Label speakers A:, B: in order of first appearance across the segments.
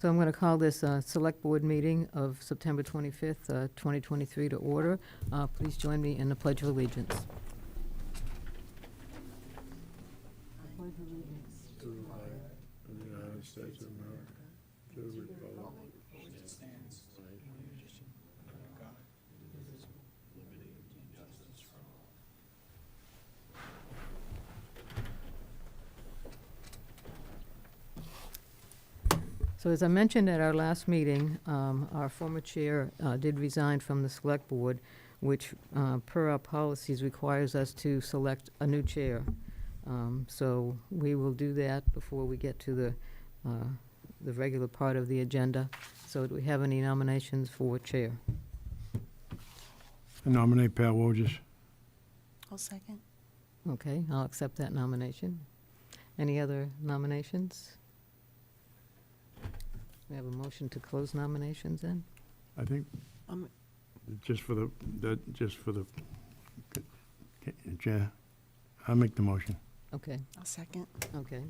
A: So I'm going to call this Select Board meeting of September 25th, 2023 to order. Please join me in the Pledge of Allegiance.
B: To the flag of the United States of America, to the republic which stands one nation under God, indivisible, liberty and justice for all.
A: So as I mentioned at our last meeting, our former chair did resign from the Select Board, which per our policies requires us to select a new chair. So we will do that before we get to the regular part of the agenda. So do we have any nominations for chair?
B: I nominate Pat Wojcik.
C: I'll second.
A: Okay, I'll accept that nomination. Any other nominations? We have a motion to close nominations then?
B: I think
C: Um,
B: just for the chair. I'll make the motion.
A: Okay,
C: I'll second.
A: okay.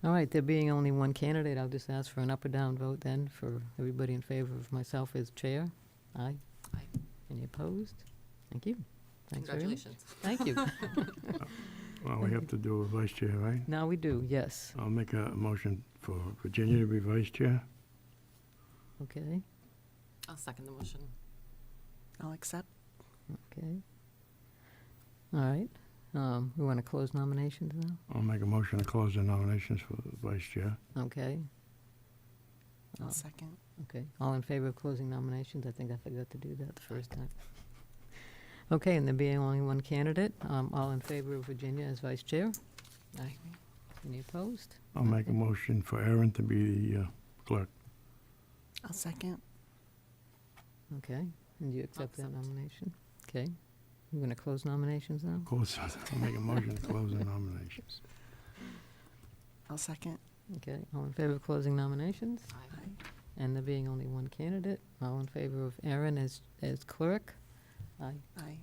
A: All right, there being only one candidate, I'll just ask for an up or down vote then for everybody in favor of myself as chair. Aye?
C: Aye.
A: Any opposed? Thank you. Thanks very much.
C: Congratulations.
A: Thank you.
B: Well, we have to do a vice chair, right?
A: Now we do, yes.
B: I'll make a motion for Virginia to be vice chair.
A: Okay,
D: I'll second the motion.
C: I'll accept.
A: okay. All right, we want to close nominations now?
B: I'll make a motion to close the nominations for the vice chair.
A: Okay.
C: I'll
A: Uh,
C: second.
A: Okay, all in favor of closing nominations? I think I forgot to do that the first time. Okay, and there being only one candidate, all in favor of Virginia as vice chair? Aye. Any opposed?
B: I'll make a motion for Aaron to be the clerk.
C: I'll second.
A: Okay, and you accept that
D: accept.
A: nomination? Okay, you going to close nominations now?
B: Close, I'll make a motion to close the nominations.
C: I'll second.
A: Okay, all in favor of closing nominations?
D: Aye.
A: And there being only one candidate, all in favor of Aaron as clerk? Aye.
C: Aye.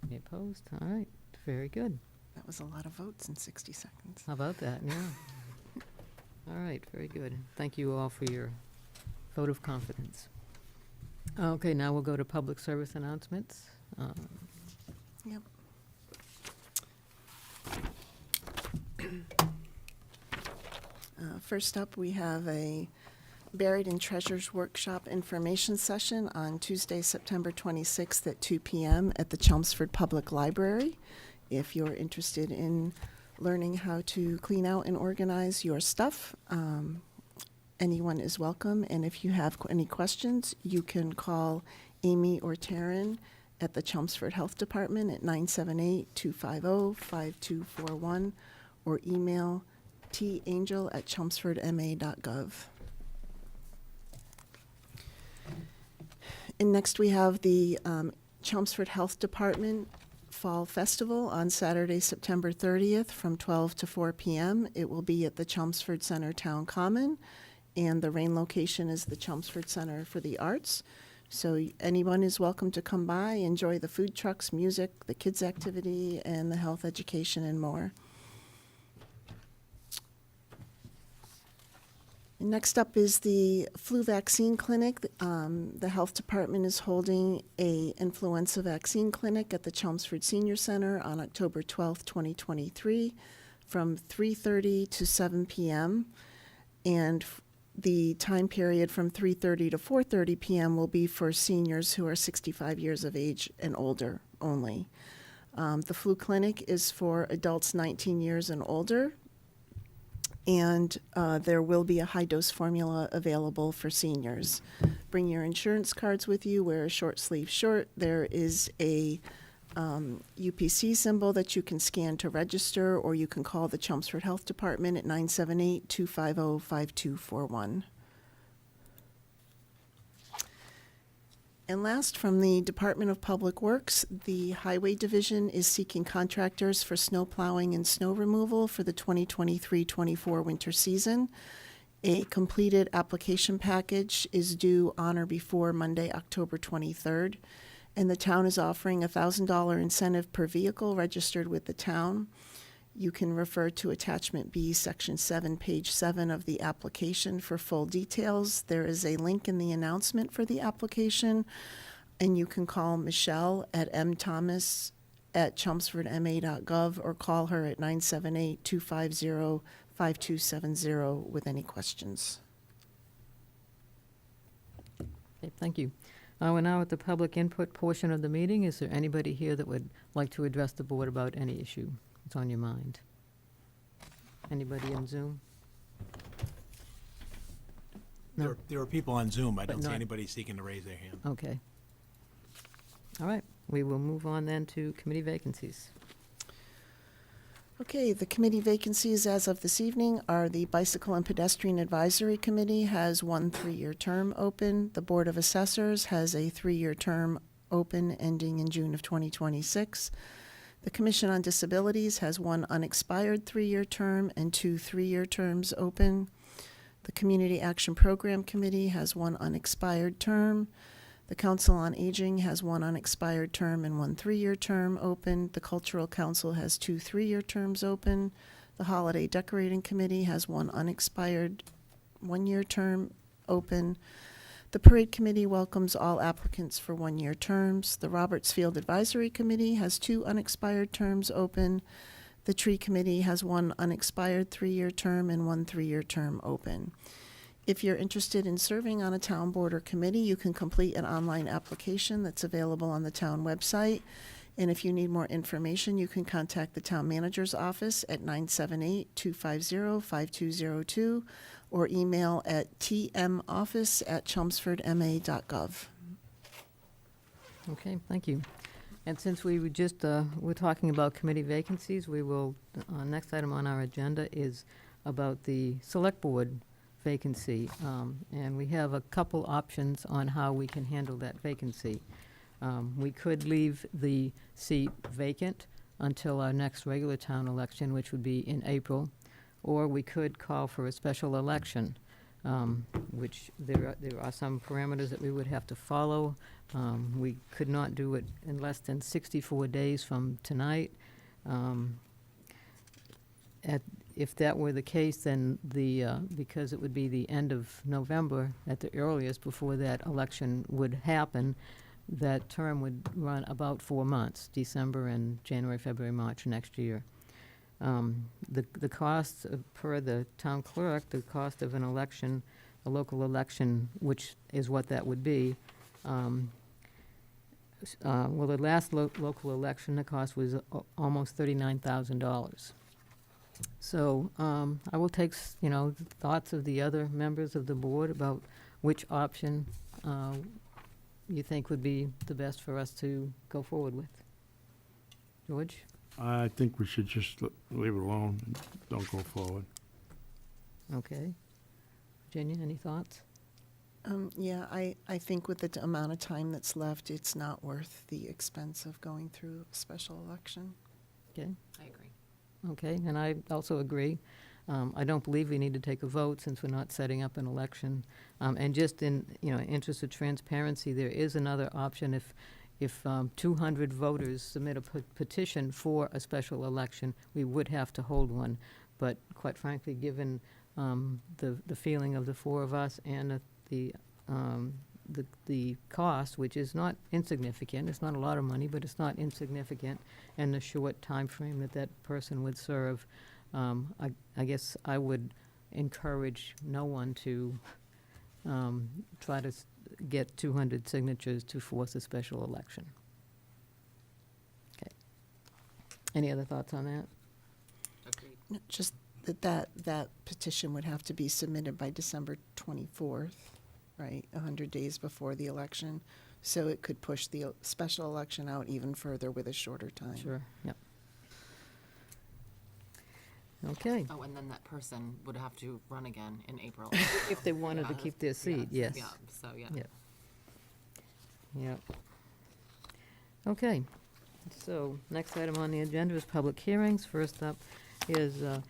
A: Any opposed? All right, very good.
C: That was a lot of votes in 60 seconds.
A: How about that? Yeah. All right, very good. Thank you all for your vote of confidence. Okay, now we'll go to public service announcements.
C: Yep. First up, we have a Buried in Treasures Workshop information session on Tuesday, September 26th at 2 p.m. at the Chelmsford Public Library. If you're interested in learning how to clean out and organize your stuff, anyone is welcome. And if you have any questions, you can call Amy or Taryn at the Chelmsford Health Department at 978-250-5241 or email tangel@chelmsfordma.gov. And next we have the Chelmsford Health Department Fall Festival on Saturday, September 30th from 12 to 4 p.m. It will be at the Chelmsford Center Town Common, and the rain location is the Chelmsford Center for the Arts. So anyone is welcome to come by, enjoy the food trucks, music, the kids' activity, and the health education and more. Next up is the flu vaccine clinic. The health department is holding a influenza vaccine clinic at the Chelmsford Senior Center on October 12th, 2023 from 3:30 to 7 p.m. And the time period from 3:30 to 4:30 p.m. will be for seniors who are 65 years of age and older only. The flu clinic is for adults 19 years and older. And there will be a high-dose formula available for seniors. Bring your insurance cards with you. Wear a short sleeve shirt. There is a UPC symbol that you can scan to register, or you can call the Chelmsford Health Department at 978-250-5241. And last, from the Department of Public Works, the Highway Division is seeking contractors for snow plowing and snow removal for the 2023-24 winter season. A completed application package is due on or before Monday, October 23rd, and the town is offering a $1,000 incentive per vehicle registered with the town. You can refer to Attachment B, Section 7, Page 7 of the application for full details. There is a link in the announcement for the application, and you can call Michelle at mthomas@chelmsfordma.gov or call her at 978-250-5270 with any questions.
A: Okay, thank you. We're now at the public input portion of the meeting. Is there anybody here that would like to address the board about any issue that's on your mind? Anybody in Zoom? No.
E: There are people on Zoom. I
A: But
E: don't see
A: not-
E: anybody seeking to raise their hand.
A: Okay. All right, we will move on then to committee vacancies.
C: Okay, the committee vacancies as of this evening are the Bicycle and Pedestrian Advisory Committee has one 3-year term open. The Board of Assessors has a 3-year term open ending in June of 2026. The Commission on Disabilities has one unexpired 3-year term and 2 3-year terms open. The Community Action Program Committee has one unexpired term. The Council on Aging has one unexpired term and one 3-year term open. The Cultural Council has 2 3-year terms open. The Holiday Decorating Committee has one unexpired 1-year term open. The Parade Committee welcomes all applicants for 1-year terms. The Roberts Field Advisory Committee has 2 unexpired terms open. The Tree Committee has one unexpired 3-year term and one 3-year term open. If you're interested in serving on a town board or committee, you can complete an online application that's available on the town website. And if you need more information, you can contact the town manager's office at 978-250-5202 or email at tmoffice@chelmsfordma.gov.
A: Okay, thank you. And since we were just, we're talking about committee vacancies, we will, next item on our agenda is about the select board vacancy. And we have a couple options on how we can handle that vacancy. We could leave the seat vacant until our next regular town election, which would be in April, or we could call for a special election, which there are some parameters that we would have to follow. We could not do it in less than 64 days from tonight. If that were the case, then because it would be the end of November at the earliest before that election would happen, that term would run about 4 months, December and January, February, March next year. The costs, per the town clerk, the cost of an election, a local election, which is what that would be, well, the last local election, the cost was almost $39,000. So I will take, thoughts of the other members of the board about which option you think would be the best for us to go forward with. George?
B: I think we should just leave it alone and don't go forward.
A: Okay. Virginia, any thoughts?
C: Yeah, I think with the amount of time that's left, it's not worth the expense of going through a special election.
A: Okay.
D: I agree.
A: Okay, and I also agree. I don't believe we need to take a vote since we're not setting up an election. And just in, interest of transparency, there is another option. If 200 voters submit a petition for a special election, we would have to hold one. But quite frankly, given the feeling of the 4 of us and the cost, which is not insignificant, it's not a lot of money, but it's not insignificant, and the short time frame that person would serve, I guess I would encourage no one to try to get 200 signatures to force a special election. Okay. Any other thoughts on that?
D: Agreed.
C: No, just that petition would have to be submitted by December 24th, right, 100 days before the election. So it could push the special election out even further with a shorter time.
A: Sure, yep. Okay,
D: Oh, and then that person would have to run again in April.
A: if they wanted to
D: Yeah,
A: keep their seat, yes.
D: Yeah, so, yeah.
A: Yeah. Yep. Okay, so next item on the agenda is public hearings. First up is an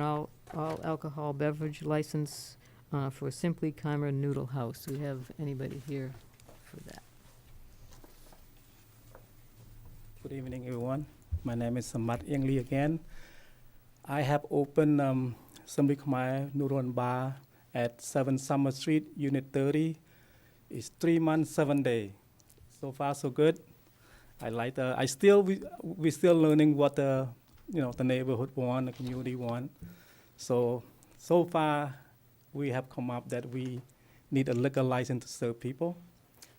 A: all alcohol beverage license for Simply Keimer Noodle House. Do we have anybody here for that?
F: Good evening, everyone. My name is Samat Eng Lee again. I have opened Simply Khmer Noodle and Bar at 7 Summer Street, Unit 30. It's 3 months, 7 days. So far, so good. I like the. We're still learning what the neighborhood want, the community want. So far, we have come up that we need a liquor license to serve people.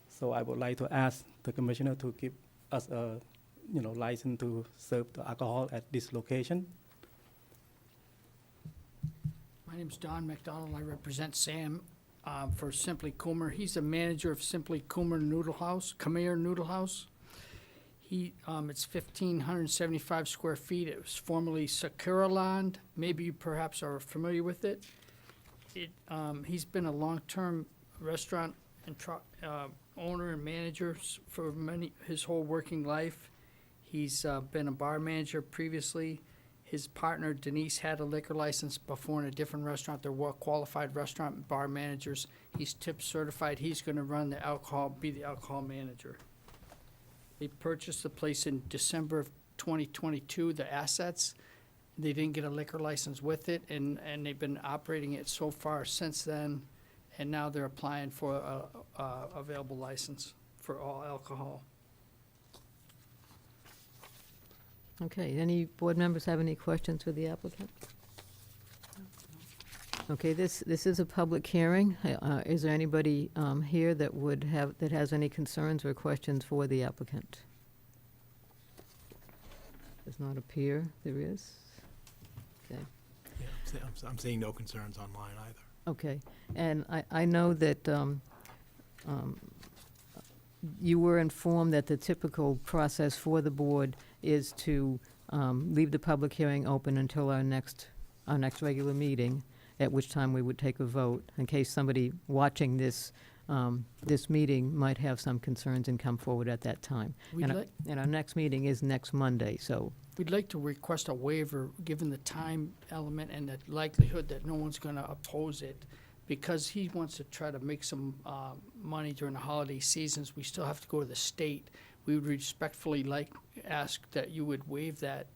F: So I would like to ask the commissioner to give us a license to serve the alcohol at this location.
G: My name's Don McDonald. I represent Sam for Simply Coomer. He's the manager of Simply Coomer Noodle House, Khmer Noodle House. It's 1,575 square feet. It was formerly Sakura Land. Maybe you perhaps are familiar with it. He's been a long-term restaurant and owner and manager for his whole working life. He's been a bar manager previously. His partner Denise had a liquor license before in a different restaurant. They're well-qualified restaurant and bar managers. He's tip certified. He's going to run the alcohol, be the alcohol manager. They purchased the place in December of 2022, the assets. They didn't get a liquor license with it, and they've been operating it so far since then, and now they're applying for a available license for all alcohol.
A: Okay, any board members have any questions for the applicant? Okay, this is a public hearing. Is there anybody here that has any concerns or questions for the applicant? Does not appear there is. Okay.
E: Yeah, I'm seeing no concerns online either.
A: Okay, and I know that you were informed that the typical process for the board is to leave the public hearing open until our next regular meeting, at which time we would take a vote, in case somebody watching this meeting might have some concerns and come forward at that time. And our next meeting is next Monday, so.
G: We'd like to request a waiver, given the time element and the likelihood that no one's going to oppose it, because he wants to try to make some money during the holiday seasons. We still have to go to the state. We would respectfully ask that you would waive that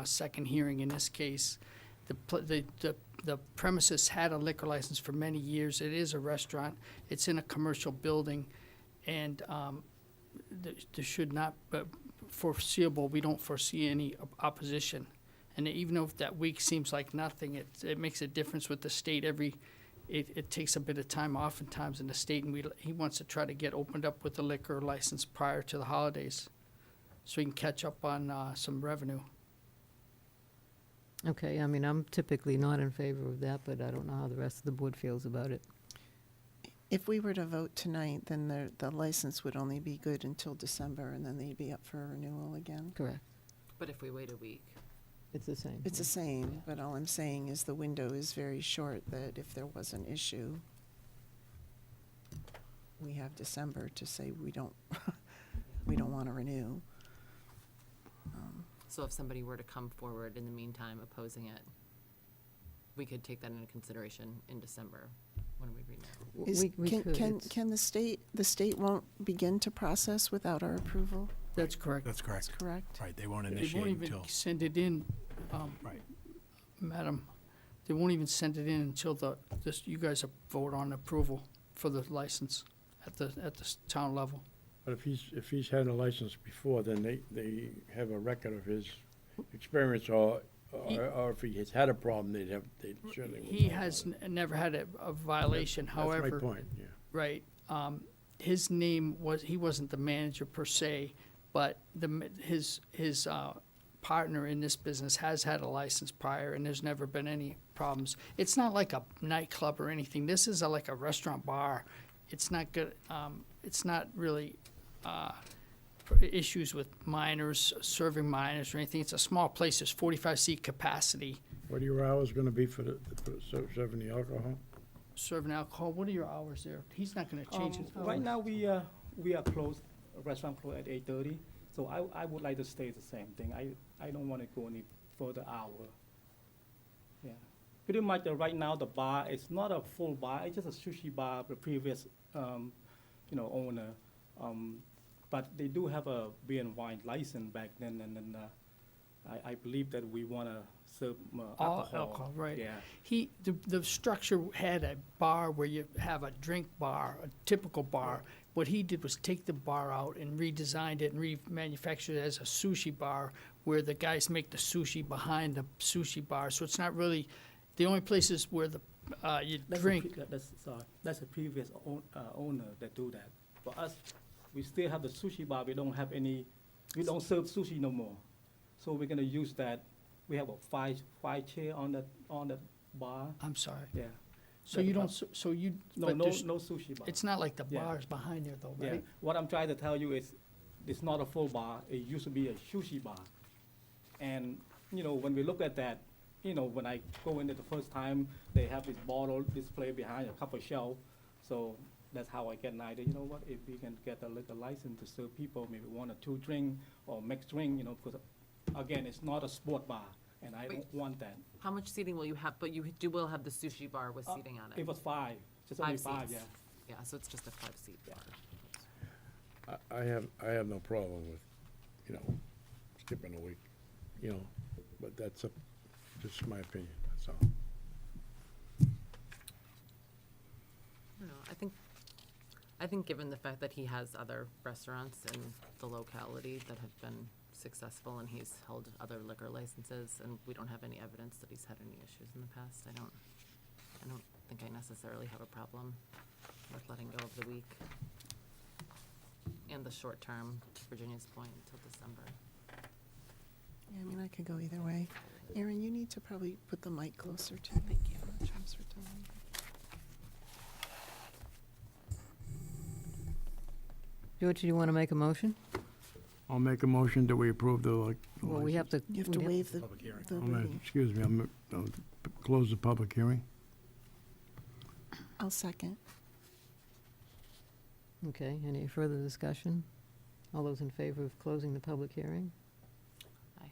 G: second hearing in this case. The premises had a liquor license for many years. It is a restaurant. It's in a commercial building, and there should not, but foreseeable, we don't foresee any opposition. And even if that week seems like nothing, it makes a difference with the state. It takes a bit of time oftentimes in the state, and he wants to try to get opened up with the liquor license prior to the holidays so he can catch up on some revenue.
A: Okay, I mean, I'm typically not in favor of that, but I don't know how the rest of the board feels about it.
C: If we were to vote tonight, then the license would only be good until December, and then they'd be up for renewal again.
A: Correct.
D: But if we wait a week,
A: It's the same.
C: It's the same, but all I'm saying is the window is very short, that if there was an issue, we have December to say we don't want to renew.
D: so if somebody were to come forward in the meantime opposing it, we could take that into consideration in December when we renew.
A: We could.
C: Can the state won't begin to process without our approval?
G: That's correct.
E: That's correct.
C: Correct?
E: Right, they won't
G: They
E: initiate
G: won't even
E: until,
G: send it in,
E: right.
G: Madam. They won't even send it in until you guys vote on approval for the license at the town level.
B: But if he's had a license before, then they have a record of his experience, or if he has had a problem, they'd surely.
G: He has never had a violation, however.
B: That's my point, yeah.
G: Right. His name he wasn't the manager per se, but his partner in this business has had a license prior, and there's never been any problems. It's not like a nightclub or anything. This is like a restaurant bar. It's not good. It's not really issues with minors, serving minors or anything. It's a small place. There's 45 seat capacity.
B: What are your hours gonna be for serving the alcohol?
G: Serving alcohol. What are your hours there? He's not going to change his hours.
F: Right now, we are closed, restaurant closed at 8:30, so I would like to stay the same thing. I don't want to go any further hour. Yeah. Pretty much right now, the bar is not a full bar, it's just a sushi bar, the previous, owner. But they do have a beer and wine license back then, and then I believe that we want to serve
G: All
F: alcohol.
G: alcohol, right.
F: Yeah.
G: The structure had a bar where you have a drink bar, a typical bar. What he did was take the bar out and redesigned it and remanufactured it as a sushi bar, where the guys make the sushi behind the sushi bar. So it's not really, the only places where you drink.
F: That's a previous owner that do that. For us, we still have the sushi bar. We don't serve sushi no more. So we're gonna use that. We have a five chair on the bar.
G: I'm sorry.
F: Yeah.
G: So you don't, so you,
F: No,
G: but
F: no,
G: there's,
F: no sushi bar.
G: it's not like the
F: Yeah.
G: bar's behind there though,
F: Yeah.
G: right?
F: What I'm trying to tell you is, it's not a full bar. It used to be a sushi bar. And, when we look at that, when I go in there the first time, they have this bottle display behind a couple shelf. So that's how I get an idea, what, if we can get a liquor license to serve people, maybe 1 or 2 drink or mixed drink, because, again, it's not a sport bar, and I don't want that.
D: How much seating will you have? But will have the sushi bar with seating on
F: It
D: it.
F: was 5, just only
D: 5
F: 5,
D: seats.
F: yeah.
D: Yeah, so it's just a 5-seat bar.
B: I have no problem with, skipping a week, but that's just my opinion, that's all.
D: I don't know, I think given the fact that he has other restaurants in the locality that have been successful and he's held other liquor licenses and we don't have any evidence that he's had any issues in the past, I don't think I necessarily have a problem with letting go of the week and the short term, to Virginia's point, until December.
C: Yeah, I mean, I could go either way. Aaron, you need to probably put the mic closer to me. Thank you.
A: George, do you want to make a motion?
B: I'll make a motion that we approve the,
A: Well, we have to.
C: You have to
A: we
C: waive the,
E: Public hearing.
C: the reading.
B: excuse me, I'll close the public hearing.
C: I'll second.
A: Okay, any further discussion? All those in favor of closing the public hearing?
C: Aye.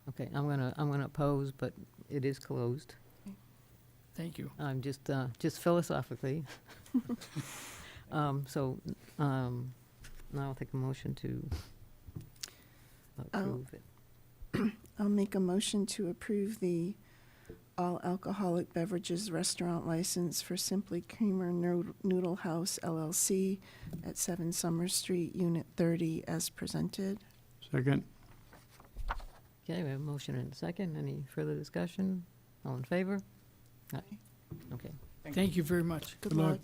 A: Okay, I'm gonna oppose, but it is closed.
G: Thank you.
A: I'm just philosophically. Now I'll take a motion to approve it.
C: I'll make a motion to approve the all alcoholic beverages restaurant license for Simply Creamer Noodle House LLC at 7 Summer Street, Unit 30, as presented.
B: Second?
A: Okay, we have a motion and a second. Any further discussion? All in favor? Aye. Okay.
G: Thank you very much.
C: Good
B: Good luck.
C: luck.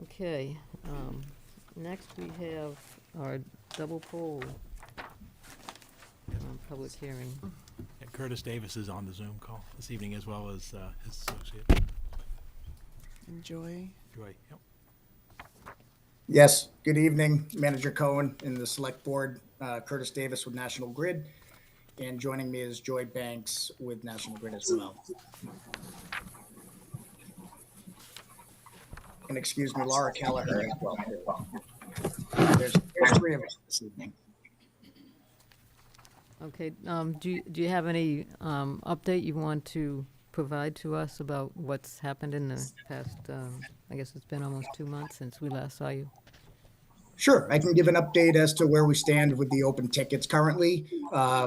A: Okay, next we have our double poll public hearing.
E: And Curtis Davis is on the Zoom call this evening, as well as his associate,
C: Enjoy.
E: Joy. Yep.
H: Yes, good evening, Manager Cohen and the Select Board, Curtis Davis with National Grid, and joining me is Joy Banks with National Grid as well. And excuse me, Laura Kelleher as well. There's 3 of us this evening.
A: Okay, do you have any update you want to provide to us about what's happened in the past, I guess it's been almost 2 months since we last saw you?
H: Sure, I can give an update as to where we stand with the open tickets currently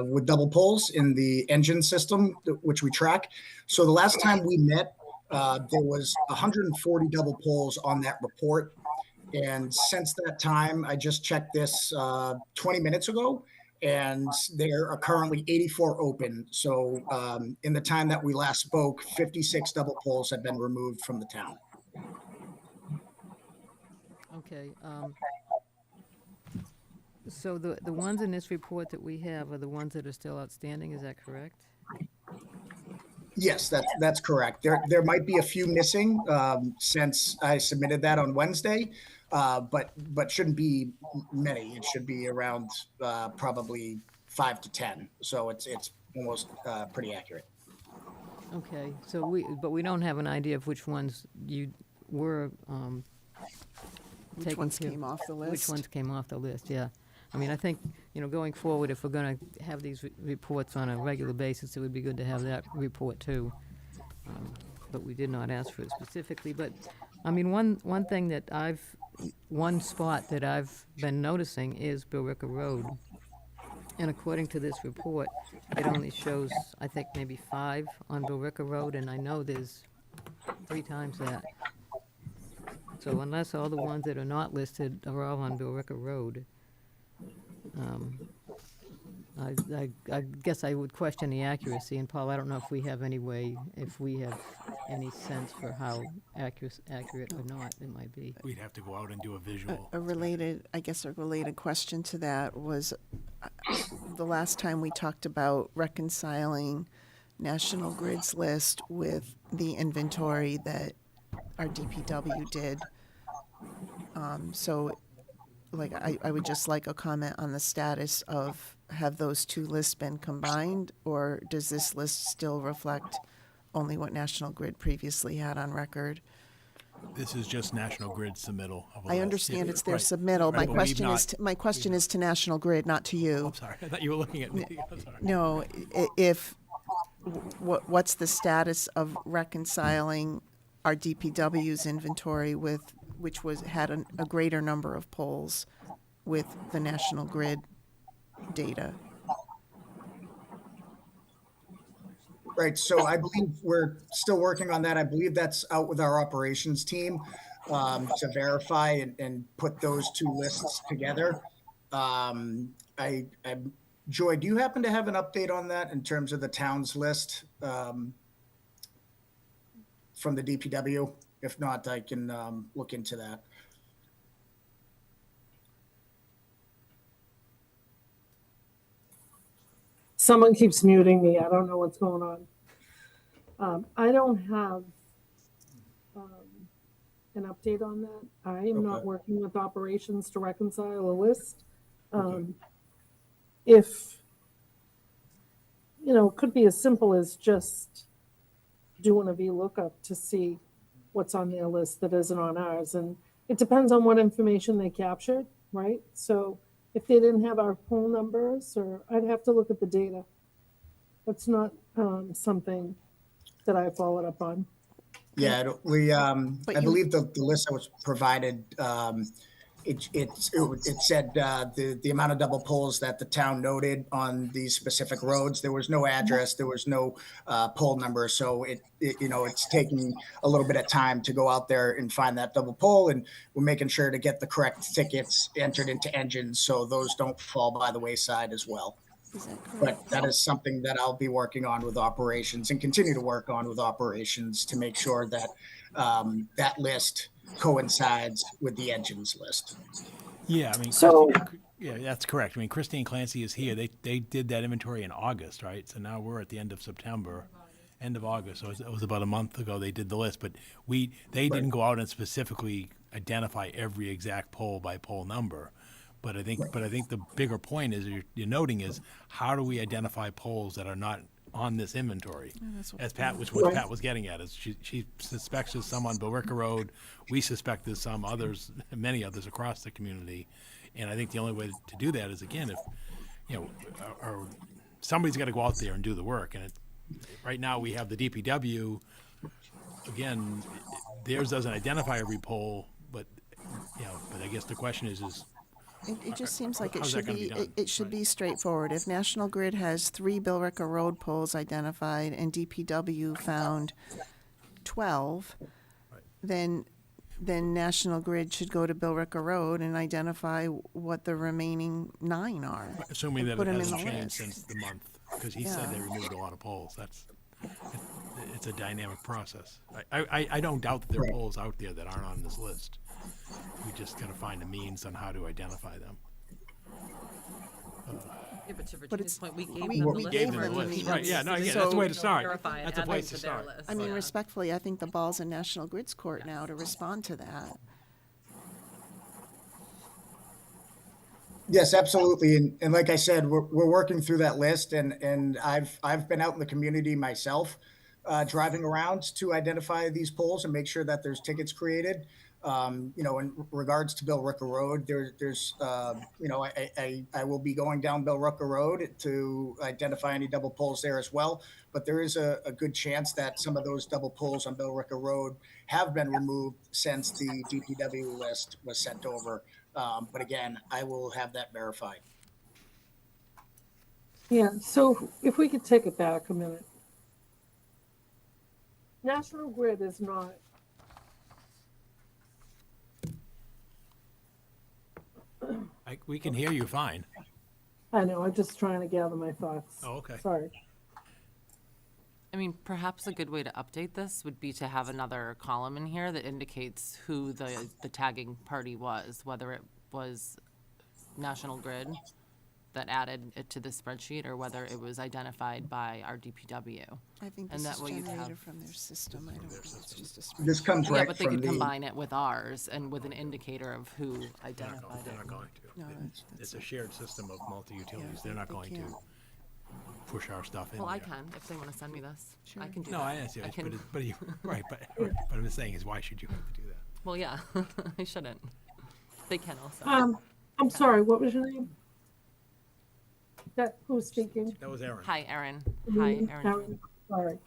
H: with double polls in the engine system, which we track. So the last time we met, there was 140 double polls on that report. And since that time, I just checked this 20 minutes ago, and there are currently 84 open. So in the time that we last spoke, 56 double polls have been removed from the town.
A: Okay, so the ones in this report that we have are the ones that are still outstanding, is that correct?
H: Yes, that's correct. There might be a few missing since I submitted that on Wednesday, but shouldn't be many. It should be around probably 5 to 10. So it's almost pretty accurate.
A: Okay, so we don't have an idea of which ones you were
C: Which
A: taken
C: ones
A: care-
C: came off the list?
A: Which ones came off the list, yeah. I mean, I think, going forward, if we're gonna have these reports on a regular basis, it would be good to have that report too. But we did not ask for it specifically, but, I mean, one thing that one spot that I've been noticing is Billerica Road. And according to this report, it only shows, I think, maybe 5 on Billerica Road, and I know there's 3 times that. So unless all the ones that are not listed are all on Billerica Road, I guess I would question the accuracy. And Paul, I don't know if we have any way, if we have any sense for how accurate or not it might be.
E: We'd have to go out and do a visual.
C: A related question to that was, the last time we talked about reconciling National Grid's list with the inventory that our DPW did. So, like, I would just like a comment on the status of, have those two lists been combined, or does this list still reflect only what National Grid previously had on record?
E: This is just National Grid's submittal of a
C: I
E: list.
C: understand
E: Yeah,
C: it's their
E: right.
C: submittal.
E: Right, but we've not-
C: My question is to National Grid, not to you.
E: I'm sorry, I thought you were looking at me. I'm sorry.
C: No, what's the status of reconciling our DPW's inventory with, which had a greater number of polls, with the National Grid data?
H: Right, so I believe we're still working on that. I believe that's out with our operations team to verify and put those two lists together. Joy, do you happen to have an update on that in terms of the town's list from the DPW? If not, I can look into that.
I: Someone keeps muting me. I don't know what's going on. I don't have an update on that. I am not
H: Okay.
I: working with operations to reconcile a list. If, it could be as simple as just doing a VLOOKUP to see what's on their list that isn't on ours. And it depends on what information they captured, right? So if they didn't have our poll numbers, or I'd have to look at the data. That's not something that I followed up on.
H: Yeah, I believe the list that was provided, it said the amount of double polls that the town noted on these specific roads. There was no address, there was no poll number, so it's taking a little bit of time to go out there and find that double poll, and we're making sure to get the correct tickets entered into engines so those don't fall by the wayside as well.
C: Is that correct?
H: But that is something that I'll be working on with operations and continue to work on with operations to make sure that that list coincides with the engines list.
E: Yeah, I mean,
I: So-
E: yeah, that's correct. I mean, Christine Clancy is here. They did that inventory in August, right? So now we're at the end of September, end of August. So it was about a month ago they did the list, but they didn't go out and specifically identify every exact poll by poll number. But I think the bigger point is you're noting is, how do we identify polls that are not on this inventory? As Pat was getting at, is she suspects there's some on Billerica Road. We suspect there's some others, many others across the community. And I think the only way to do that is, again, if somebody's got to go out there and do the work. And right now we have the DPW. Again, theirs doesn't identify every poll, but I guess the question is
C: It just seems like
E: how's that gonna be done?
C: it should be straightforward. If National Grid has 3 Billerica Road poles identified and DPW found 12, then National Grid should go to Billerica Road and identify what the remaining 9 are.
E: assuming that
C: Put
E: it
C: 'em in
E: hasn't
C: the
E: changed
C: list.
E: since the month, because he said they removed a lot of polls. It's a dynamic process. I don't doubt that there are polls out there that aren't on this list. We just got to find a means on how to identify them.
D: Yeah, but to
C: But
D: Virginia's
C: it's-
D: point, we gave
C: we-
D: them
C: we
D: the
C: gave
D: list.
C: them
D: for
C: the
D: our
C: list.
E: Right, yeah, no,
D: teams
E: yeah, that's the way to
D: to
E: start.
D: verify and
E: That's a
D: add them
E: place to
D: to their
E: start.
D: list.
C: I mean,
D: Yeah.
C: respectfully, I think the ball's in National Grid's court now to respond to that.
H: Yes, absolutely. And like I said, we're working through that list, and I've been out in the community myself, driving around to identify these polls and make sure that there's tickets created. In regards to Billerica Road, there's I will be going down Billerica Road to identify any double polls there as well. But there is a good chance that some of those double polls on Billerica Road have been removed since the DPW list was sent over. But again, I will have that verified.
I: Yeah, so if we could take it back a minute. National Grid is not,
E: We can hear you fine.
I: I know, I'm just trying to gather my thoughts.
E: Oh, okay.
I: Sorry.
D: I mean, perhaps a good way to update this would be to have another column in here that indicates who the tagging party was, whether it was National Grid that added it to the spreadsheet or whether it was identified by our DPW.
C: I think
D: And
C: this
D: that
C: is
D: way you'd
C: generated
D: have-
C: from their system. I don't think it's just a spreadsheet.
H: This comes
D: Yeah,
H: right
D: but they
H: from
D: could
H: the,
D: combine it with ours and with an indicator of who
E: They're not
D: identified
E: they're not
D: it.
E: going to.
C: No, that's
E: It's a
C: not-
E: shared system of multi-utilities.
C: Yeah,
E: They're not
C: they
E: going to
C: can't.
E: push our stuff in
D: Well, I
E: there.
D: can, if they want to send me this. I
C: Sure.
D: can do
E: No,
D: that.
E: I understand,
D: can-
E: but you, right, but I'm just saying is why should you have to do that?
D: Well, yeah, I shouldn't. They can also.
I: I'm sorry, what was your name? That, who's speaking?
E: That was Aaron.
D: Hi, Erin. Hi, Erin.
I: Aaron, sorry.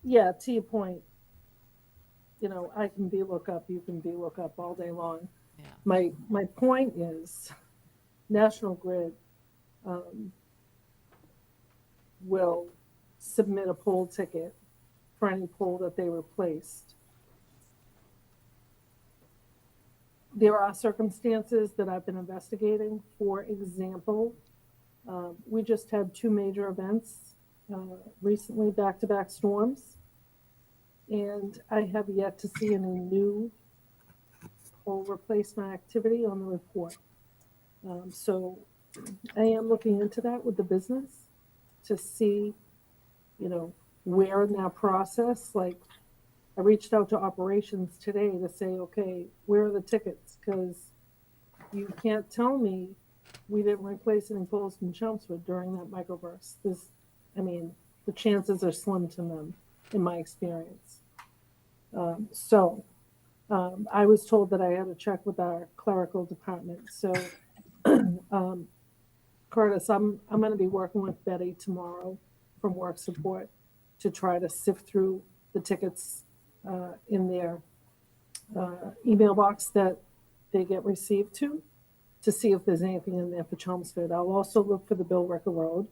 I: Yeah, to your point, you know, I can be lookup, you can be lookup all day long.
D: Yeah.
I: My point is, National Grid will submit a poll ticket for any poll that they replaced. There are circumstances that I've been investigating. For example, we just had two major events recently, back-to-back storms, and I have yet to see any new pole replacement activity on the report. So I am looking into that with the business to see, you know, where in that process, like, I reached out to operations today to say, okay, where are the tickets? Because you can't tell me we didn't replace any poles in Chelmsford during that microburst. I mean, the chances are slim to none, in my experience. I was told that I had to check with our clerical department. So, Curtis, I'm going to be working with Betty tomorrow from work support to try to sift through the tickets in their email box that they get received to see if there's anything in there for Chelmsford. I'll also look for the Bill Ricker Road.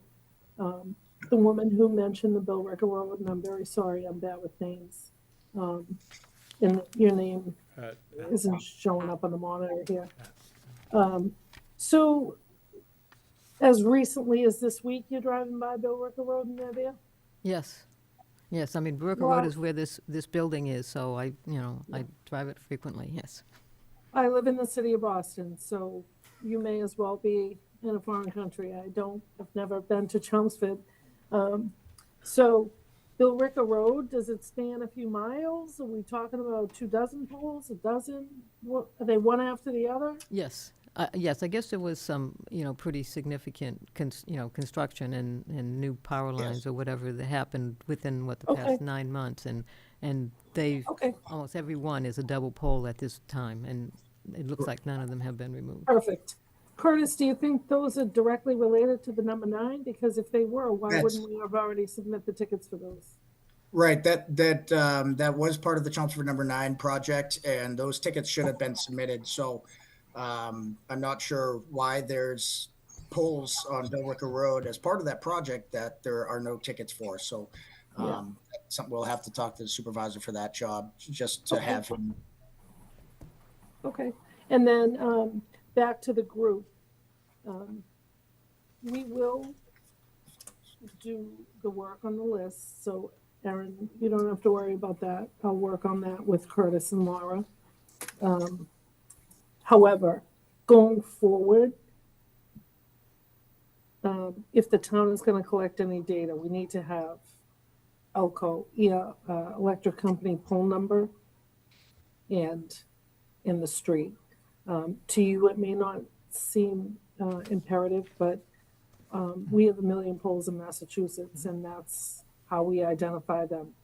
I: The woman who mentioned the Bill Ricker Road, and I'm very sorry, I'm bad with names. And your name isn't showing up on the monitor here. So, as recently as this week, you're driving by Bill Ricker Road and they're there?
A: Yes. Yes, I mean, Brooker
I: Well-
A: Road is where this building is, so I drive it frequently, yes.
I: I live in the city of Boston, so you may as well be in a foreign country. I've never been to Chelmsford. So Bill Ricker Road, does it span a few miles? Are we talking about 24 poles, a dozen? What, are they one after the other?
A: Yes, yes, I guess there was some, pretty significant, construction and new power lines or whatever that happened within, the
I: Okay.
A: past 9 months, and they,
I: Okay,
A: almost every one is a double pole at this time, and it looks like none of them have been removed.
I: perfect. Curtis, do you think those are directly related to the number 9? Because if they were, why
H: That's-
I: wouldn't we have already submit the tickets for those?
H: right, that was part of the Chelmsford number 9 project, and those tickets should have been submitted. So I'm not sure why there's polls on Bill Ricker Road as part of that project that there are no tickets for. So
I: Yeah.
H: something we'll have to talk to the supervisor for that job, just to have him.
I: Okay, and then back to the group. We will do the work on the list, so Erin, you don't have to worry about that. I'll work on that with Curtis and Laura. However, going forward, if the town is gonna collect any data, we need to have ELCO, electric company poll number and in the street. To you, it may not seem imperative, but we have 1 million polls in Massachusetts, and that's how we identify them.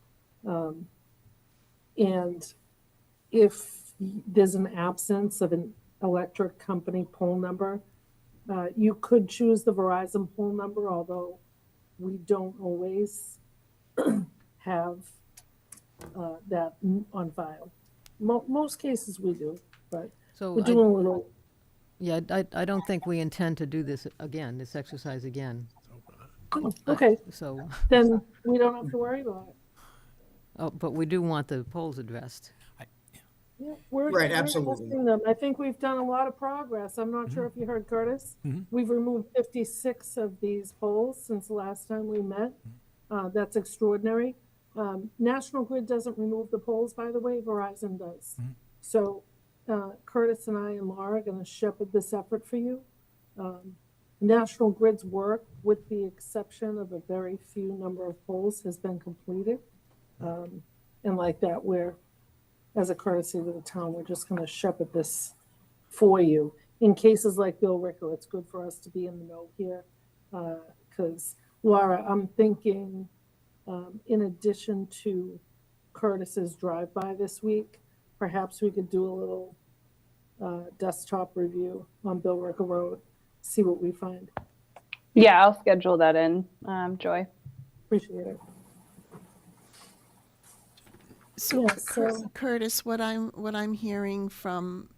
I: And if there's an absence of an electric company poll number, you could choose the Verizon poll number, although we don't always have that on file. Most cases we do, but
A: So
I: we're doing a little
A: Yeah, I don't think we intend to do this again, this exercise again,
I: Okay,
A: so,
I: then we don't have to worry about it.
A: oh, but we do want the polls addressed.
I: Yeah, we're
H: Right, absolutely.
I: addressing them. I think we've done a lot of progress. I'm not sure if you heard Curtis. We've removed 56 of these poles since the last time we met. That's extraordinary. National Grid doesn't remove the poles, by the way, Verizon does. So Curtis and I and Laura are gonna shepherd this effort for you. National Grid's work, with the exception of a very few number of poles, has been completed. And like that, as a courtesy to the town, we're just gonna shepherd this for you. In cases like Bill Ricker, it's good for us to be in the know here. Because Laura, I'm thinking, in addition to Curtis's drive-by this week, perhaps we could do a little desktop review on Bill Ricker Road, see what we find.
J: Yeah, I'll schedule that in, Joy.
I: Appreciate it.
C: So,
I: Yeah, so-
C: Curtis, what I'm hearing from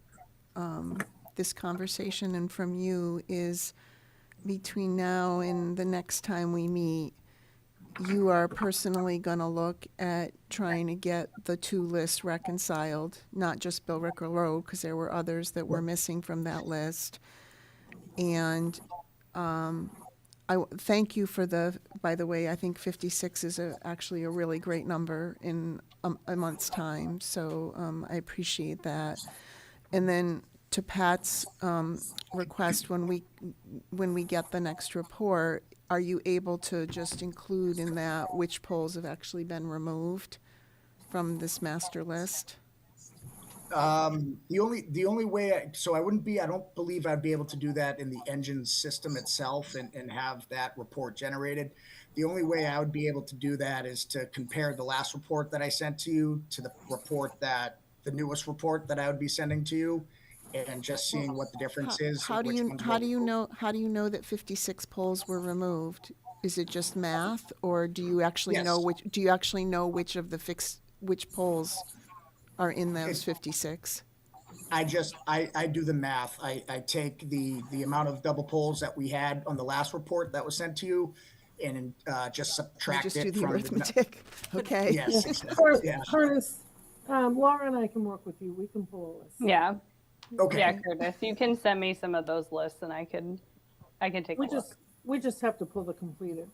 C: this conversation and from you is between now and the next time we meet, you are personally going to look at trying to get the two lists reconciled, not just Bill Ricker Road, because there were others that were missing from that list. And thank you for by the way, I think 56 is actually a really great number in a month's time. So I appreciate that. And then to Pat's request, when we get the next report, are you able to just include in that which poles have actually been removed from this master list?
H: The only way, I don't believe I'd be able to do that in the engine system itself and have that report generated. The only way I would be able to do that is to compare the last report that I sent to you to the newest report that I would be sending to you, and just seeing what the difference is.
C: How do you know that 56 poles were removed? Is it just math, or do you actually know which of the which poles are in those 56?
H: I do the math. I take the amount of double poles that we had on the last report that was sent to you, and just subtract
C: You just
H: it
C: do the
H: from
C: arithmetic. Okay.
H: Yes, exactly. Yeah.
I: Curtis, Laura and I can work with you. We can pull a list.
J: Yeah.
H: Okay.
J: Yeah, Curtis, you can send me some of those lists and I can take a look.
I: We just have to pull the completed.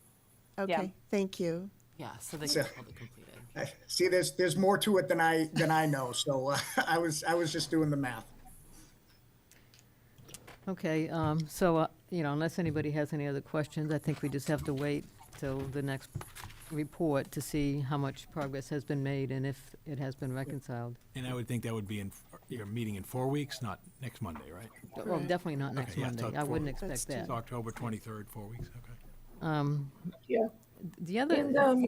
C: Okay.
J: Yeah.
C: Thank you.
D: Yeah, so they
H: So-
D: can all be completed.
H: See, there's more to it than I know. So I was just doing the math.
A: Okay, so, unless anybody has any other questions, I think we just have to wait till the next report to see how much progress has been made and if it has been reconciled.
E: And I would think that would be your meeting in 4 weeks, not next Monday, right?
A: Well, definitely not next
E: Okay, yeah,
A: Monday.
E: so
A: I wouldn't
C: That's
A: expect
E: It's
A: that.
E: October 23rd, 4 weeks, okay.
I: Yeah.
A: The other,
I: And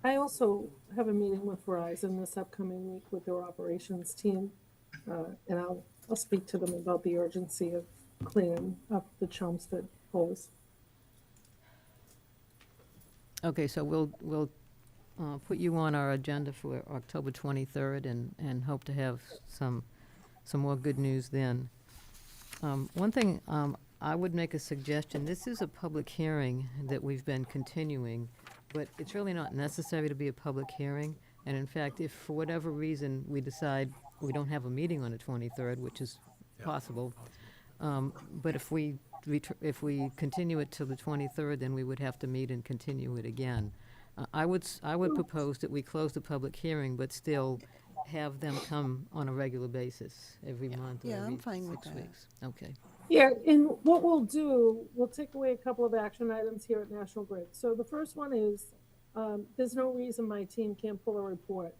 I: I also have a meeting with Verizon this upcoming week with their operations team. And I'll speak to them about the urgency of cleaning up the Chelmsford poles.
A: okay, so we'll put you on our agenda for October 23rd and hope to have some more good news then. One thing, I would make a suggestion. This is a public hearing that we've been continuing, but it's really not necessary to be a public hearing. And in fact, if for whatever reason we decide we don't have a meeting on the 23rd, which is possible, but if we continue it till the 23rd, then we would have to meet and continue it again. I would propose that we close the public hearing, but still have them come on a regular basis every month or
C: Yeah,
A: every
C: I'm fine with
A: 6
C: that.
A: weeks. Okay.
I: Yeah, and what we'll do, we'll take away a couple of action items here at National Grid. So the first one is, there's no reason my team can't pull a report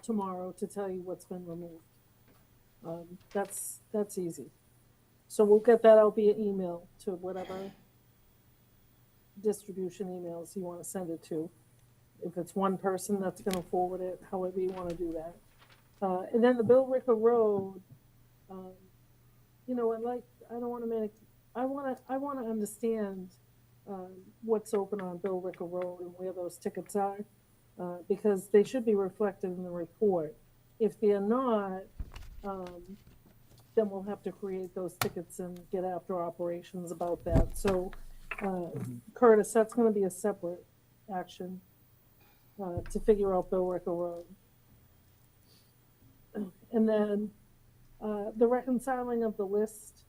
I: tomorrow to tell you what's been removed. That's easy. So we'll get that out via email to whatever distribution emails you want to send it to. If it's one person that's going to forward it, however you want to do that. And then the Bill Ricker Road, I want to understand what's open on Bill Ricker Road and where those tickets are, because they should be reflected in the report. If they're not, then we'll have to create those tickets and get after operations about that. So, Curtis, that's gonna be a separate action, to figure out Billerica Road. And then, the reconciling of the list.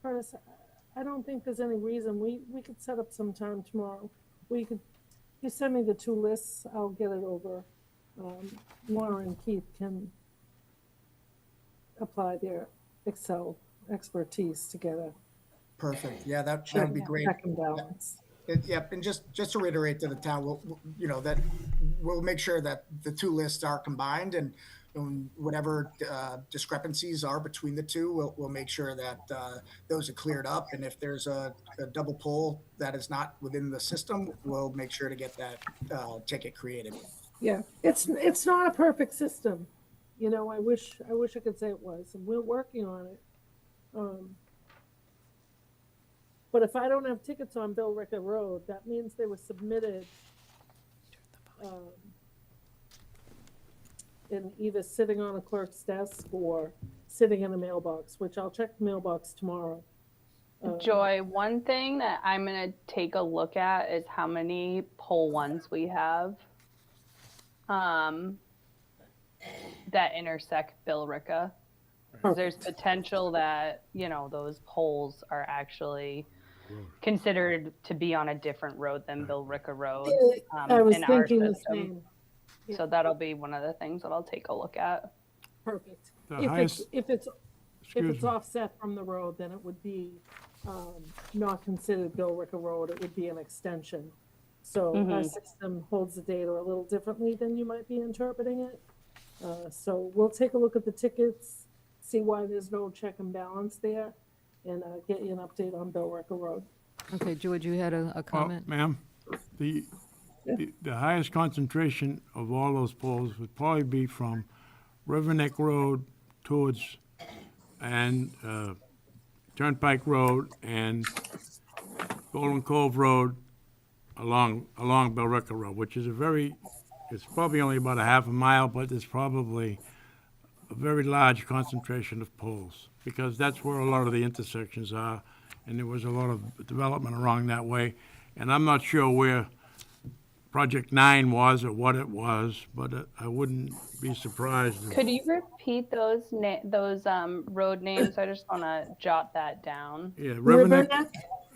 I: Curtis, I don't think there's any reason, we could set up some time tomorrow. You send me the two lists, I'll get it over. Laura and Keith can apply their Excel expertise to get a
H: Perfect. Yeah, that would be great.
I: check and balance.
H: Yep, and just to reiterate to the town, that we'll make sure that the two lists are combined, and whatever discrepancies are between the two, we'll make sure that those are cleared up. And if there's a double poll that is not within the system, we'll make sure to get that ticket created.
I: Yeah, it's not a perfect system. I wish I could say it was, and we're working on it. But if I don't have tickets on Billerica Road, that means they were submitted in either sitting on a clerk's desk or sitting in a mailbox, which I'll check the mailbox tomorrow.
J: Joy, one thing that I'm going to take a look at is how many poll ones we have that intersect Billerica. There's potential that, those polls are actually considered to be on a different road than Billerica Road
I: I was
J: in our
I: thinking the
J: system.
I: same. Yeah.
J: So that'll be one of the things that I'll take a look at.
I: Perfect.
B: The
I: If
B: highest-
I: it's
B: Excuse me.
I: offset from the road, then it would be not considered Billerica Road. It would be an extension. So our system holds the data a little differently than you might be interpreting it. So we'll take a look at the tickets, see why there's no check and balance there, and get you an update on Billerica Road.
A: Okay, George, you had a
B: Well,
A: comment?
B: ma'am, the highest concentration of all those poles would probably be from River Neck Road towards, and Turnpike Road and Golden Cove Road along Billerica Road, which is it's probably only about a half a mile, but it's probably a very large concentration of poles, because that's where a lot of the intersections are, and there was a lot of development along that way. And I'm not sure where Project 9 was or what it was, but I wouldn't be surprised.
J: Could you repeat those road names? I just want to jot that down.
B: Yeah,
I: River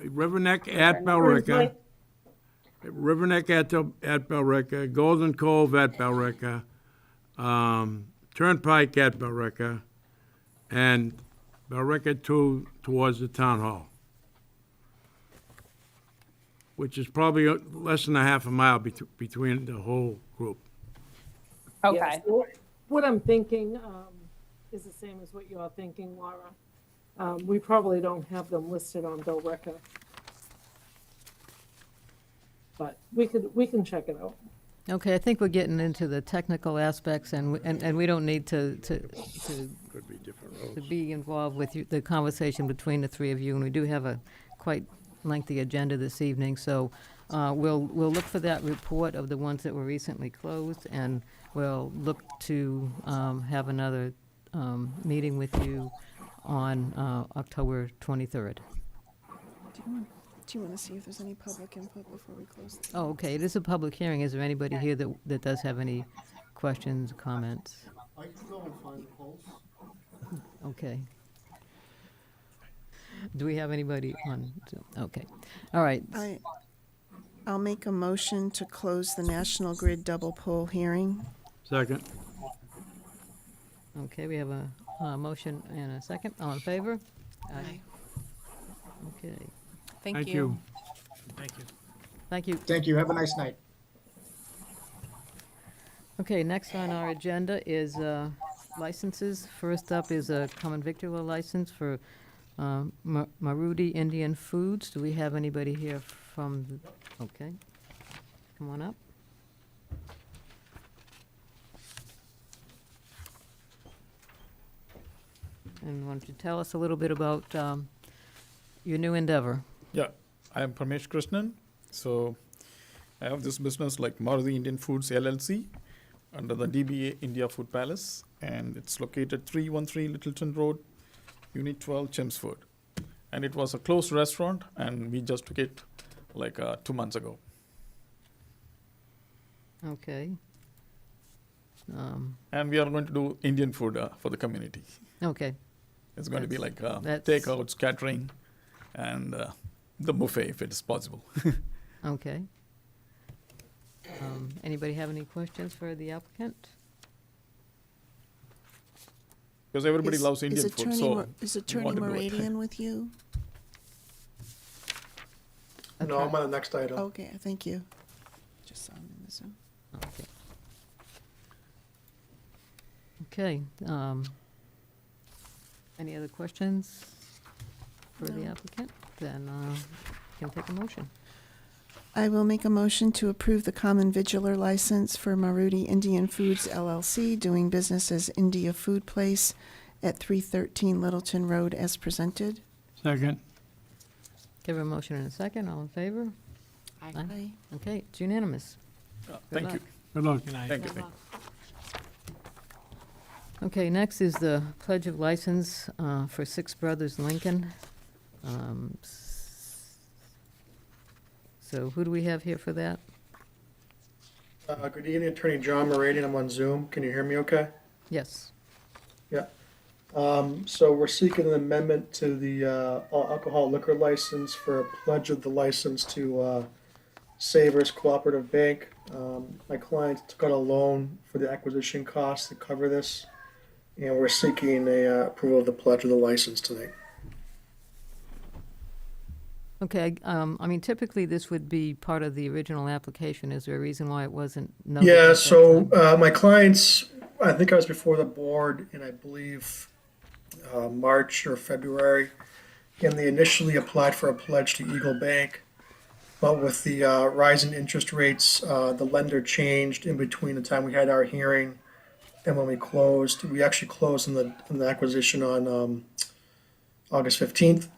B: River
I: Neck?
B: Neck at Billerica, River Neck at Billerica, Golden Cove at Billerica, Turnpike at Billerica, and Billerica towards the town hall, which is probably less than a half a mile between the whole group.
J: Okay.
I: Yes. What I'm thinking is the same as what you're thinking, Laura. We probably don't have them listed on Billerica. But we can check it out.
A: Okay, I think we're getting into the technical aspects, and we don't need to
B: Could be different roads.
A: be involved with the conversation between the three of you, and we do have a quite lengthy agenda this evening, so we'll look for that report of the ones that were recently closed, and we'll look to have another meeting with you on October 23rd.
C: Do you want to see if there's any public input before we close?
A: Oh, okay, it is a public hearing. Is there anybody here that does have any questions, comments?
K: I can go and find the polls.
A: Okay. Do we have anybody on Zoom? Okay, all right.
C: I'll make a motion to close the National Grid double poll hearing.
B: Second.
A: Okay, we have a motion and a second. All in favor?
C: Aye.
A: Okay,
B: Thank you.
E: Thank you.
A: thank you.
H: Thank you. Have a nice night.
A: Okay, next on our agenda is licenses. First up is a common victular license for Marudi Indian Foods. Do we have anybody here from, okay, come on up. And why don't you tell us a little bit about your new endeavor?
L: Yeah, I am Parmesh Krishnan. So I have this business like Maruti Indian Foods LLC under the DBA India Food Palace, and it's located 313 Littleton Road, Unit 12, Chelmsford. And it was a closed restaurant, and we just took it like 2 months ago.
A: Okay.
L: And we are going to do Indian food for the community.
A: Okay,
L: It's going to be like
A: that's-
L: takeouts, catering, and the buffet if it is possible.
A: okay. Anybody have any questions for the applicant?
L: Because everybody
C: Is-
L: loves
C: is
L: Indian food,
C: Attorney
L: so
C: Mor- Is Attorney
L: want to do it.
C: Moradian with you?
K: No, I'm on the next item.
C: Okay, thank you. Just saw him in the Zoom.
A: Okay. Okay, any other questions for the
C: No.
A: applicant? Then, can take a motion.
C: I will make a motion to approve the common vigilar license for Marudi Indian Foods LLC, doing business as India Food Place at 313 Littleton Road as presented.
B: Second.
A: Give a motion in a second, all in favor?
C: Aye.
A: Okay, it's unanimous.
L: Thank you.
B: Good luck.
E: Good night.
L: Thank you. Thank you.
A: Okay, next is the pledge of license for Six Brothers Lincoln. So who do we have here for that?
K: Good evening, Attorney John Moradian. I'm on Zoom. Can you hear me okay?
A: Yes.
K: Yeah. So we're seeking an amendment to the all alcohol liquor license for a pledge of the license to Savers Cooperative Bank. My client took out a loan for the acquisition costs to cover this, and we're seeking a approval of the pledge of the license tonight.
A: Okay, I mean, typically this would be part of the original application. Is there a reason why it wasn't noted?
K: Yeah,
A: at that
K: so
A: time?
K: my clients, I think I was before the board in, I believe, March or February, and they initially applied for a pledge to Eagle Bank. But with the rise in interest rates, the lender changed in between the time we had our hearing and when we closed. We actually closed on the acquisition on August 15th.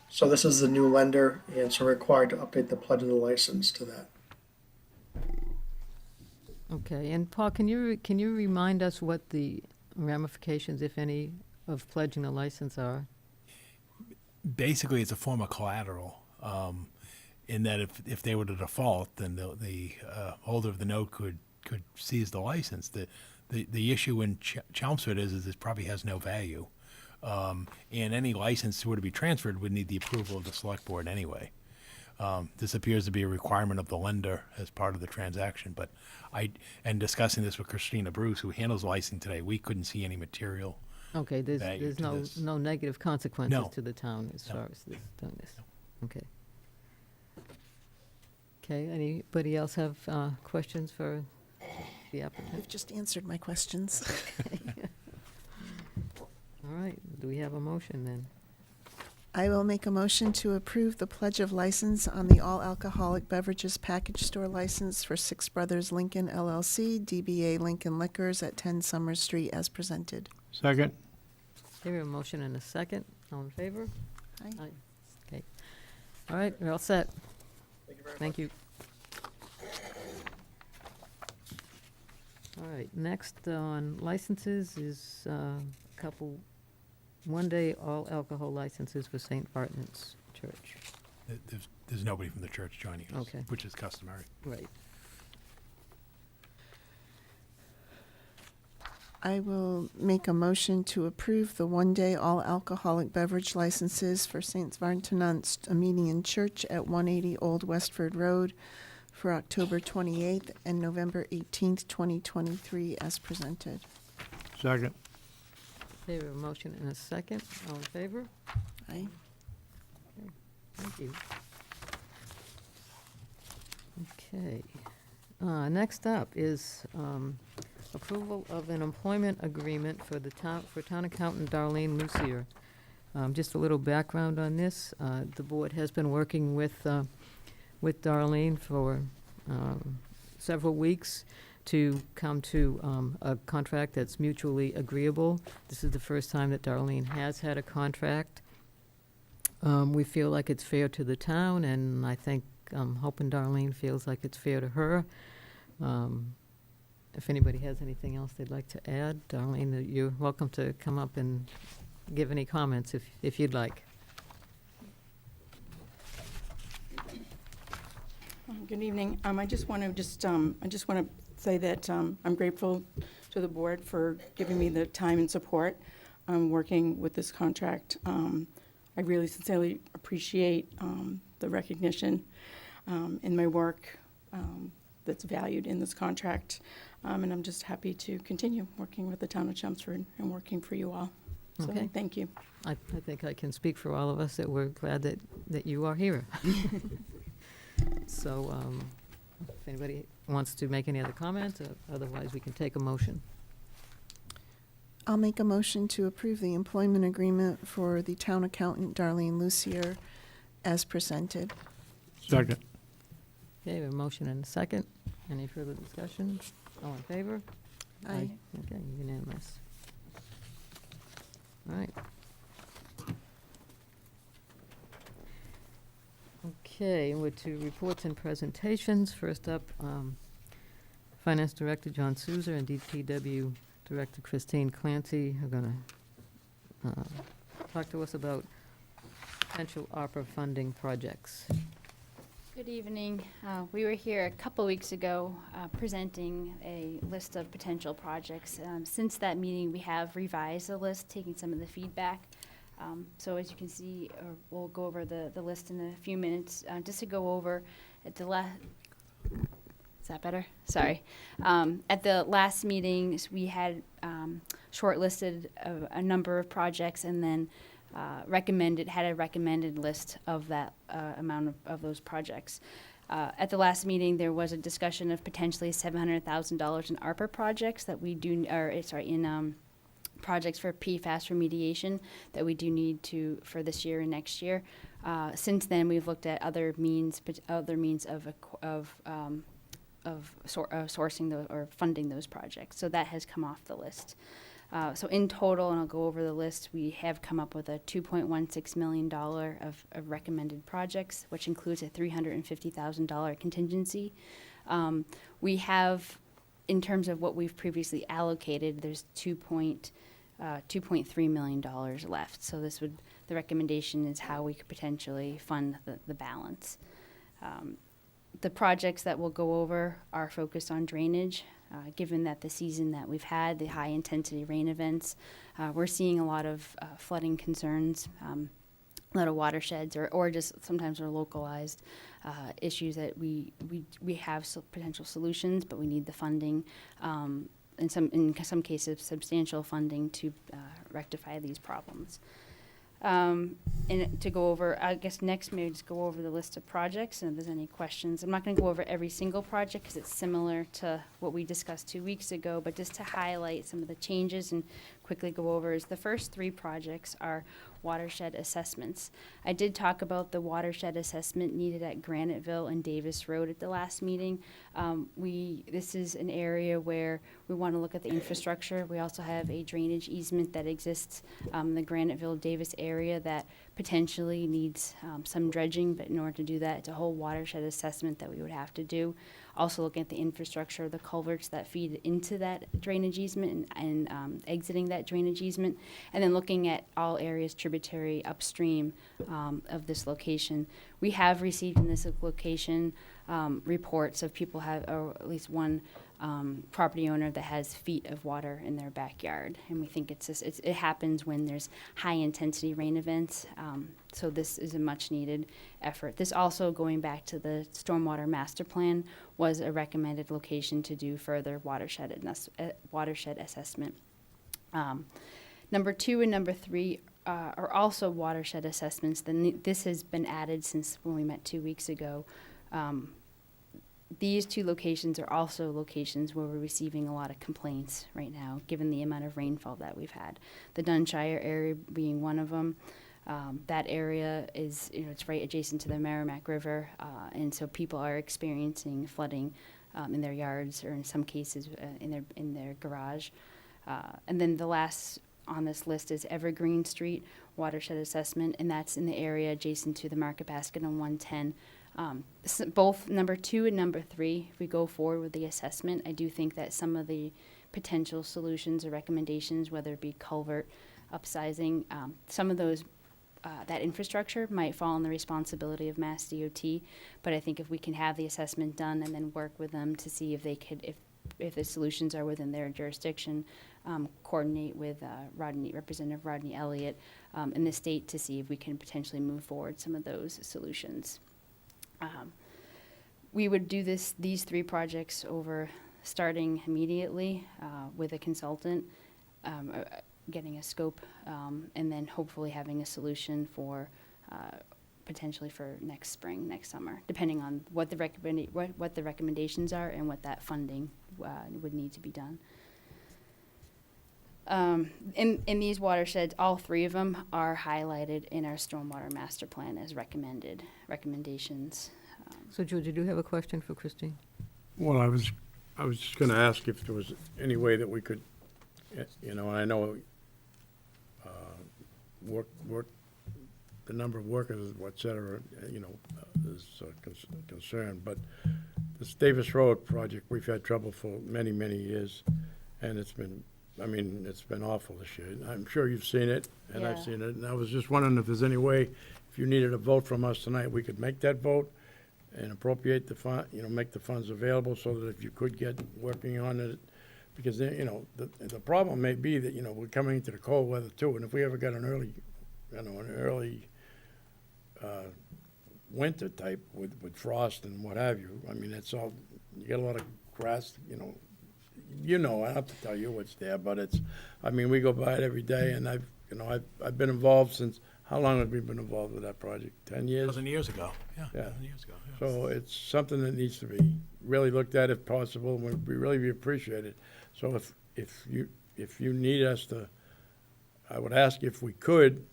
K: So this is the new lender, and so we're required to update the pledge of the license to that.
A: Okay, and Paul, can you remind us what the ramifications, if any, of pledging a license are?
E: Basically, it's a form of collateral, in that if they were to default, then the holder of the note could seize the license. The issue in Chelmsford is it probably has no value. And any license were to be transferred would need the approval of the select board anyway. This appears to be a requirement of the lender as part of the transaction, but and discussing this with Christina Bruce, who handles licensing today, we couldn't see any material.
A: Okay,
E: value
A: there's
E: to
A: no
E: this.
A: no negative consequences
E: No.
A: to the town as
E: No.
A: far as this doing this. Okay. Okay, anybody else have questions for the applicant?
C: You've just answered my questions.
A: All right, do we have a motion then?
C: I will make a motion to approve the pledge of license on the all alcoholic beverages package store license for Six Brothers Lincoln LLC, DBA Lincoln Liquors at 10 Summer Street as presented.
B: Second.
A: Okay, we have a motion and a second. All in favor?
C: Aye.
A: Okay. All right, we're all set.
K: Thank you very much.
A: Thank you. All right, next on licenses is a couple one-day all alcohol licenses for St. Bartnett's Church.
E: There's nobody from the church joining us,
A: Okay.
E: which is customary.
A: Right.
C: I will make a motion to approve the one-day all alcoholic beverage licenses for St. Vartanant's Armenian Church at 180 Old Westford Road for October 28th and November 18th, 2023 as presented.
B: Second.
A: Okay, we have a motion and a second. All in favor?
C: Aye.
A: Thank you. Okay. Next up is approval of an employment agreement for the town accountant Darlene Lucier. Just a little background on this. The board has been working with Darlene for several weeks to come to a contract that's mutually agreeable. This is the first time that Darlene has had a contract. We feel like it's fair to the town, and I think, hoping Darlene feels like it's fair to her. If anybody has anything else they'd like to add, Darlene, you're welcome to come up and give any comments if you'd like.
M: Good evening. I just want to say that I'm grateful to the board for giving me the time and support working with this contract. I really sincerely appreciate the recognition in my work that's valued in this contract. And I'm just happy to continue working with the town of Chelmsford and working for you all. So
A: Okay.
M: thank you.
A: I think I can speak for all of us that we're glad that you are here. So, if anybody wants to make any other comments, otherwise we can take a motion.
C: I'll make a motion to approve the employment agreement for the town accountant Darlene Lucier as presented.
B: Second.
A: Okay, we have a motion and a second. Any further discussion? All in favor?
C: Aye.
A: Okay, unanimous. All right. Okay, we're to reports and presentations. First up, Finance Director John Souza and DPW Director Christine Clancy are going to talk to us about potential ARPA funding projects.
N: Good evening. We were here a couple weeks ago presenting a list of potential projects. Since that meeting, we have revised the list, taking some of the feedback. So as you can see, we'll go over the list in a few minutes. Just to go over at the is that better? Sorry. At the last meetings, we had shortlisted a number of projects and then had a recommended list of that amount of those projects. At the last meeting, there was a discussion of potentially $700,000 in ARPA projects that we do, projects for PFAS remediation that we do need for this year and next year. Since then, we've looked at other means of sourcing or funding those projects. So that has come off the list. So in total, and I'll go over the list, we have come up with a $2.16 million of recommended projects, which includes a $350,000 contingency. We have, in terms of what we've previously allocated, there's $2.3 million left. So the recommendation is how we could potentially fund the balance. The projects that we'll go over are focused on drainage. Given that the season that we've had, the high intensity rain events, we're seeing a lot of flooding concerns, a lot of watersheds, or just sometimes are localized issues that we have potential solutions, but we need the funding, in some cases substantial funding to rectify these problems. And to go over, I guess next maybe just go over the list of projects, and if there's any questions. I'm not going to go over every single project because it's similar to what we discussed 2 weeks ago, but just to highlight some of the changes and quickly go over is the first 3 projects are watershed assessments. I did talk about the watershed assessment needed at Graniteville and Davis Road at the last meeting. This is an area where we want to look at the infrastructure. We also have a drainage easement that exists in the Graniteville-Davis area that potentially needs some dredging, but in order to do that, it's a whole watershed assessment that we would have to do. Also looking at the infrastructure, the culverts that feed into that drainage easement and exiting that drainage easement, and then looking at all areas tributary upstream of this location. We have received in this location reports of people or at least one property owner that has feet of water in their backyard, and we think it happens when there's high intensity rain events. So this is a much needed effort. This also, going back to the stormwater master plan, was a recommended location to do further watershed assessment. Number 2 and number 3 are also watershed assessments. This has been added since when we met 2 weeks ago. These 2 locations are also locations where we're receiving a lot of complaints right now, given the amount of rainfall that we've had. The Dunshire area being one of them. That area is, it's right adjacent to the Merrimack River, and so people are experiencing flooding in their yards, or in some cases in their garage. And then the last on this list is Evergreen Street watershed assessment, and that's in the area adjacent to the Market Basket on 110. Both number 2 and number 3, if we go forward with the assessment, I do think that some of the potential solutions or recommendations, whether it be culvert upsizing. Some of those, that infrastructure might fall on the responsibility of Mass DOT, but I think if we can have the assessment done and then work with them to see if they could, if the solutions are within their jurisdiction, coordinate with Representative Rodney Elliott in the state to see if we can potentially move forward some of those solutions. We would do these 3 projects over starting immediately with a consultant, getting a scope, and then hopefully having a solution for potentially for next spring, next summer, depending on what the recommendations are and what that funding would need to be done. In these watersheds, all 3 of them are highlighted in our stormwater master plan as recommendations.
A: So George, you do have a question for Christine?
B: Well, I was just gonna ask if there was any way that we could, and I know, work, the number of workers, et cetera, is a concern, but this Davis Road project, we've had trouble for many, many years, and it's been awful this year. I'm sure you've seen it, and I've
N: Yeah.
B: seen it, and I was just wondering if there's any way, if you needed a vote from us tonight, we could make that vote and appropriate the fund, make the funds available so that if you could get working on it, because then, the problem may be that, we're coming into the cold weather too, and if we ever got an early winter type with frost and what have you, it's all, you get a lot of grass, I don't have to tell you what's there, but we go by it every day, and I've been involved since, how long have we been involved with that project? 10 years?
E: 1,000 years ago, yeah.
B: Yeah.
E: 1,000 years ago, yeah.
B: So it's something that needs to be really looked at if possible, and would really be appreciated. So if you need us to, I would ask if we could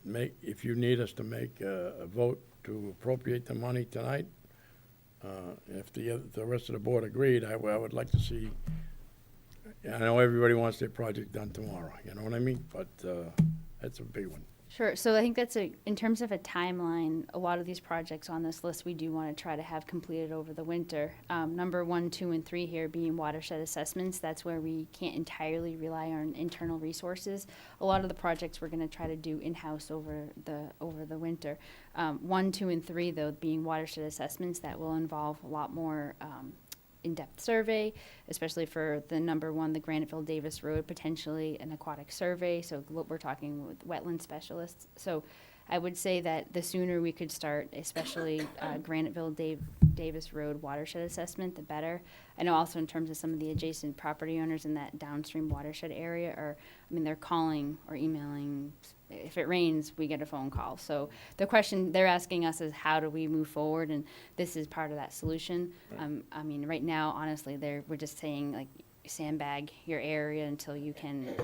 B: if you need us to make a vote to appropriate the money tonight. If the rest of the board agreed, I would like to see, I know everybody wants their project done tomorrow, you know what I mean? But that's a big one.
N: Sure. So I think in terms of a timeline, a lot of these projects on this list we do want to try to have completed over the winter. Number 1, 2, and 3 here being watershed assessments. That's where we can't entirely rely on internal resources. A lot of the projects we're going to try to do in-house over the winter. 1, 2, and 3 though being watershed assessments that will involve a lot more in-depth survey, especially for the number 1, the Graniteville Davis Road, potentially an aquatic survey. So we're talking with wetland specialists. So I would say that the sooner we could start, especially Graniteville Davis Road watershed assessment, the better. I know also in terms of some of the adjacent property owners in that downstream watershed area they're calling or emailing. If it rains, we get a phone call. So the question they're asking us is how do we move forward? And this is part of that solution. Right now, honestly, we're just saying like sandbag your area until you can.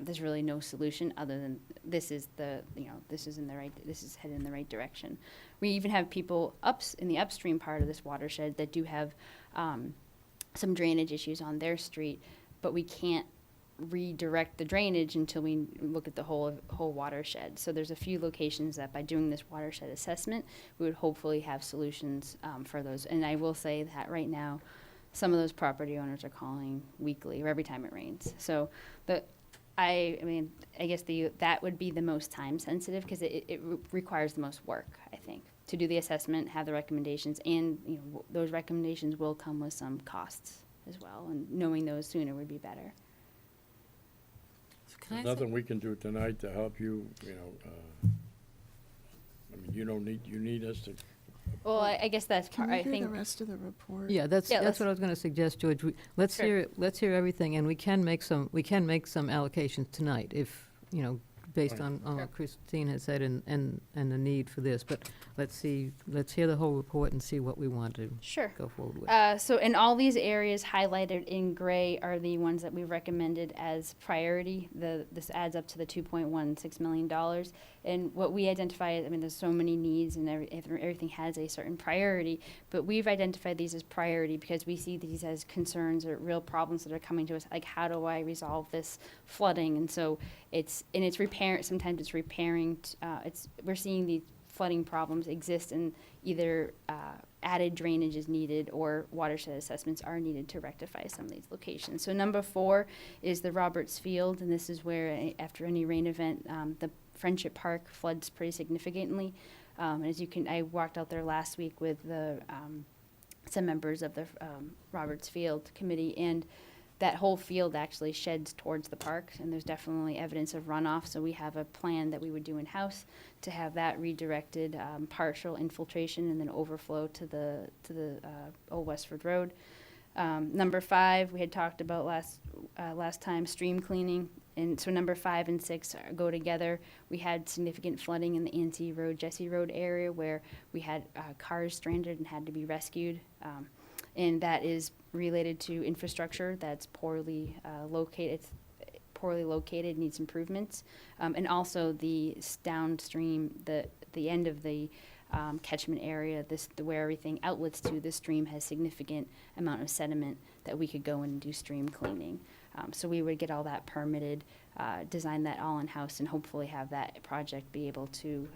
N: There's really no solution other than this is headed in the right direction. We even have people in the upstream part of this watershed that do have some drainage issues on their street, but we can't redirect the drainage until we look at the whole watershed. So there's a few locations that by doing this watershed assessment, we would hopefully have solutions for those. And I will say that right now, some of those property owners are calling weekly or every time it rains. So I guess that would be the most time sensitive because it requires the most work, I think, to do the assessment, have the recommendations, and those recommendations will come with some costs as well. And knowing those sooner would be better.
B: There's nothing we can do tonight to help you, you need us to.
N: Well, I guess that's part, I
C: Can we hear
N: think.
C: the rest of the report?
A: Yeah, that's
N: Yeah,
A: what I was going to suggest, George. Let's
N: Sure.
A: hear everything, and we can make some allocations tonight if, based on what Christine has said and the need for this. But let's hear the whole report and see what we want to
N: Sure.
A: go forward with.
N: So in all these areas highlighted in gray are the ones that we've recommended as priority. This adds up to the $2.16 million. And what we identify, there's so many needs and everything has a certain priority, but we've identified these as priority because we see these as concerns or real problems that are coming to us, like how do I resolve this flooding? And so it's repair. Sometimes it's repairing. We're seeing these flooding problems exist in either added drainage is needed or watershed assessments are needed to rectify some of these locations. So number 4 is the Roberts Field, and this is where after any rain event, the Friendship Park floods pretty significantly. As you can, I walked out there last week with some members of the Roberts Field Committee, and that whole field actually sheds towards the park, and there's definitely evidence of runoff. So we have a plan that we would do in-house to have that redirected, partial infiltration and then overflow to the Old Westford Road. Number 5, we had talked about last time, stream cleaning. And so number 5 and 6 go together. We had significant flooding in the Anstey Road, Jesse Road area where we had cars stranded and had to be rescued. And that is related to infrastructure that's poorly located. It's poorly located, needs improvements. And also the downstream, the end of the catchment area, where everything outlets to the stream has significant amount of sediment that we could go in and do stream cleaning. So we would get all that permitted, design that all in-house, and hopefully have that project be able to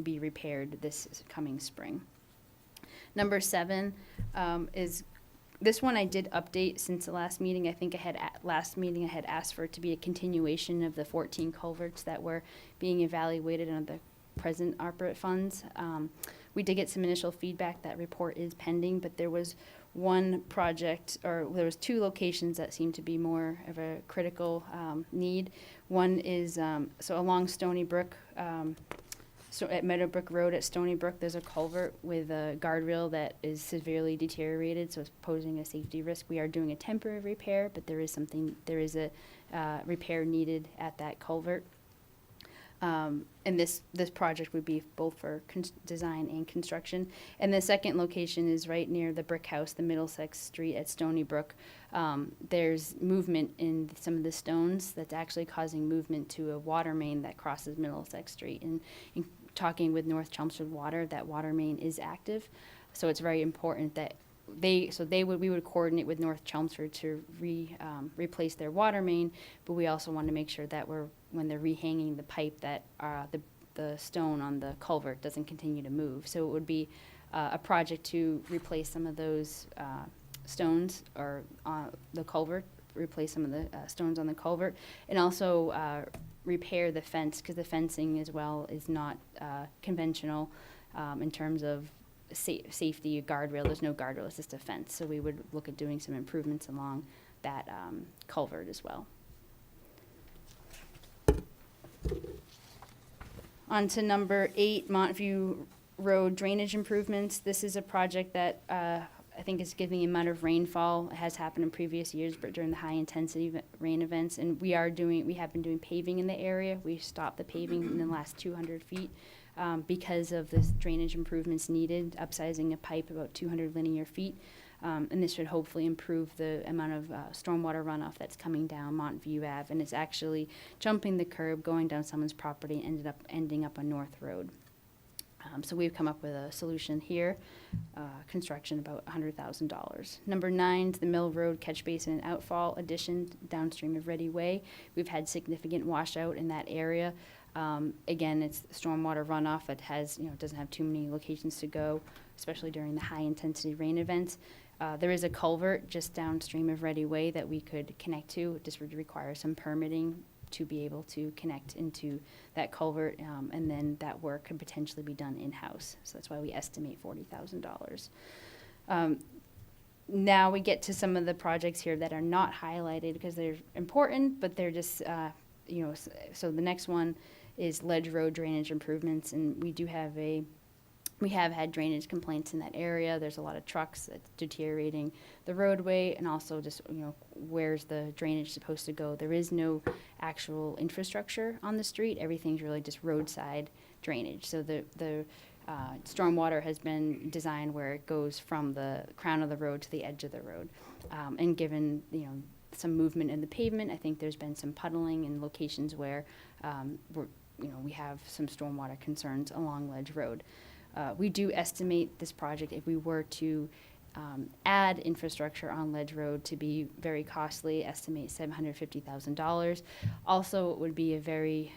N: be repaired this coming spring. Number 7 is, this one I did update since the last meeting. I think I had asked for it to be a continuation of the 14 culverts that were being evaluated under the present ARPA funds. We did get some initial feedback. That report is pending, but there was one project, or there was 2 locations that seemed to be more of a critical need. One is, so along Stony Brook, so at Meadowbrook Road at Stony Brook, there's a culvert with a guardrail that is severely deteriorated, so it's posing a safety risk. We are doing a temporary repair, but there is a repair needed at that culvert. And this project would be both for design and construction. And the second location is right near the brick house, the Middlesex Street at Stony Brook. There's movement in some of the stones that's actually causing movement to a water main that crosses Middlesex Street. And in talking with North Chelmsford Water, that water main is active. So it's very important that we would coordinate with North Chelmsford to replace their water main, but we also want to make sure that when they're rehanging the pipe, that the stone on the culvert doesn't continue to move. So it would be a project to replace some of those stones or the culvert, replace some of the stones on the culvert, and also repair the fence, because the fencing as well is not conventional in terms of safety guardrail. There's no guardrail, it's just a fence. So we would look at doing some improvements along that culvert as well. On to number 8, Montview Road drainage improvements. This is a project that I think is giving the amount of rainfall. It has happened in previous years, but during the high intensity rain events. And we have been doing paving in the area. We stopped the paving in the last 200 feet. Because of the drainage improvements needed, upsizing a pipe about 200 linear feet. And this should hopefully improve the amount of stormwater runoff that's coming down Montview Ave. And it's actually jumping the curb, going down someone's property, and ending up on North Road. So we've come up with a solution here, construction about $100,000. Number 9 is the Mill Road Catch Basin and Outfall addition downstream of Ready Way. We've had significant washout in that area. Again, it's stormwater runoff that doesn't have too many locations to go, especially during the high intensity rain events. There is a culvert just downstream of Ready Way that we could connect to. It just would require some permitting to be able to connect into that culvert, and then that work could potentially be done in-house. So that's why we estimate $40,000. Now we get to some of the projects here that are not highlighted because they're important, but they're just, so the next one is Ledge Road drainage improvements, and we have had drainage complaints in that area. There's a lot of trucks that's deteriorating the roadway, and also just, where's the drainage supposed to go? There is no actual infrastructure on the street. Everything's really just roadside drainage. So the stormwater has been designed where it goes from the crown of the road to the edge of the road. And given, some movement in the pavement, I think there's been some puddling in locations where we have some stormwater concerns along Ledge Road. We do estimate this project, if we were to add infrastructure on Ledge Road, to be very costly, estimate $750,000. Also, it would be a very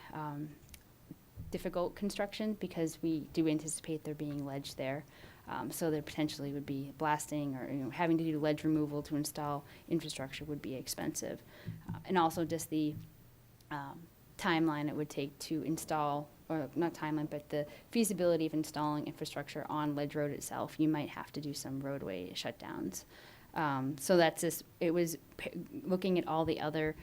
N: difficult construction because we do anticipate there being ledge there. So there potentially would be blasting or, having to do ledge removal to install infrastructure would be expensive. And also just the timeline it would take to install, or not timeline, but the feasibility of installing infrastructure on Ledge Road itself. You might have to do some roadway shutdowns. So that's just, it was looking at all the other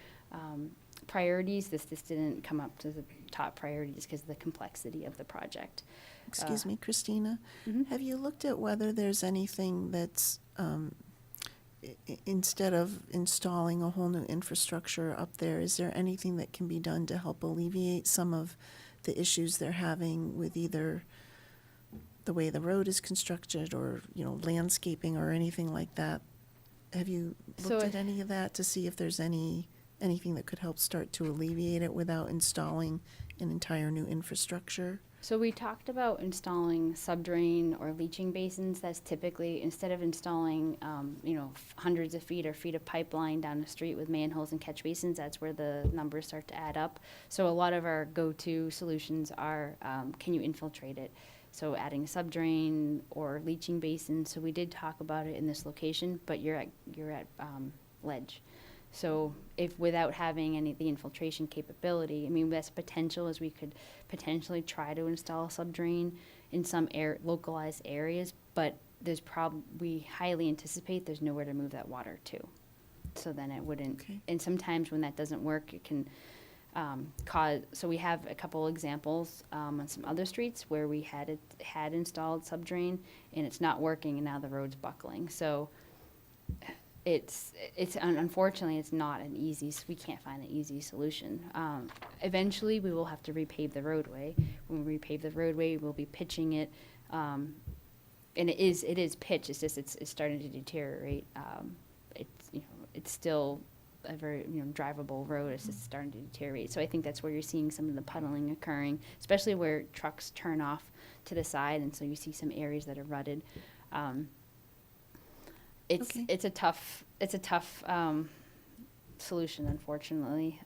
N: priorities. This didn't come up to the top priorities because of the complexity of the project.
C: Excuse me, Christina.
N: Mhm.
C: Have you looked at whether there's anything that's, instead of installing a whole new infrastructure up there, is there anything that can be done to help alleviate some of the issues they're having with either the way the road is constructed or, landscaping or anything like that? Have you
N: So
C: looked at any of that to see if there's anything that could help start to alleviate it without installing an entire new infrastructure?
N: So we talked about installing subdrain or leaching basins. That's typically, instead of installing, hundreds of feet or feet of pipeline down the street with manholes and catch basins, that's where the numbers start to add up. So a lot of our go-to solutions are, can you infiltrate it? So adding subdrain or leaching basins. So we did talk about it in this location, but you're at ledge. So if without having the infiltration capability, that's potential, as we could potentially try to install a subdrain in some localized areas, but we highly anticipate there's nowhere to move that water to. So then it wouldn't,
C: Okay.
N: and sometimes when that doesn't work, it can cause, so we have a couple examples on some other streets where we had installed subdrain and it's not working and now the road's buckling. So unfortunately, it's not we can't find an easy solution. Eventually, we will have to repave the roadway. When we repave the roadway, we'll be pitching it, and it is pitched. It's just it's starting to deteriorate. It's still a very drivable road. It's just starting to deteriorate. So I think that's where you're seeing some of the puddling occurring, especially where trucks turn off to the side, and so you see some areas that are rutted. It's a tough solution, unfortunately.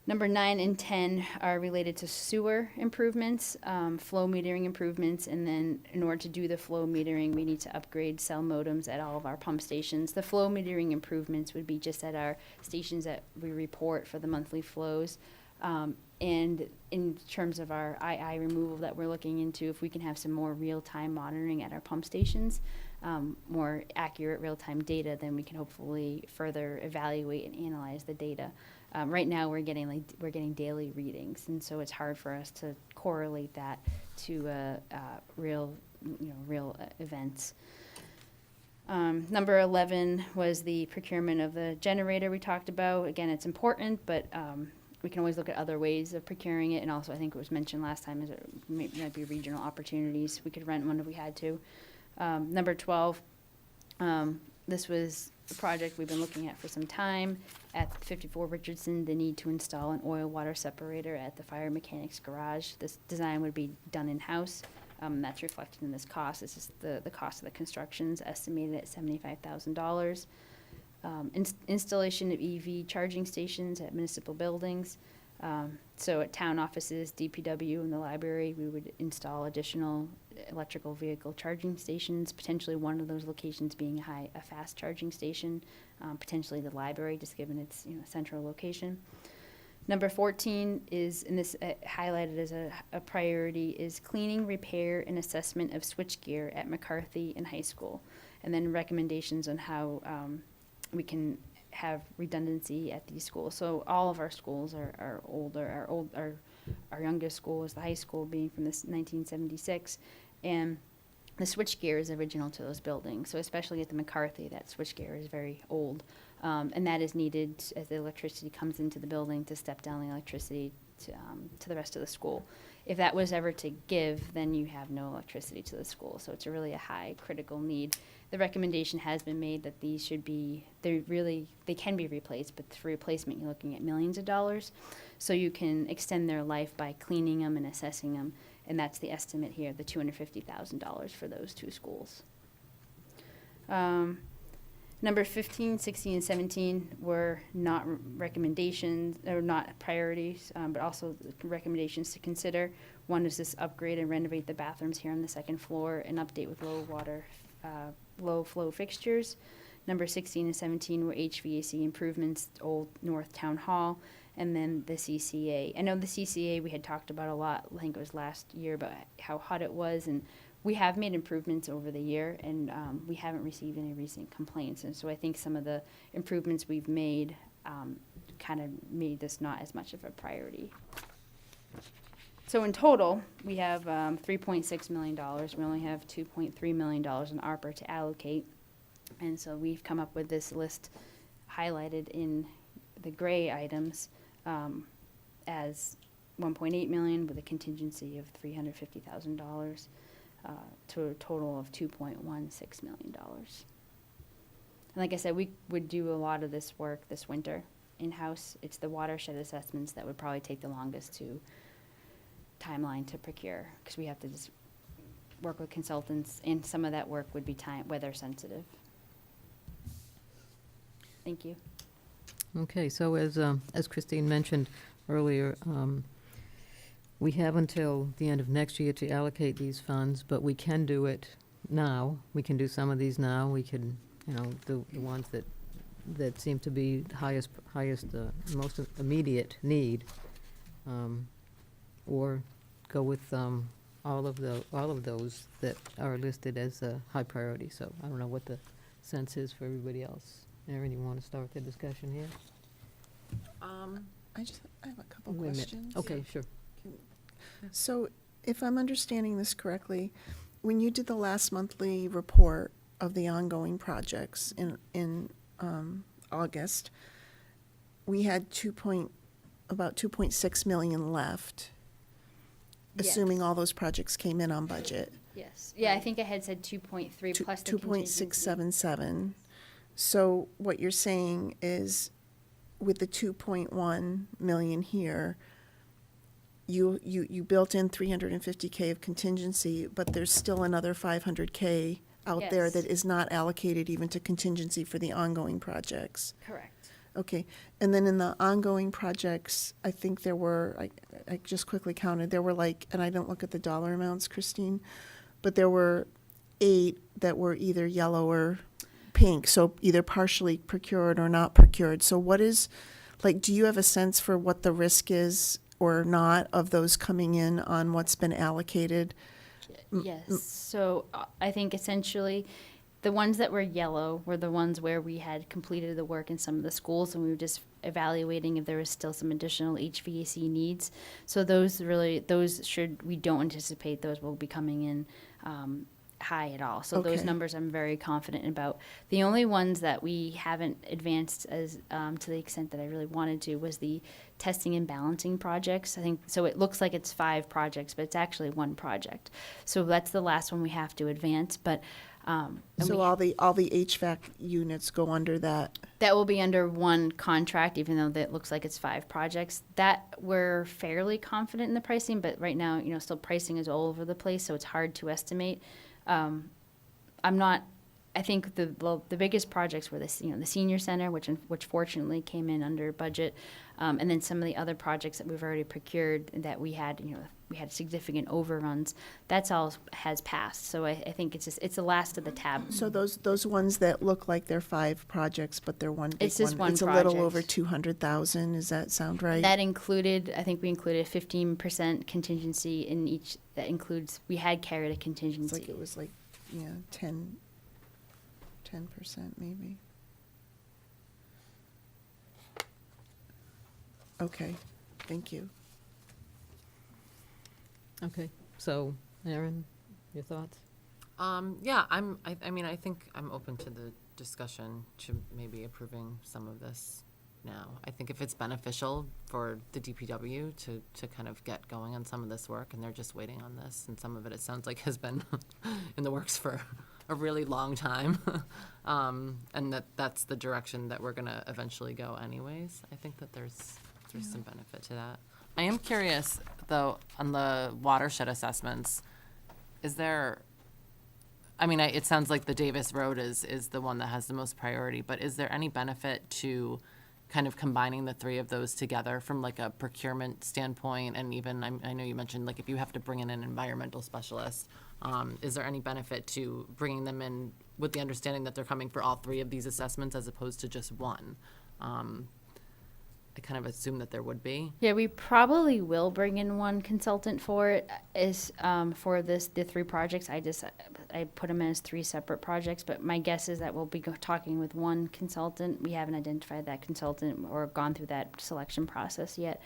N: Number 9 and 10 are related to sewer improvements, flow metering improvements, and then in order to do the flow metering, we need to upgrade cell modems at all of our pump stations. The flow metering improvements would be just at our stations that we report for the monthly flows. And in terms of our II removal that we're looking into, if we can have some more real-time monitoring at our pump stations, more accurate real-time data, then we can hopefully further evaluate and analyze the data. Right now, we're getting daily readings, and so it's hard for us to correlate that to real events. Number 11 was the procurement of the generator we talked about. Again, it's important, but we can always look at other ways of procuring it, and also I think it was mentioned last time, might be regional opportunities. We could rent one if we had to. Number 12, this was a project we've been looking at for some time. At 54 Richardson, the need to install an oil water separator at the fire mechanics garage. This design would be done in-house. That's reflected in this cost. This is the cost of the construction is estimated at $75,000. Installation of EV charging stations at municipal buildings. So at town offices, DPW, and the library, we would install additional electrical vehicle charging stations, potentially one of those locations being a fast charging station, potentially the library, just given its central location. Number 14 is, and this highlighted as a priority, is cleaning, repair, and assessment of switchgear at McCarthy and high school, and then recommendations on how we can have redundancy at these schools. So all of our schools are older. Our youngest school is the high school, being from this 1976, and the switchgear is original to those buildings. So especially at the McCarthy, that switchgear is very old, and that is needed as the electricity comes into the building to step down the electricity to the rest of the school. If that was ever to give, then you have no electricity to the school. So it's really a high critical need. The recommendation has been made that these should be, they can be replaced, but for replacement, you're looking at millions of dollars. So you can extend their life by cleaning them and assessing them. And that's the estimate here, the $250,000 for those two schools. Number 15, 16, and 17 were not recommendations, or not priorities, but also recommendations to consider. One is this upgrade and renovate the bathrooms here on the second floor and update with low flow fixtures. Number 16 and 17 were HVAC improvements, Old North Town Hall, and then the CCA. I know the CCA we had talked about a lot, I think it was last year, about how hot it was, and we have made improvements over the year, and we haven't received any recent complaints. And so I think some of the improvements we've made kind of made this not as much of a priority. So in total, we have $3.6 million. We only have $2.3 million in ARPA to allocate. And so we've come up with this list highlighted in the gray items as 1.8 million with a contingency of $350,000 to a total of $2.16 million. And like I said, we would do a lot of this work this winter in-house. It's the watershed assessments that would probably take the longest to timeline to procure, because we have to just work with consultants, and some of that work would be weather sensitive. Thank you.
A: Okay, so as Christine mentioned earlier, we have until the end of next year to allocate these funds, but we can do it now. We can do some of these now. We can, the ones that seem to be highest, most immediate need, or go with all of those that are listed as a high priority. So I don't know what the sense is for everybody else. Erin, you want to start the discussion here?
C: I have a couple
A: Wait a minute.
C: questions.
A: Okay, sure.
C: So if I'm understanding this correctly, when you did the last monthly report of the ongoing projects in August, we had about 2.6 million left, assuming all those projects came in on budget.
N: Yes. Yeah, I think I had said 2.3 plus the contingency.
C: 2.677. So what you're saying is, with the 2.1 million here, you built in 350K of contingency, but there's still another 500K out there
N: Yes.
C: that is not allocated even to contingency for the ongoing projects.
N: Correct.
C: Okay, and then in the ongoing projects, I think there were, I just quickly counted, there were and I didn't look at the dollar amounts, Christine, but there were 8 that were either yellow or pink, so either partially procured or not procured. So what is, do you have a sense for what the risk is or not of those coming in on what's been allocated?
N: Yes. So I think essentially the ones that were yellow were the ones where we had completed the work in some of the schools, and we were just evaluating if there was still some additional HVAC needs. So we don't anticipate those will be coming in high at all. So those
C: Okay.
N: numbers I'm very confident about. The only ones that we haven't advanced as to the extent that I really wanted to was the testing and balancing projects. I think so. It looks like it's 5 projects, but it's actually 1 project. So that's the last one we have to advance. But
C: So all the HVAC units go under that?
N: that will be under 1 contract, even though that looks like it's 5 projects. That we're fairly confident in the pricing, but right now, still pricing is all over the place, so it's hard to estimate. I think the biggest projects were the senior center, which fortunately came in under budget, and then some of the other projects that we've already procured that we had significant overruns. That's all has passed. So I think it's the last of the tab.
C: So those ones that look like they're 5 projects, but they're one big
N: It's just one
C: it's a little
N: project.
C: over 200,000. Does that sound right?
N: That included, I think we included 15% contingency in each. That includes, we had carried a
C: It's
N: contingency.
C: like it was 10% maybe. Okay, thank you.
A: Okay, so Erin, your thoughts?
D: Yeah, I think I'm open to the discussion to maybe approving some of this now. I think if it's beneficial for the DPW to kind of get going on some of this work, and they're just waiting on this, and some of it sounds like has been in the works for a really long time, and that's the direction that we're gonna eventually go anyways. I think that there's some benefit to that. I am curious, though, on the watershed assessments, is there, I mean, it sounds like the Davis Road is the one that has the most priority, but is there any benefit to kind of combining the three of those together from like a procurement standpoint? And even, I know you mentioned, like, if you have to bring in an environmental specialist, is there any benefit to bringing them in with the understanding that they're coming for all three of these assessments as opposed to just one? I kind of assume that there would be.
N: Yeah, we probably will bring in one consultant for it. For the three projects. I put them as three separate projects, but my guess is that we'll be talking with one consultant. We haven't identified that consultant or gone through that selection process yet.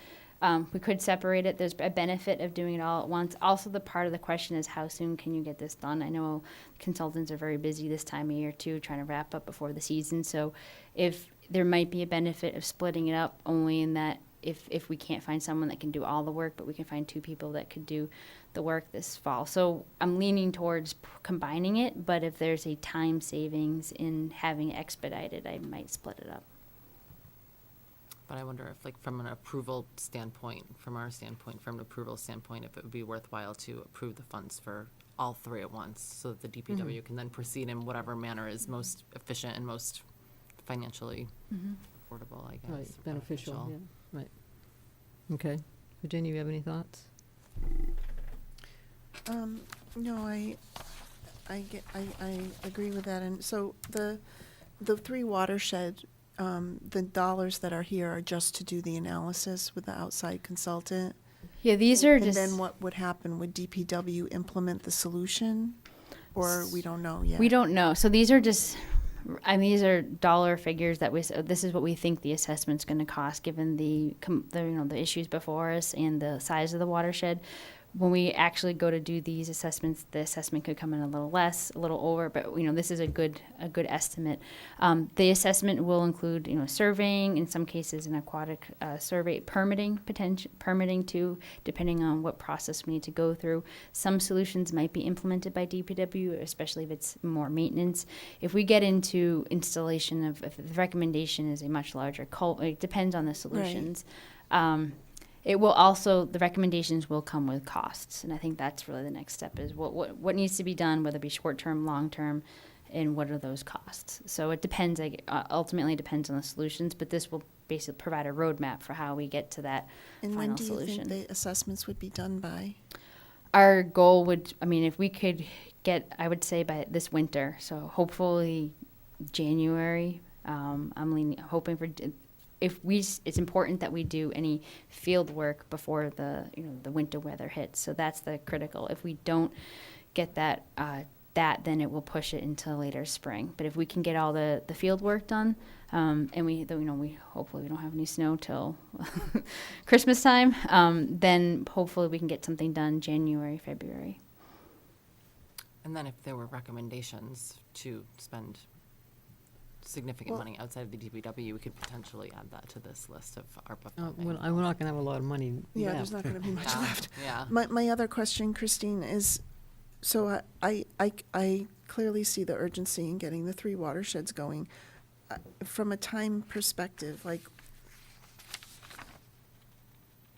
N: We could separate it. There's a benefit of doing it all at once. Also, the part of the question is how soon can you get this done? I know consultants are very busy this time of year too, trying to wrap up before the season. So if there might be a benefit of splitting it up only in that if we can't find someone that can do all the work, but we can find two people that could do the work this fall. So I'm leaning towards combining it, but if there's a time savings in having it expedited, I might split it up.
D: But I wonder if, like, from an approval standpoint, from our standpoint, from an approval standpoint, if it would be worthwhile to approve the funds for all three at once so that the DPW can then proceed in whatever manner is most efficient and most financially affordable, I guess.
A: Right, beneficial, yeah, right. Okay. Virginia, you have any thoughts?
C: No, I agree with that. And so the three watershed, the dollars that are here are just to do the analysis with the outside consultant.
N: Yeah, these are
C: And
N: just.
C: then what would happen? Would DPW implement the solution? Or we don't know yet?
N: We don't know. So these are just, these are dollar figures that this is what we think the assessment's going to cost given the issues before us and the size of the watershed. When we actually go to do these assessments, the assessment could come in a little less, a little over, but this is a good estimate. The assessment will include surveying, in some cases an aquatic survey, permitting too, depending on what process we need to go through. Some solutions might be implemented by DPW, especially if it's more maintenance. If we get into installation if the recommendation is a much larger it depends on the solutions. Right. It will also, the recommendations will come with costs, and I think that's really the next step is what needs to be done, whether it be short-term, long-term, and what are those costs. So it depends, ultimately depends on the solutions, but this will basically provide a roadmap for how we get to that
C: and
N: final
C: solution. And when do you think the assessments would be done by?
N: Our goal would, if we could get, I would say by this winter, so hopefully January. I'm hoping for. It's important that we do any field work before the winter weather hits. So that's the critical. If we don't get that, then it will push it into later spring. But if we can get all the field work done, and we hopefully we don't have any snow till Christmas time, then hopefully we can get something done January, February.
D: And then if there were recommendations to spend significant money outside of the DPW, we could potentially add that to this list of ARPA funding.
A: We're not going to have a lot of money
C: Yeah,
A: left.
C: there's not going to be much left.
D: Yeah.
C: My other question, Christine, is, so I clearly see the urgency in getting the three watersheds going. From a time perspective, like,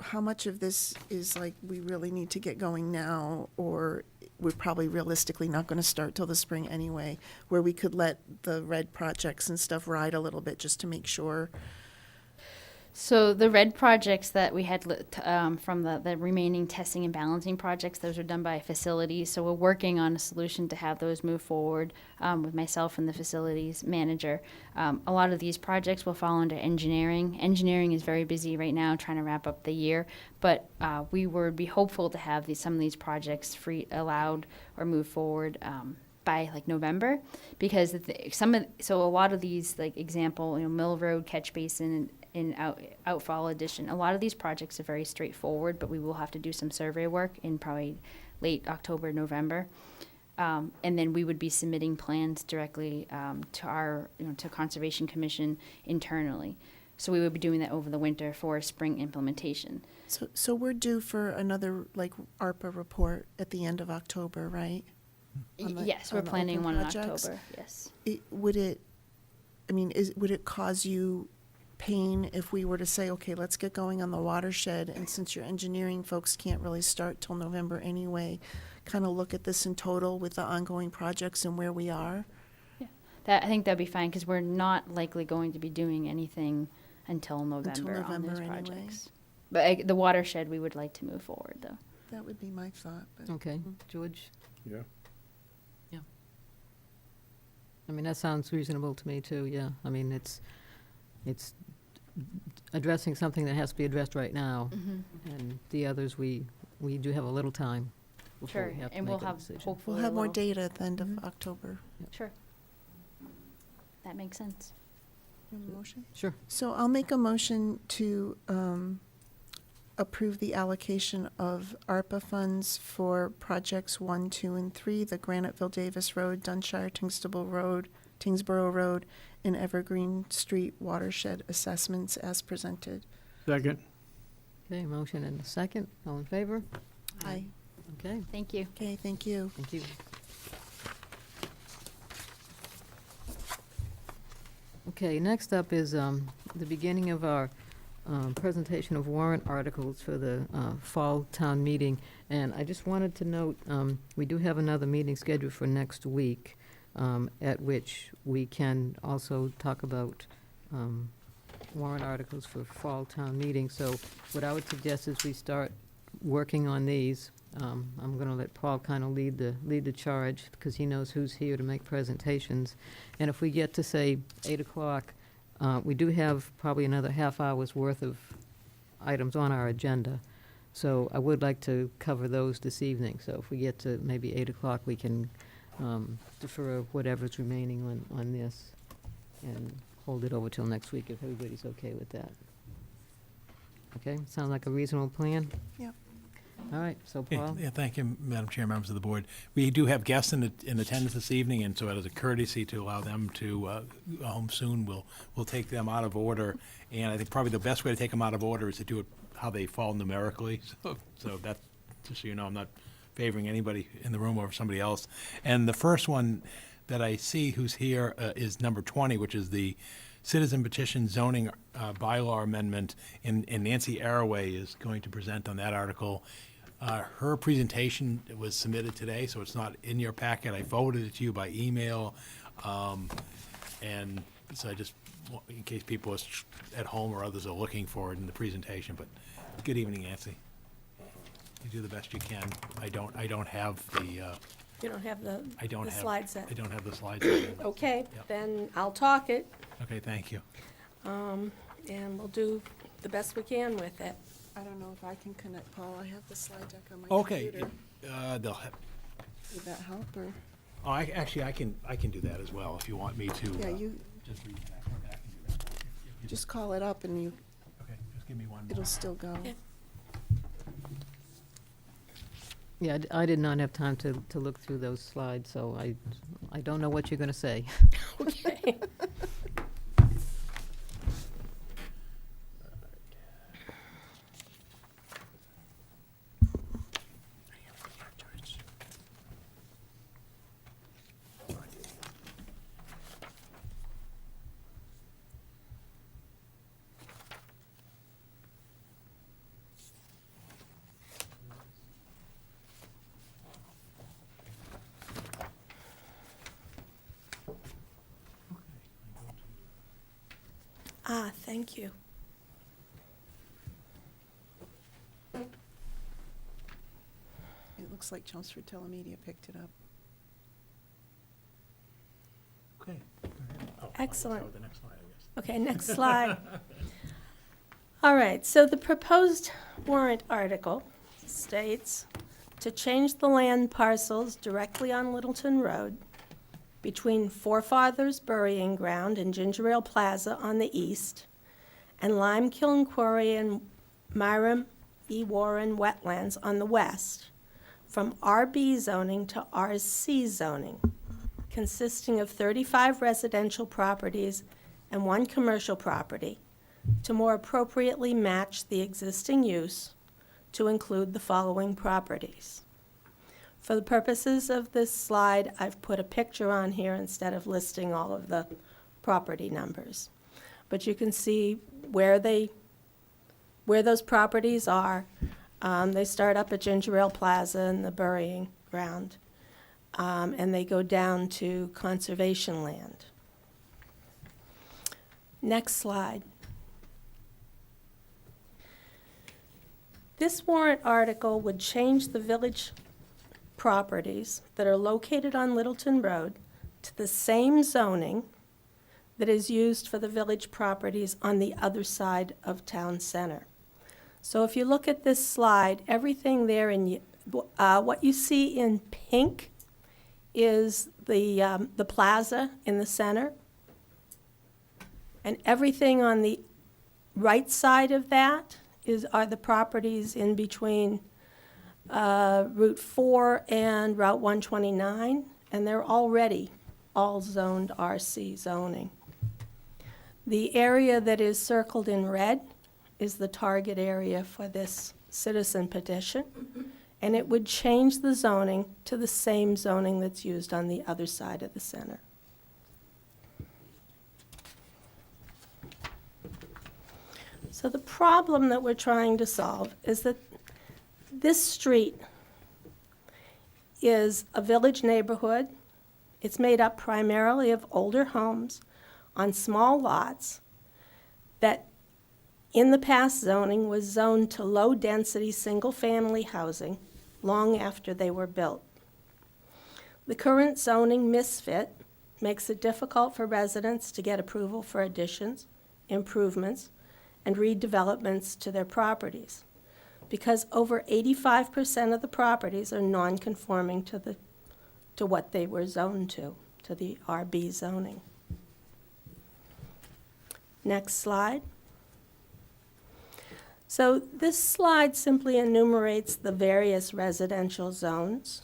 C: how much of this is like we really need to get going now, or we're probably realistically not going to start till the spring anyway, where we could let the red projects and stuff ride a little bit just to make sure?
N: So the red projects that we had from the remaining testing and balancing projects, those are done by facilities. So we're working on a solution to have those move forward with myself and the facilities manager. A lot of these projects will fall under engineering. Engineering is very busy right now trying to wrap up the year, but we would be hopeful to have some of these projects allowed or move forward by like November, because so a lot of these, like example, Mill Road Catch Basin in outfall addition. A lot of these projects are very straightforward, but we will have to do some survey work in probably late October, November. And then we would be submitting plans directly to our, to Conservation Commission internally. So we would be doing that over the winter for spring implementation.
C: So we're due for another like ARPA report at the end of October, right?
N: Yes, we're planning
C: open
N: one in
C: projects.
N: October, yes.
C: Would it cause you pain if we were to say, okay, let's get going on the watershed, and since your engineering folks can't really start till November anyway, kind of look at this in total with the ongoing projects and where we are?
N: I think that'd be fine, because we're not likely going to be doing anything until November on
C: November
N: those
C: anyway.
N: projects. But the watershed, we would like to move forward, though.
C: That would be my thought, but.
A: Okay, George?
B: Yeah.
A: I mean, that sounds reasonable to me, too, yeah. I mean, it's addressing something that has to be addressed right now. And the others, we do have a little time before
N: Sure,
A: we have to
N: and
A: make
N: we'll
A: a
N: have
A: decision.
N: hopefully
C: We'll have
N: a
C: more
N: little-
C: data at the end of October.
N: Sure. That makes sense.
C: You want a motion?
A: Sure.
C: So I'll make a motion to approve the allocation of ARPA funds for projects 1, 2, and 3, the Graniteville Davis Road, Dunshire Tingsboro Road, and Evergreen Street watershed assessments as presented.
B: Second.
A: Okay, motion and a second. All in favor?
C: Aye.
A: Okay,
N: Thank you.
C: Okay, thank you.
A: thank you. Okay, next up is the beginning of our presentation of warrant articles for the fall town meeting. And I just wanted to note, we do have another meeting scheduled for next week, at which we can also talk about warrant articles for fall town meeting. So what I would suggest is we start working on these. I'm going to let Paul kind of lead the charge, because he knows who's here to make presentations. And if we get to, say, 8 o'clock, we do have probably another half hour's worth of items on our agenda. So I would like to cover those this evening. So if we get to maybe 8 o'clock, we can defer whatever's remaining on this and hold it over till next week, if everybody's okay with that. Okay, sound like a reasonable plan?
C: Yep.
A: All right, so
E: Yeah,
A: Paul?
E: yeah, thank you, Madam Chair, members of the board. We do have guests in attendance this evening, and so as a courtesy to allow them to go home soon, we'll take them out of order. And I think probably the best way to take them out of order is to do it how they fall numerically. So that's, just so you know, I'm not favoring anybody in the room over somebody else. And the first one that I see who's here is number 20, which is the citizen petition zoning bylaw amendment, and Nancy Arroway is going to present on that article. Her presentation was submitted today, so it's not in your packet. I forwarded it to you by email. And so I just, in case people at home or others are looking for it in the presentation, but good evening, Nancy. You do the best you can. I don't have the,
O: You don't have the
E: I don't
O: the
E: have.
O: slide set.
E: I don't have the slide set.
O: Okay,
E: Yep.
O: then I'll talk it,
E: Okay, thank you.
O: and we'll do the best we can with it.
C: I don't know if I can connect, Paul. I have the slide deck on my
E: Okay,
C: computer.
E: they'll have,
C: Would that help, or?
E: oh, actually, I can do that as well, if you want me to.
C: Yeah, you
E: Just read back. Okay, I can do that. If you
C: just call it up and
E: Okay, just give me one more.
C: it'll still go.
O: Okay.
A: Yeah, I did not have time to look through those slides, so I don't know what you're going to say.
O: Okay. Ah, thank you.
C: It looks like Chelmsford Telemedia picked it up.
E: Okay. go ahead. Oh, I'll
O: Excellent.
E: start with the next slide, I guess.
O: Okay, next slide. All right, so the proposed warrant article states to change the land parcels directly on Littleton Road between Forefathers Burying Ground and Ginger Ale Plaza on the east and Lime Kiln Quarry and Myram E. Warren Wetlands on the west, from RB zoning to RC zoning, consisting of 35 residential properties and 1 commercial property, to more appropriately match the existing use, to include the following properties. For the purposes of this slide, I've put a picture on here instead of listing all of the property numbers. but you can see where those properties are. They start up at Ginger Ale Plaza and the burying ground, and they go down to conservation land. Next slide. This warrant article would change the village properties that are located on Littleton Road to the same zoning that is used for the village properties on the other side of town center. So if you look at this slide, everything there in what you see in pink is the plaza in the center, and everything on the right side of that are the properties in between Route 4 and Route 129, and they're already all zoned RC zoning. The area that is circled in red is the target area for this citizen petition, and it would change the zoning to the same zoning that's used on the other side of the center. So the problem that we're trying to solve is that this street is a village neighborhood. It's made up primarily of older homes on small lots that in the past zoning was zoned to low-density single-family housing long after they were built. The current zoning misfit makes it difficult for residents to get approval for additions, improvements, and redevelopments to their properties, because over 85% of the properties are non-conforming to what they were zoned to the RB zoning. Next slide. So this slide simply enumerates the various residential zones.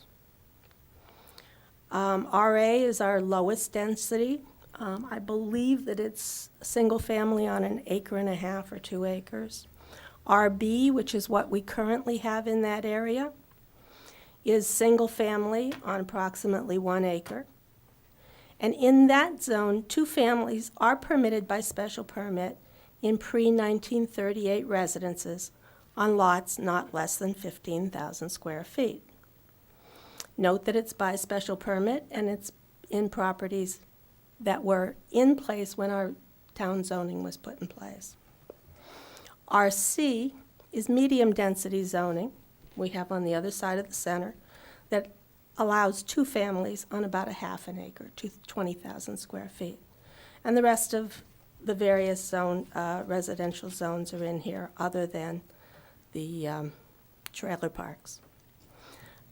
O: RA is our lowest density. I believe that it's single family on 1.5 acres or 2 acres. RB, which is what we currently have in that area, is single family on approximately 1 acre. And in that zone, 2 families are permitted by special permit in pre-1938 residences on lots not less than 15,000 square feet. Note that it's by special permit and it's in properties that were in place when our town zoning was put in place. RC is medium density zoning we have on the other side of the center that allows 2 families on about 1/2 acre, 20,000 square feet. And the rest of the various residential zones are in here other than the trailer parks.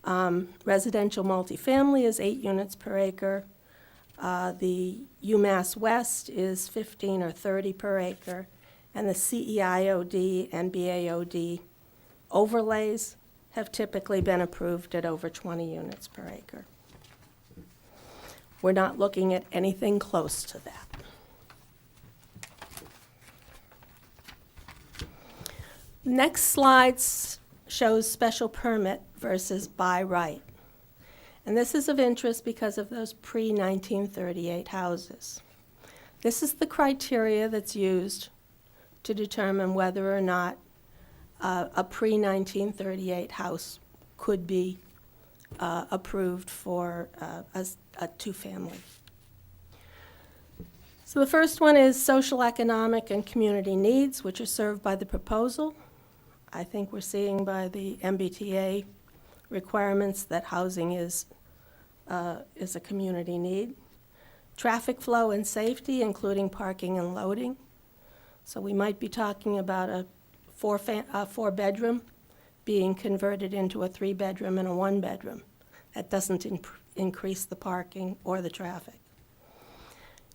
O: Residential multifamily is 8 units per acre. The UMass West is 15 or 30 per acre, and the CEIOD and BAOD overlays have typically been approved at over 20 units per acre. We're not looking at anything close to that. Next slide shows special permit versus by right. And this is of interest because of those pre-1938 houses. This is the criteria that's used to determine whether or not a pre-1938 house could be approved for a 2-family. So the first one is social, economic, and community needs, which are served by the proposal. I think we're seeing by the MBTA requirements that housing is a community need. Traffic flow and safety, including parking and loading. So we might be talking about a 4-bedroom being converted into a 3-bedroom and a 1-bedroom. That doesn't increase the parking or the traffic.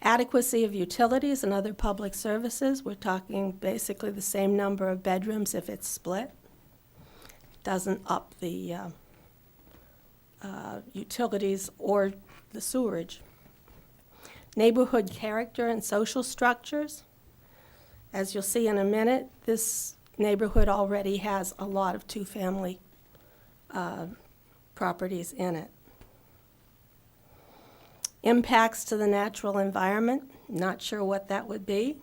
O: Adequacy of utilities and other public services. We're talking basically the same number of bedrooms if it's split. Doesn't up the utilities or the sewerage. Neighborhood character and social structures. As you'll see in a minute, this neighborhood already has a lot of 2-family properties in it. Impacts to the natural environment, not sure what that would be.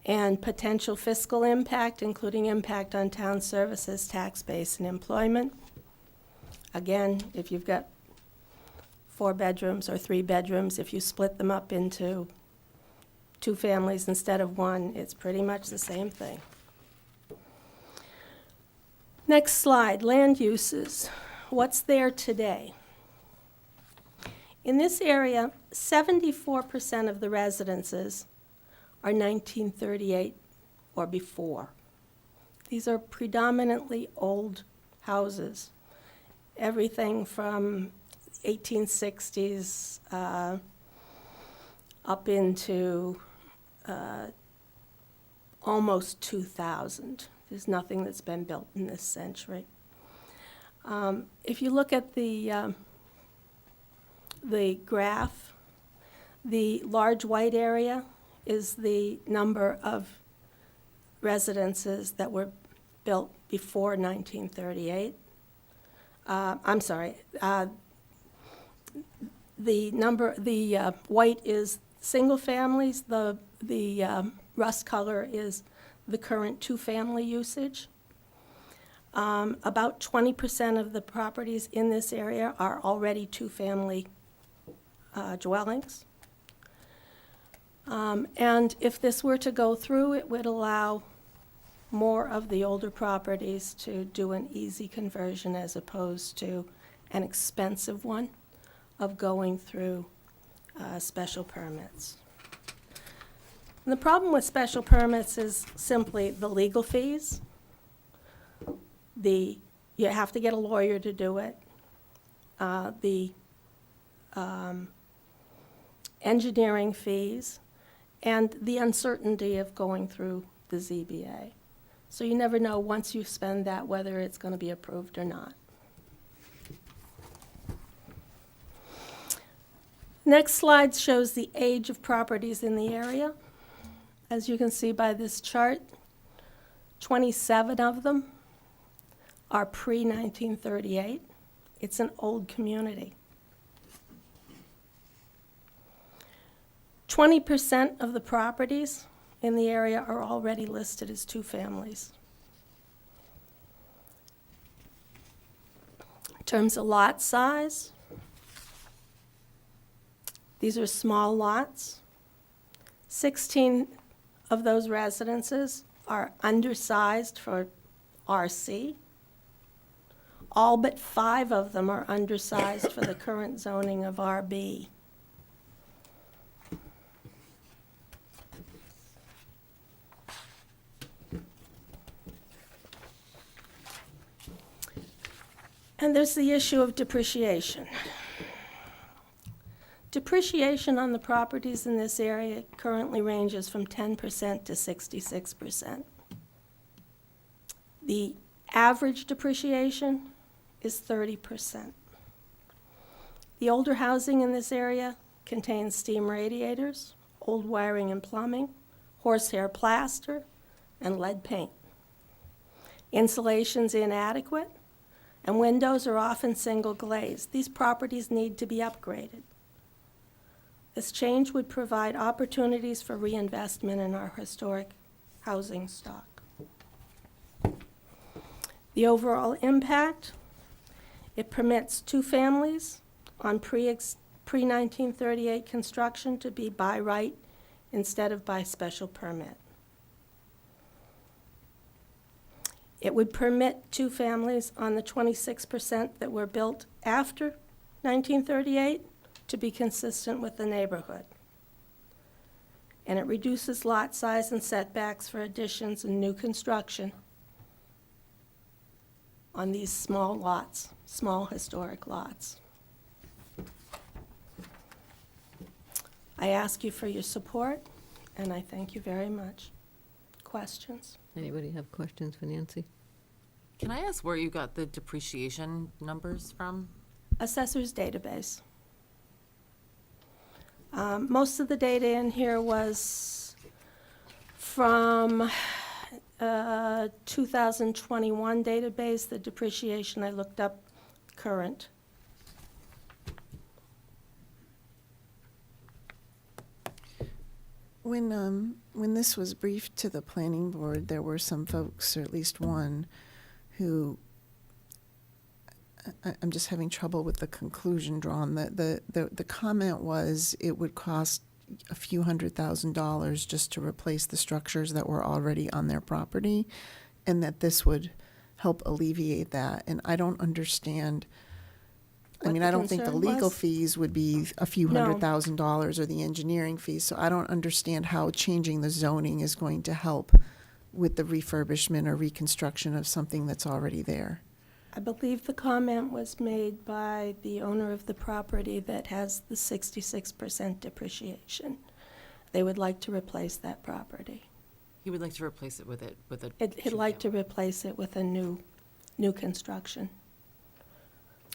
O: and potential fiscal impact, including impact on town services, tax base, and employment. Again, if you've got 4 bedrooms or 3 bedrooms, if you split them up into 2 families instead of 1, it's pretty much the same thing. Next slide, land uses. What's there today? In this area, 74% of the residences are 1938 or before. These are predominantly old houses, everything from 1860s up into almost 2000. There's nothing that's been built in this century. If you look at the graph, the large white area is the number of residences that were built before 1938. I'm sorry. The white is single families. The rust color is the current 2-family usage. About 20% of the properties in this area are already 2-family dwellings. And if this were to go through, it would allow more of the older properties to do an easy conversion as opposed to an expensive one of going through special permits. And the problem with special permits is simply the legal fees. You have to get a lawyer to do it. The engineering fees, and the uncertainty of going through the ZBA. So you never know once you spend that whether it's going to be approved or not. Next slide shows the age of properties in the area. As you can see by this chart, 27 of them are pre-1938. It's an old community. 20% of the properties in the area are already listed as 2 families. In terms of lot size, these are small lots. 16 of those residences are undersized for RC. All but 5 of them are undersized for the current zoning of RB. And there's the issue of depreciation. Depreciation on the properties in this area currently ranges from 10% to 66%. The average depreciation is 30%. The older housing in this area contains steam radiators, old wiring and plumbing, horsehair plaster, and lead paint. Insulation's inadequate, and windows are often single glazed. These properties need to be upgraded. This change would provide opportunities for reinvestment in our historic housing stock. The overall impact, it permits 2 families on pre-1938 construction to be by right instead of by special permit. It would permit 2 families on the 26% that were built after 1938 to be consistent with the neighborhood. And it reduces lot size and setbacks for additions and new construction on these small lots, small historic lots. I ask you for your support, and I thank you very much. Questions?
A: Anybody have questions for Nancy?
D: Can I ask where you got the depreciation numbers from?
O: Assessor's database. Most of the data in here was from 2021 database. The depreciation I looked up current.
C: When this was briefed to the planning board, there were some folks, or at least one, who I'm just having trouble with the conclusion drawn. The comment was it would cost a few $100,000 just to replace the structures that were already on their property, and that this would help alleviate that. And I don't understand. I
O: What
C: mean,
O: the
C: I don't think the
O: concern
C: legal
O: was?
C: fees would be a few
O: No.
C: $100,000 or the engineering fees. So I don't understand how changing the zoning is going to help with the refurbishment or reconstruction of something that's already there.
O: I believe the comment was made by the owner of the property that has the 66% depreciation. They would like to replace that property.
D: He would like to replace it with a.
O: He'd like to replace it with a new construction.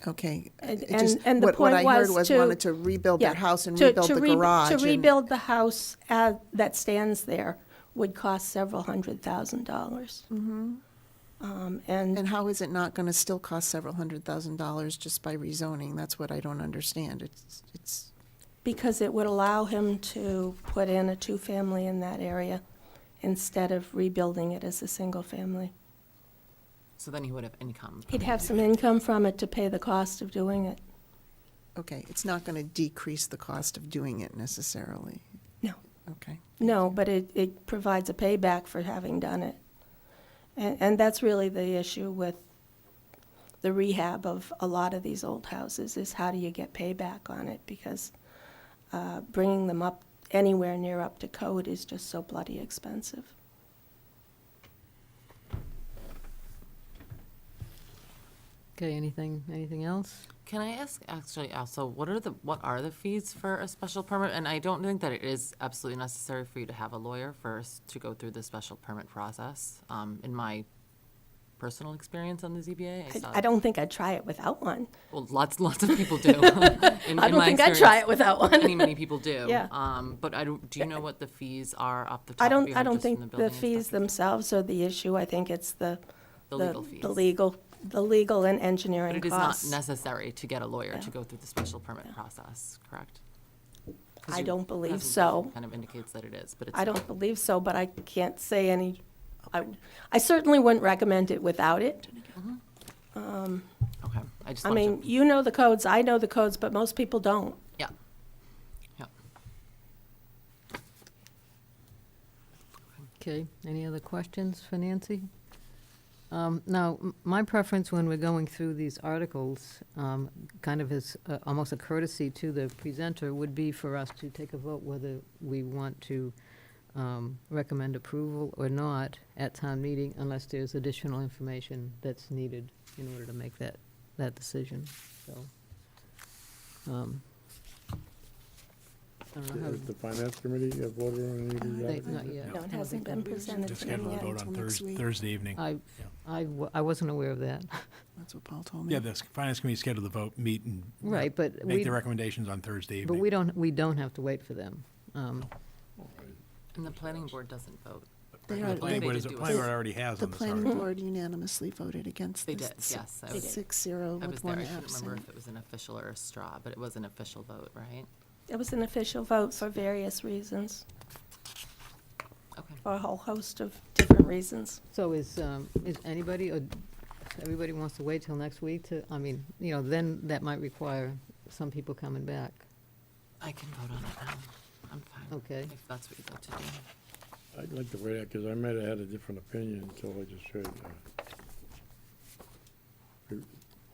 C: Okay.
O: And-
C: It just-
O: and the
C: what
O: point
C: I heard
O: was
C: was
O: to-
C: wanted to rebuild their
O: Yeah,
C: house and
O: to-
C: rebuild
O: to
C: the
O: re-
C: garage.
O: To
C: and-
O: rebuild the house that stands there would cost several $100,000. And
C: And how is it not going to still cost several $100,000 just by rezoning? That's what I don't understand. It's
O: because it would allow him to put in a two-family in that area instead of rebuilding it as a single family.
D: So then he would have income.
O: He'd have some income from it to pay the cost of doing it.
C: okay. It's not going to decrease the cost of doing it necessarily.
O: No.
C: Okay.
O: No, but it provides a payback for having done it. And that's really the issue with the rehab of a lot of these old houses, is how do you get payback on it? Because bringing them up anywhere near up to code is just so bloody expensive.
A: Okay, anything else?
D: Can I ask actually also, what are the fees for a special permit? And I don't think that it is absolutely necessary for you to have a lawyer first to go through the special permit process. In my personal experience on the ZBA,
O: I don't think I'd try it without one.
D: well, lots of people do.
O: I don't think I'd try it without one.
D: Many people do.
O: Yeah.
D: But do you know what the fees are off the top of your head?
O: I don't
D: just from
O: think the
D: building
O: fees
D: inspector?
O: themselves are the issue. I think it's the
D: legal fees.
O: the legal and engineering
D: But it is
O: costs.
D: not necessary to get a lawyer to go through the special permit process, correct? 'Cause
O: I
D: your
O: don't believe
D: presentation
O: so.
D: Kind of indicates that it is, but it's
O: I
D: not.
O: don't believe so, but I can't say any, I certainly wouldn't recommend it without it.
D: Okay, I just
O: I
D: wanted
O: mean,
D: to,
O: you know the codes, I know the codes, but most people don't.
D: yeah. Yeah.
A: Okay, any other questions for Nancy? Now, my preference when we're going through these articles, kind of as almost a courtesy to the presenter, would be for us to take a vote whether we want to recommend approval or not at town meeting, unless there's additional information that's needed in order to make that decision, so. I don't know how,
B: Has the finance committee voted on any of these
A: they,
B: articles?
A: not yet.
O: No, it hasn't been presented
E: Just
O: to them
E: schedule a
O: yet.
E: vote on
C: until next week.
E: Thursday evening.
A: I wasn't aware of that.
C: That's what Paul told me.
E: Yeah, the finance committee scheduled the vote, meet and
A: Right, but
E: make
A: we,
E: the recommendations on Thursday
A: but
E: evening.
A: we don't have to wait for them.
D: And the planning board doesn't vote.
C: They
E: The
C: are-
E: planning
D: they
E: board
D: did do a
E: planning board
D: vote.
E: already has
C: The
E: on this
C: planning
E: article.
C: board unanimously voted against
D: They
C: this.
D: did, yes. I was
C: 6-0
D: I was
C: with
D: there.
C: one
D: I couldn't remember
C: absent.
D: if it was an official or a straw, but it was an official vote, right?
O: It was an official vote for various reasons,
D: Okay.
O: for a whole host of different reasons.
A: So is anybody, or everybody wants to wait till next week to, I mean, then that might require some people coming back.
D: I can vote on it now. I'm fine.
A: Okay.
D: If that's what you'd like to do.
B: I'd like to wait, because I might have had a different opinion until I just heard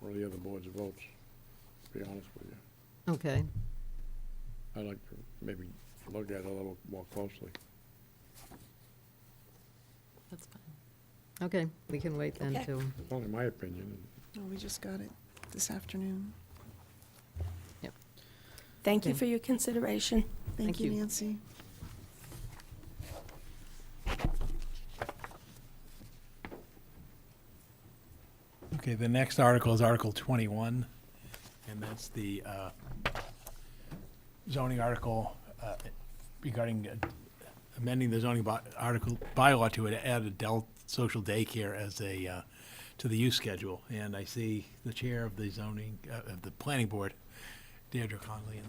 B: one of the other board's votes, to be honest with you.
A: Okay,
B: I'd like to maybe look at it a little more closely.
D: That's fine.
A: okay, we can wait then
O: Okay.
A: till,
B: It's only my opinion.
C: Oh, we just got it this afternoon.
O: Thank you
A: Okay.
O: for your consideration.
C: Thank
A: Thank
C: you,
A: you.
C: Nancy.
E: Okay, the next article is Article 21, and that's the zoning article regarding amending the zoning bylaw to add adult social daycare as to the use schedule. And I see the chair of the zoning, of the planning board, Deirdre Conley, in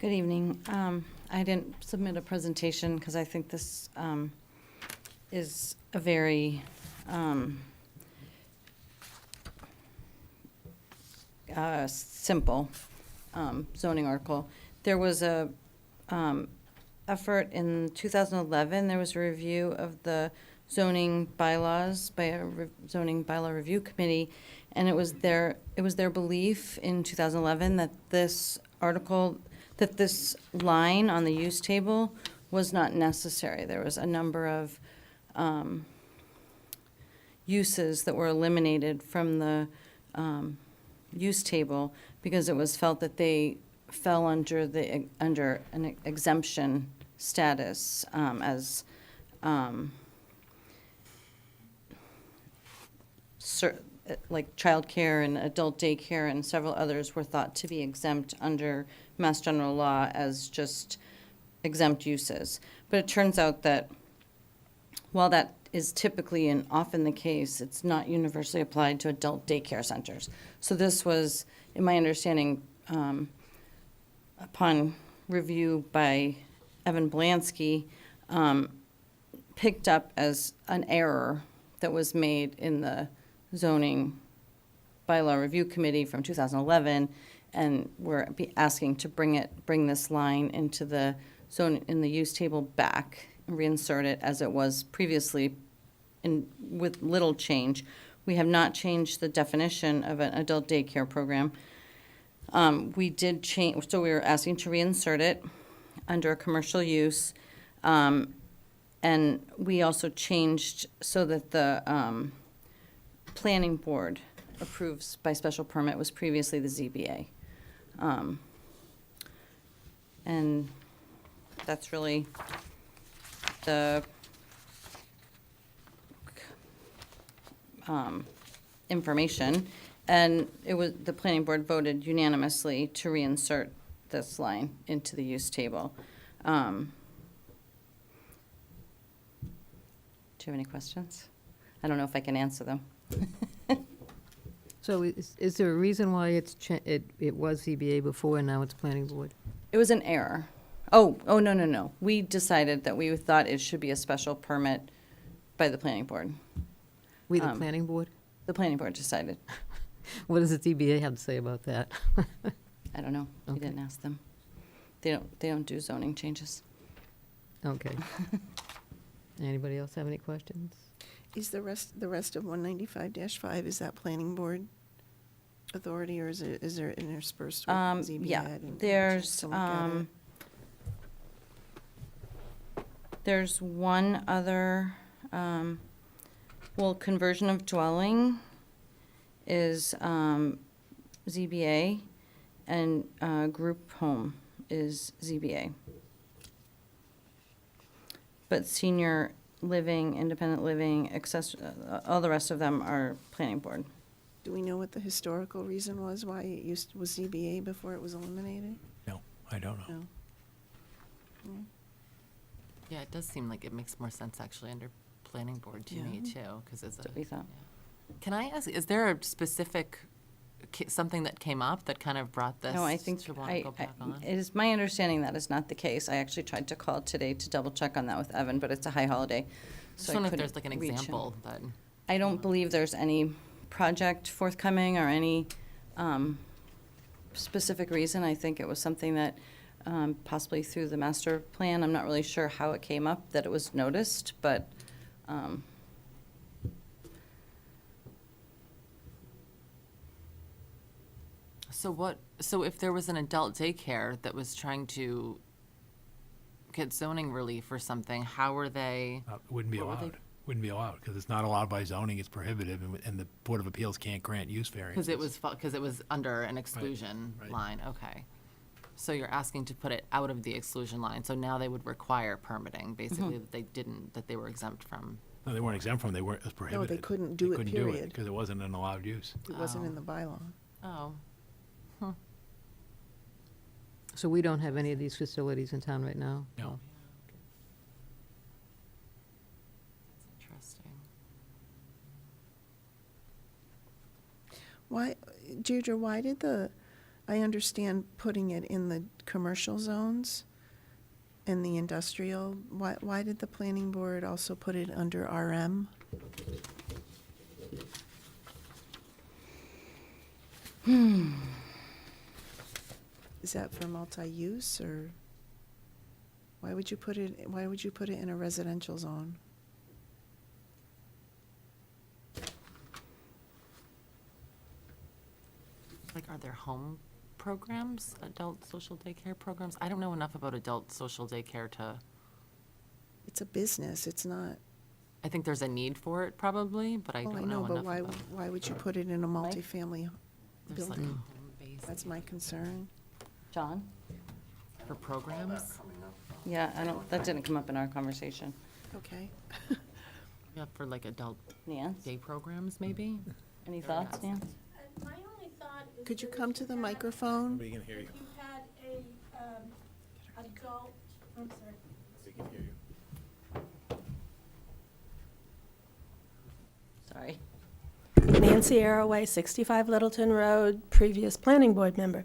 P: Good evening. I didn't submit a presentation because I think this is a very simple zoning article. There was a effort in 2011. There was a review of the zoning bylaws by a zoning bylaw review committee, and it was their belief in 2011 that this article, that this line on the use table was not necessary. There was a number of uses that were eliminated from the use table because it was felt that they fell under an exemption status as like childcare and adult daycare and several others were thought to be exempt under Mass General Law as just exempt uses. But it turns out that while that is typically and often the case, it's not universally applied to adult daycare centers. So this was, in my understanding, upon review by Evan Blansky, picked up as an error that was made in the zoning bylaw review committee from 2011, and we're asking to bring this line into the zone in the use table back, reinsert it as it was previously with little change. We have not changed the definition of an adult daycare program. We did change, so we were asking to reinsert it under a commercial use. And we also changed so that the planning board approves by special permit was previously the ZBA. And that's really the information. And it was, the planning board voted unanimously to reinsert this line into the use table. Do you have any questions? I don't know if I can answer them.
A: So is there a reason why it was ZBA before and now it's planning board?
P: It was an error. Oh, no. We decided that we thought it should be a special permit by the planning board.
A: We, the planning board?
P: The planning board decided.
A: What does the ZBA have to say about that?
P: I don't know. We didn't ask them. They don't do zoning changes.
A: Okay. Anybody else have any questions?
C: Is the rest of 195-5, is that planning board authority, or is there interspersed with ZBA?
P: Yeah, there's one other, conversion of dwelling is ZBA, and group home is ZBA. But senior living, independent living, all the rest of them are planning board.
C: Do we know what the historical reason was why it was ZBA before it was eliminated?
E: No, I don't know.
C: No. Mm.
D: Yeah, it does seem like it makes more sense actually under planning board to me too, because it's a.
P: We thought.
D: Yeah. Can I ask, is there a specific, something that came up that kind of brought this?
P: No, I think
D: to want to go back on?
P: it is my understanding that is not the case. I actually tried to call today to double check on that with Evan, but it's a high holiday.
D: Just wonder if there's like an
P: reach him.
D: example that.
P: I don't believe there's any project forthcoming or any specific reason. I think it was something that possibly through the master plan. I'm not really sure how it came up that it was noticed, but
D: So if there was an adult daycare that was trying to get zoning relief or something, how were they?
E: Wouldn't be
D: what were
E: allowed.
D: they-
E: Wouldn't be allowed because it's not allowed by zoning. It's prohibitive, and the Board of Appeals can't grant use variances.
D: Because it was under an exclusion
E: right.
D: line, okay. So you're asking to put it out of the exclusion line, so now they would require permitting, basically, that they were exempt from.
E: No, they weren't exempt from. It was prohibited.
C: No, they couldn't do it, period.
E: Because it wasn't an allowed use.
C: It wasn't in the bylaw.
D: Oh,
A: So we don't have any of these facilities in town right now?
E: No.
D: interesting.
C: Why, Deirdre, why did the I understand putting it in the commercial zones and the industrial. Why did the planning board also put it under RM? Is that for multi-use, or why would you put it in a residential zone?
D: Like, are there home programs, adult social daycare programs? I don't know enough about adult social daycare to,
C: It's a business, it's not.
D: I think there's a need for it probably, but I
C: Oh, I
D: don't
C: know,
D: know
C: but
D: enough about.
C: why would you put it in a multifamily
D: There's like
C: building?
D: home-based
C: That's my concern.
P: John?
D: for programs.
P: Yeah, that didn't come up in our conversation.
C: Okay.
D: Yeah, for like adult
P: Nance,
D: day programs, maybe?
P: any thoughts, Nance?
O: My only thought is.
C: Could you come to the microphone?
E: We can hear you.
O: If you had a, adult, I'm sorry.
E: We can hear you.
P: Sorry.
O: Nancy Arroway, 65 Littleton Road, previous planning board member.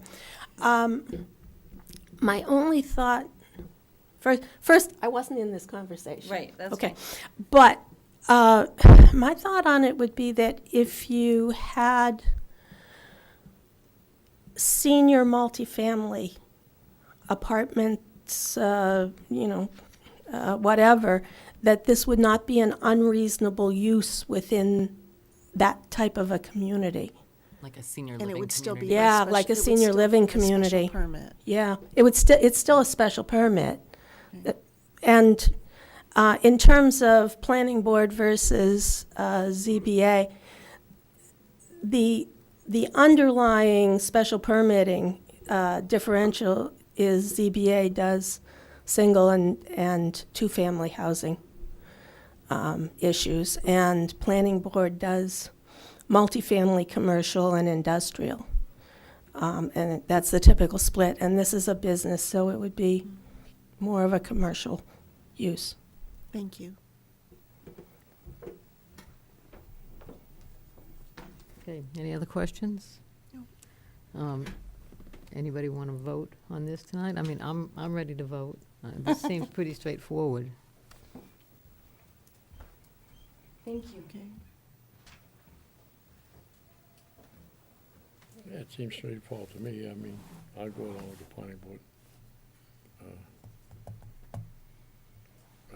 O: My only thought, first, I wasn't in this conversation.
P: Right, that's
O: Okay,
P: fine.
O: but my thought on it would be that if you had senior multifamily apartments, whatever, that this would not be an unreasonable use within that type of a community.
D: Like a senior
C: And
D: living
C: it would still be.
D: community.
O: Yeah,
C: by
O: like a
C: it would
O: senior
C: still
O: living
C: be a special
O: community.
C: permit.
O: Yeah, it's still a special permit. And in terms of planning board versus ZBA, the underlying special permitting differential is ZBA does single and two-family housing issues, and planning board does multifamily, commercial, and industrial. And that's the typical split, and this is a business, so it would be more of a commercial use.
C: Thank you.
A: Okay, any other questions? Anybody want to vote on this tonight? I mean, I'm ready to vote. This seems pretty straightforward.
P: Thank you.
C: Okay.
B: Yeah, it seems straightforward to me. I mean, I'll go along with the planning board.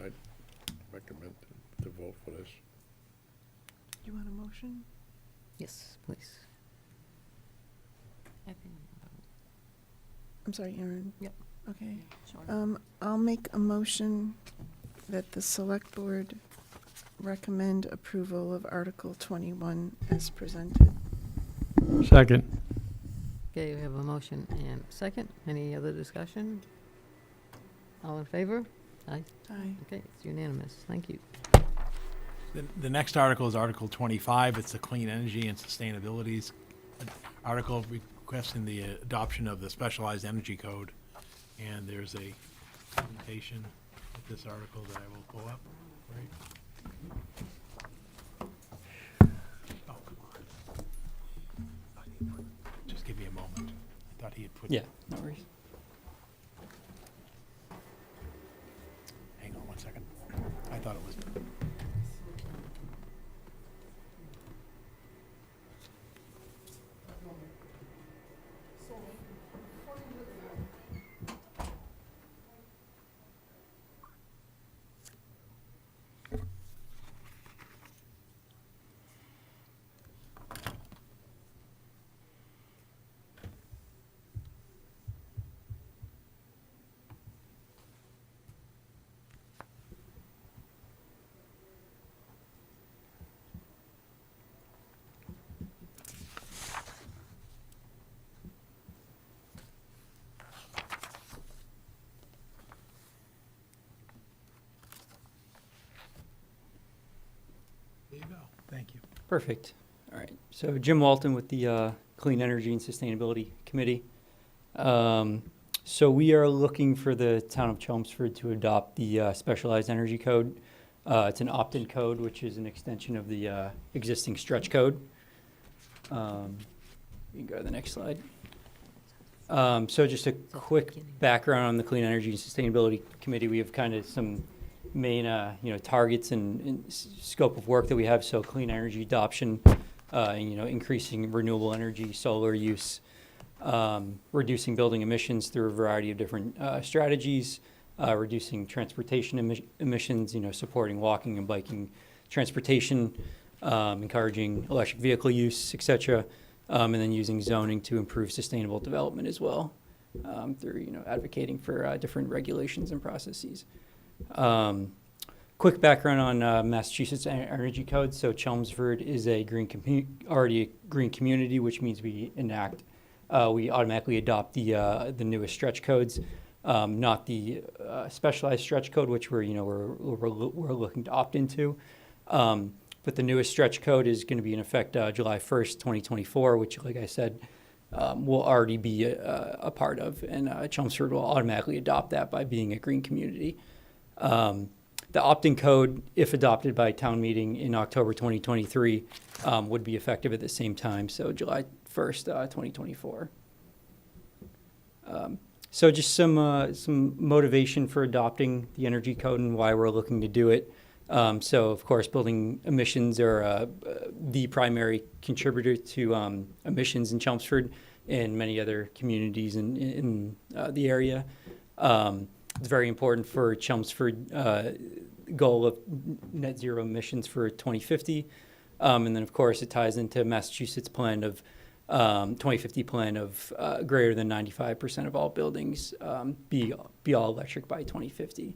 B: I'd recommend to vote for this.
C: You want a motion?
A: Yes, please.
D: I think,
C: I'm sorry, Erin.
D: Yep.
C: Okay.
D: sure.
C: I'll make a motion that the select board recommend approval of Article 21 as presented.
B: Second.
A: Okay, we have a motion and a second. Any other discussion? All in favor? Aye.
C: Aye.
A: Okay, it's unanimous. Thank you.
E: The next article is Article 25. It's the Clean Energy and Sustainability article requesting the adoption of the Specialized Energy Code. And there's a presentation of this article that I will pull up. Right. Oh, come on. Just give me a moment. I thought he had put.
Q: Yeah, no worries.
E: Hang on one second. I thought it was. There you go. Thank you.
Q: Perfect. All right. So Jim Walton with the Clean Energy and Sustainability Committee. So we are looking for the town of Chelmsford to adopt the Specialized Energy Code. It's an opt-in code, which is an extension of the existing stretch code. You can go to the next slide. So just a quick background on the Clean Energy and Sustainability Committee. We have kind of some main, targets and scope of work that we have. So clean energy adoption, and, increasing renewable energy, solar use, reducing building emissions through a variety of different strategies, reducing transportation emissions, supporting walking and biking transportation, encouraging electric vehicle use, et cetera. And then using zoning to improve sustainable development as well, through advocating for different regulations and processes. Quick background on Massachusetts Energy Code. So Chelmsford is a already a green community, which means we automatically adopt the newest stretch codes, not the specialized stretch code, which we're looking to opt into. But the newest stretch code is going to be in effect July 1st, 2024, which, like I said, will already be a part of. And Chelmsford will automatically adopt that by being a green community. The opt-in code, if adopted by town meeting in October 2023, would be effective at the same time, so July 1st, 2024. So just some motivation for adopting the energy code and why we're looking to do it. So, of course, building emissions are the primary contributor to emissions in Chelmsford and many other communities in the area. It's very important for Chelmsford goal of net zero emissions for 2050. And then, of course, it ties into Massachusetts plan of 2050 plan of greater than 95% of all buildings be all electric by 2050.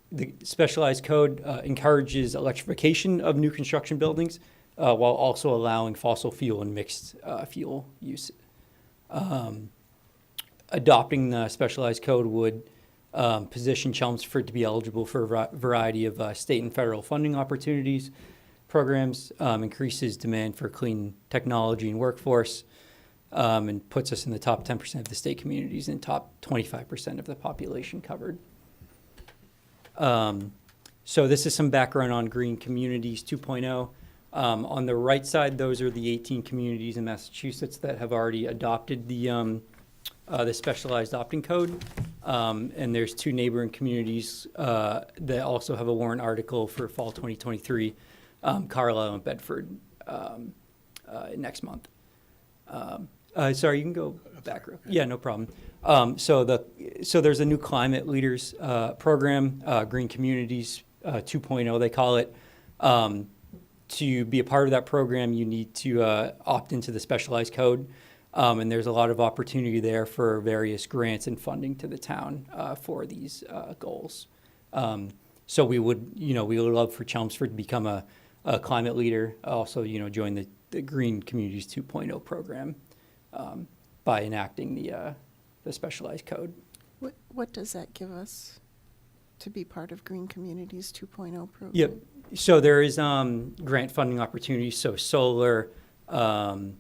Q: The specialized code encourages electrification of new construction buildings while also allowing fossil fuel and mixed fuel use. Adopting the specialized code would position Chelmsford to be eligible for a variety of state and federal funding opportunities, programs, increases demand for clean technology and workforce, and puts us in the top 10% of the state communities and top 25% of the population covered. So this is some background on Green Communities 2.0. On the right side, those are the 18 communities in Massachusetts that have already adopted the specialized opt-in code. And there's 2 neighboring communities that also have a warrant article for fall 2023, Carlisle and Bedford, next month. Sorry, you can go back. Yeah, no problem. So there's a new climate leaders program, Green Communities 2.0, they call it. To be a part of that program, you need to opt into the specialized code. And there's a lot of opportunity there for various grants and funding to the town for these goals. So we would love for Chelmsford to become a climate leader, also, join the Green Communities 2.0 program by enacting the specialized code.
C: What does that give us to be part of Green Communities 2.0 program?
Q: Yep. So there is grant funding opportunities. So solar. I'm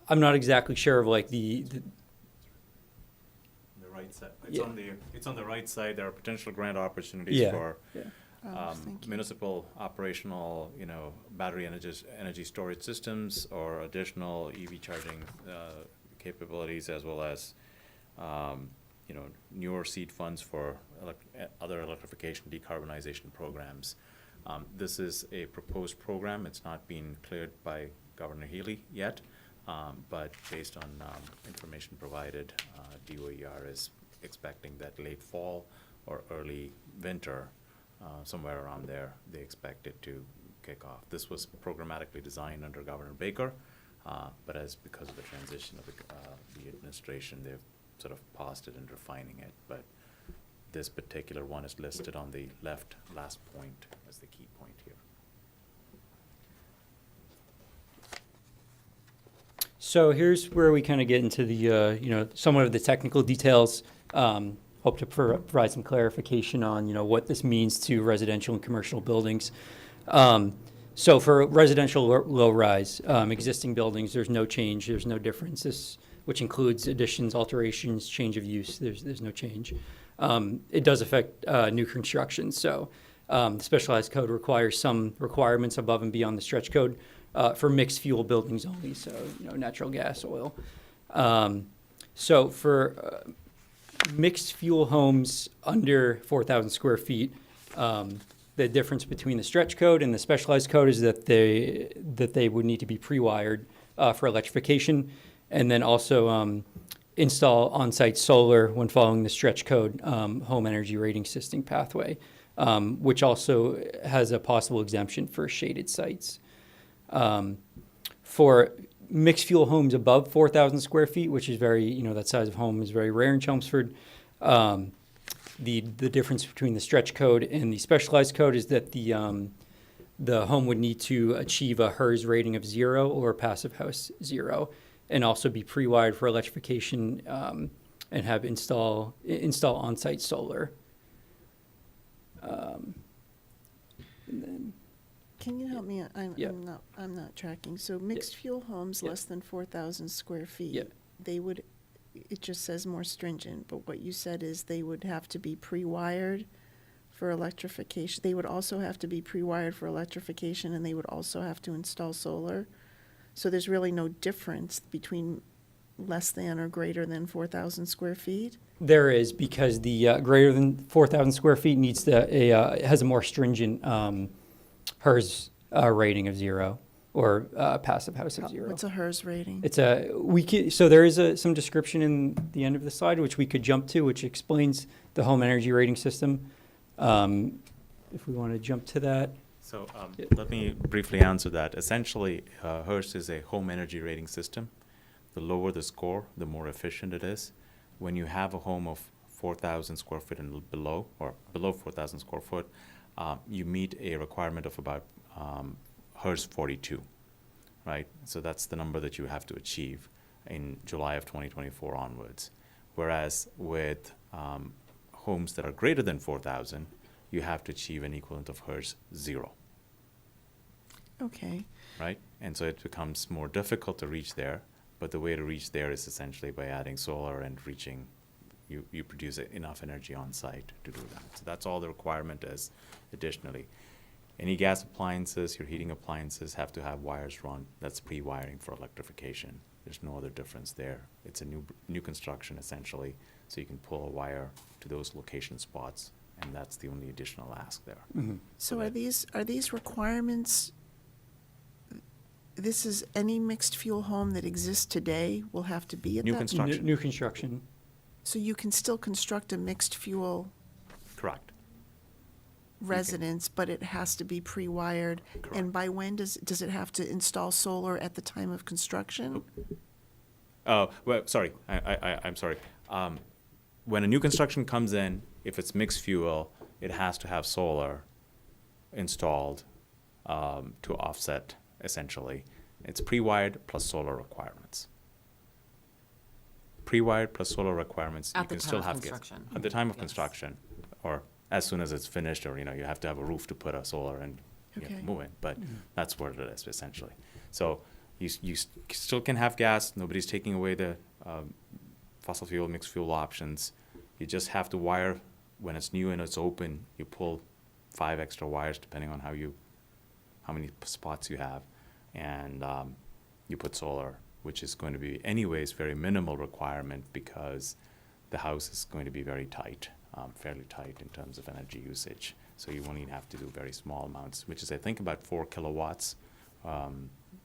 Q: not exactly sure of like the
R: right side.
Q: Yeah.
R: It's on the right side. There are potential grant opportunities for municipal operational, battery energy storage systems or additional EV charging capabilities, as well as newer seed funds for other electrification decarbonization programs. This is a proposed program. It's not been cleared by Governor Healy yet, but based on information provided, DOER is expecting that late fall or early winter, somewhere around there, they expect it to kick off. This was programmatically designed under Governor Baker, but because of the transition of the administration, they've sort of paused it and refining it. But this particular one is listed on the last point as the key point here.
Q: So here's where we kind of get into the, somewhat of the technical details. Hope to provide some clarification on, what this means to residential and commercial buildings. So for residential low-rise, existing buildings, there's no change, there's no difference. This, which includes additions, alterations, change of use, there's no change. It does affect new construction. So the specialized code requires some requirements above and beyond the stretch code for mixed fuel buildings only, so, natural gas, oil. So for mixed fuel homes under 4,000 square feet, the difference between the stretch code and the specialized code is that they would need to be pre-wired for electrification, and then also install on-site solar when following the stretch code home energy rating system pathway, which also has a possible exemption for shaded sites. For mixed fuel homes above 4,000 square feet, which is very, that size of home is very rare in Chelmsford. The difference between the stretch code and the specialized code is that the home would need to achieve a HERS rating of 0 or passive house 0, and also be pre-wired for electrification and have install on-site solar. And then,
C: Can you help me?
Q: Yeah.
C: I'm not tracking. So mixed fuel homes less than 4,000 square feet.
Q: Yeah.
C: They would. It just says more stringent, but what you said is they would have to be pre-wired for electrification. They would also have to be pre-wired for electrification, and they would also have to install solar. So there's really no difference between less than or greater than 4,000 square feet.
Q: There is, because the greater than 4,000 square feet needs has a more stringent HERS rating of 0 or passive house of 0.
C: What's a HERS rating?
Q: So there is some description in the end of the slide which we could jump to, which explains the home energy rating system. If we want to jump to that.
R: So let me briefly answer that. Essentially, HERS is a home energy rating system. The lower the score, the more efficient it is. When you have a home of 4,000 square feet and below, or below 4,000 square foot, you meet a requirement of about HERS 42, right? So that's the number that you have to achieve in July of 2024 onwards. Whereas with homes that are greater than 4,000, you have to achieve an equivalent of HERS 0.
C: Okay.
R: Right? And so it becomes more difficult to reach there, but the way to reach there is essentially by adding solar and reaching, you produce enough energy on site to do that. So that's all the requirement is. Additionally, any gas appliances, your heating appliances have to have wires run. That's pre-wiring for electrification. There's no other difference there. It's a new construction essentially, so you can pull a wire to those location spots, and that's the only additional ask there.
Q: Mm-hmm.
C: So are these requirements? This is any mixed fuel home that exists today will have to be at
R: New
C: that.
R: construction.
Q: New construction.
C: So you can still construct a mixed fuel
R: Correct.
C: residence, but it has to be pre-wired.
R: Correct.
C: And by when does it have to install solar at the time of construction?
R: Oh, well, sorry. I'm sorry. When a new construction comes in, if it's mixed fuel, it has to have solar installed to offset, essentially. It's pre-wired plus solar requirements. Pre-wired plus solar requirements, you
D: At the
R: can
D: time
R: still
D: of
R: have
D: construction.
R: at the time of
D: Yes.
R: construction, or as soon as it's finished, or you have to have a roof to put a solar and you have
C: Okay.
R: to move it. But that's what it is essentially. So you still can have gas. Nobody's taking away the fossil fuel, mixed fuel options. You just have to wire when it's new and it's open. You pull 5 extra wires depending on how many spots you have, and you put solar, which is going to be anyways very minimal requirement because the house is going to be very tight, fairly tight in terms of energy usage. So you only have to do very small amounts, which is I think about 4 kilowatts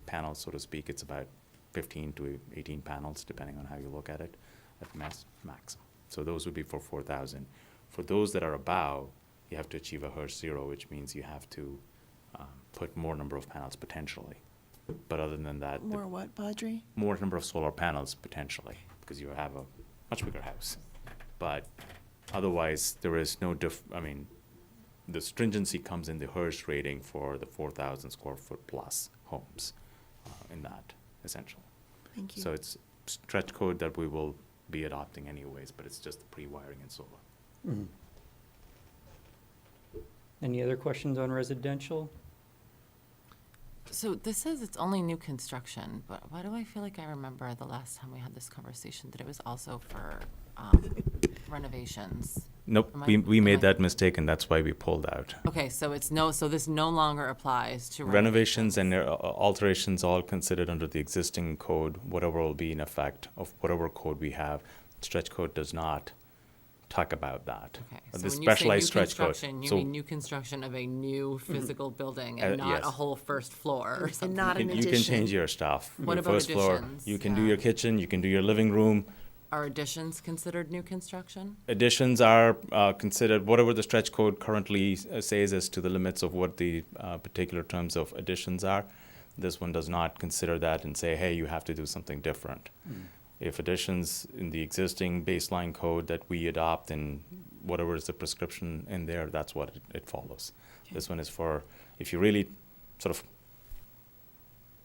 R: panels, so to speak. It's about 15 to 18 panels depending on how you look at it at max. So those would be for 4,000. For those that are above, you have to achieve a HERS 0, which means you have to put more number of panels potentially. But other than that,
C: More what, Badri?
R: more number of solar panels potentially, because you have a much bigger house. But otherwise, there is no the stringency comes in the HERS rating for the 4,000 square foot plus homes in that, essentially.
C: Thank you.
R: So it's stretch code that we will be adopting anyways, but it's just the pre-wiring and solar.
Q: Mm-hmm. Any other questions on residential?
D: So this says it's only new construction, but why do I feel like I remember the last time we had this conversation that it was also for renovations?
R: Nope, we made that mistake, and that's why we pulled out.
D: Okay, so so this no longer applies to
R: Renovations and alterations all considered under the existing code, whatever will be in effect of whatever code we have. Stretch code does not talk about that.
D: Okay,
R: The
D: so when you say
R: specialized
D: new
R: stretch code.
D: construction, you
R: So
D: mean new construction of a new physical building and not
R: yes.
D: a whole first floor or
C: And
D: something?
C: not an
R: you can
C: addition.
R: change your stuff.
D: What
R: Your
D: about
R: first floor,
D: additions?
R: you can do
D: Yeah.
R: your kitchen, you can do your living room.
D: Are additions considered new construction?
R: Additions are considered, whatever the stretch code currently says as to the limits of what the particular terms of additions are. This one does not consider that and say, hey, you have to do something different. If additions in the existing baseline code that we adopt and whatever is the prescription in there, that's what it follows. This one is for, if you really sort of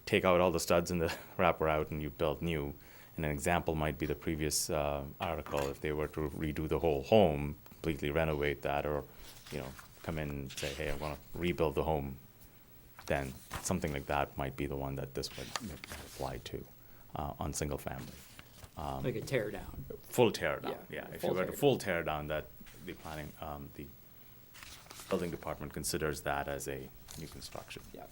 R: take out all the studs and the wrapper out and you build new. And an example might be the previous article, if they were to redo the whole home, completely renovate that, or, come in and say, hey, I want to rebuild the home, then something like that might be the one that this would apply to on single family.
Q: Like a tear down.
R: Full tear down,
Q: Yeah,
R: yeah. If
Q: full
R: you were to
Q: tear
R: full tear down, that the planning, the building department considers that as a new construction.
Q: Yeah.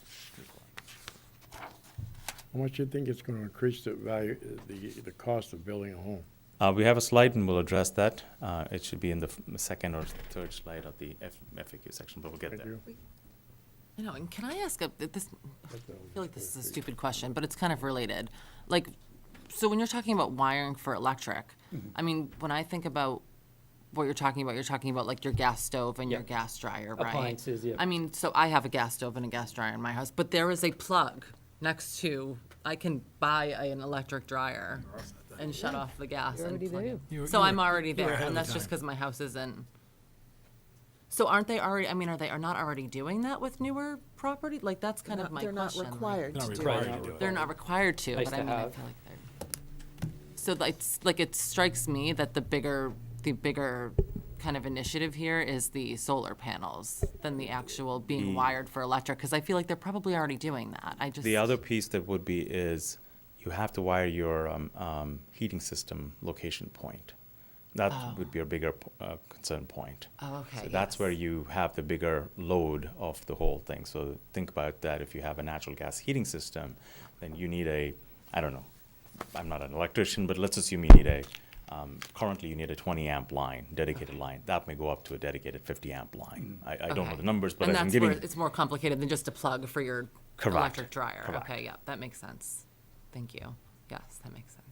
B: How much do you think it's gonna increase the value, the cost of building a home?
R: We have a slide and we'll address that. It should be in the second or third slide of the FAQ section, but we'll get
B: Thank
R: there.
B: you.
D: I know, and can I ask this, I feel like this is a stupid question, but it's kind of related. Like, so when you're talking about wiring for electric, I mean, when I think about what you're talking about like your gas stove and your
Q: Yeah.
D: gas dryer, right?
Q: Appliances, yeah.
D: I mean, so I have a gas stove and a gas dryer in my house, but there is a plug next to, I can buy an electric dryer and shut off the gas
A: You're
D: and
A: already
D: plug
A: there.
D: it. So I'm already
E: you were
D: there,
E: ahead of
D: and
E: the
D: that's just
E: time.
D: because my house isn't. So aren't they already, I mean, are they not already doing that with newer property? Like, that's kind of my
C: They're not
D: question. like-
C: required
E: Not
C: to do
E: required
C: it.
E: to do it.
D: They're not required to,
Q: Nice
D: but I
Q: to
D: mean, I
Q: have.
D: feel like they're. So like it strikes me that the bigger kind of initiative here is the solar panels than the actual being wired for electric, because I feel like they're probably already doing that. I just.
R: The other piece that would be is you have to wire your heating system location point. That would be a bigger concern point.
D: Oh, okay,
R: So that's
D: yes.
R: where you have the bigger load of the whole thing. So think about that. If you have a natural gas heating system, then you need I don't know, I'm not an electrician, but let's assume you need currently you need a 20 amp line, dedicated line. That may go up to a dedicated 50 amp line. I don't know
D: Okay.
R: the numbers, but
D: And
R: I'm
D: that's
R: giving.
D: where it's more complicated than just a plug for your
R: Correct.
D: electric dryer.
R: Correct.
D: Okay, yeah, that makes sense. Thank you. Yes, that makes sense.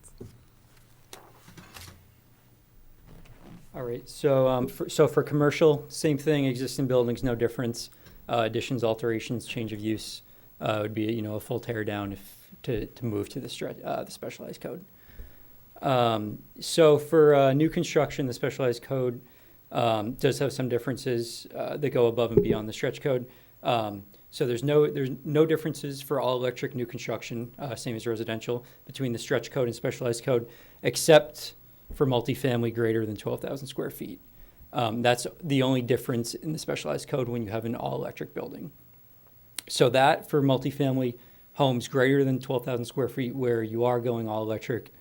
Q: All right, so, for commercial, same thing, existing buildings, no difference. Additions, alterations, change of use, would be, a full tear down to move to the specialized code. So for, new construction, the specialized code, does have some differences, that go above and beyond the stretch code. So there's no differences for all electric new construction, same as residential, between the stretch code and specialized code, except for multifamily greater than 12,000 square feet. That's the only difference in the specialized code when you have an all-electric building. So that for multifamily homes greater than 12,000 square feet where you are going all-electric,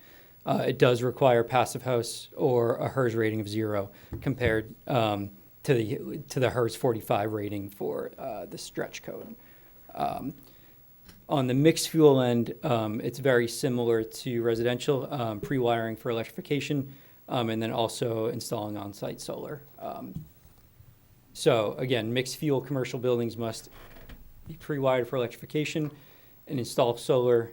Q: it does require passive house or a HERS rating of 0 compared to the HERS 45 rating for the stretch code. On the mixed fuel end, it's very similar to residential, pre-wiring for electrification, and then also installing on-site solar. So again, mixed fuel commercial buildings must be pre-wired for electrification and install solar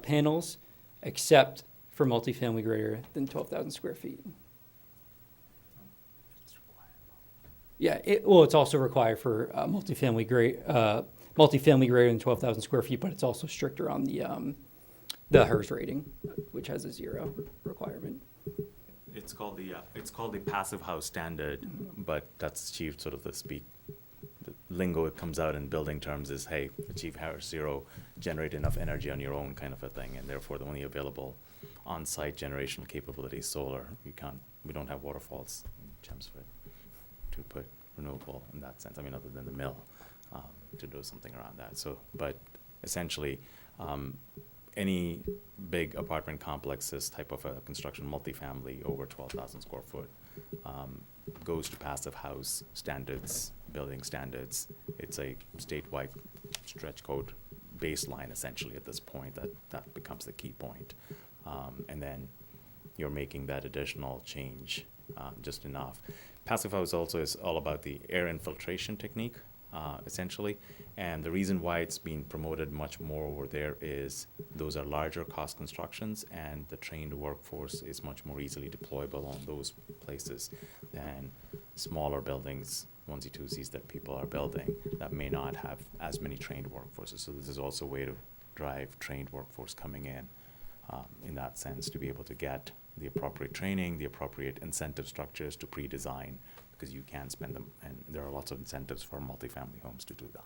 Q: panels, except for multifamily greater than 12,000 square feet. Yeah, it's also required for multifamily greater than 12,000 square feet, but it's also stricter on the HERS rating, which has a 0 requirement.
R: It's called the passive house standard, but that's achieved sort of the lingo it comes out in building terms is, hey, achieve HERS 0, generate enough energy on your own kind of a thing, and therefore the only available on-site generational capability is solar. We don't have waterfalls in Chelmsford to put renewable in that sense. I mean, other than the mill, to do something around that. So, but essentially, any big apartment complexes type of a construction multifamily over 12,000 square foot goes to passive house standards, building standards. It's a statewide stretch code baseline essentially at this point. That becomes the key point. And then you're making that additional change just enough. Passive house also is all about the air infiltration technique, essentially. And the reason why it's being promoted much more over there is those are larger cost constructions, and the trained workforce is much more easily deployable on those places than smaller buildings, onesie-twosies that people are building that may not have as many trained workforces. So this is also a way to drive trained workforce coming in that sense, to be able to get the appropriate training, the appropriate incentive structures to pre-design, because you can spend them, and there are lots of incentives for multifamily homes to do that.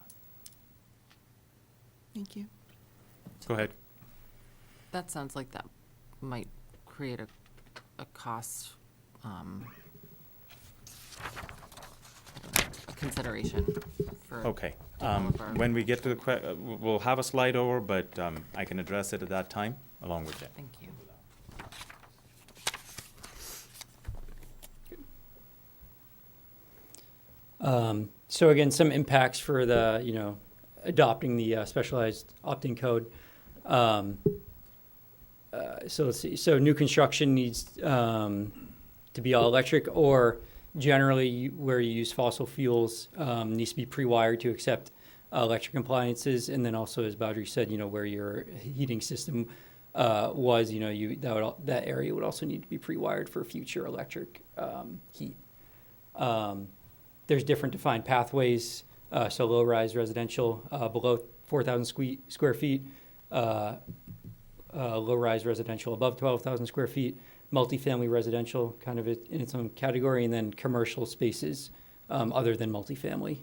C: Thank you.
R: Go ahead.
D: That sounds like that might create a cost, a consideration for.
R: Okay.
D: developer.
R: When we get to the we'll have a slide over, but I can address it at that time along with Jen.
D: Thank you.
Q: So again, some impacts for the, adopting the specialized opt-in code. So let's see. So new construction needs to be all electric, or generally where you use fossil fuels needs to be pre-wired to accept electric appliances. And then also, as Badri said, where your heating system was, that area would also need to be pre-wired for future electric heat. There's different defined pathways. So low-rise residential below 4,000 square feet, low-rise residential above 12,000 square feet, multifamily residential kind of in its own category, and then commercial spaces other than multifamily.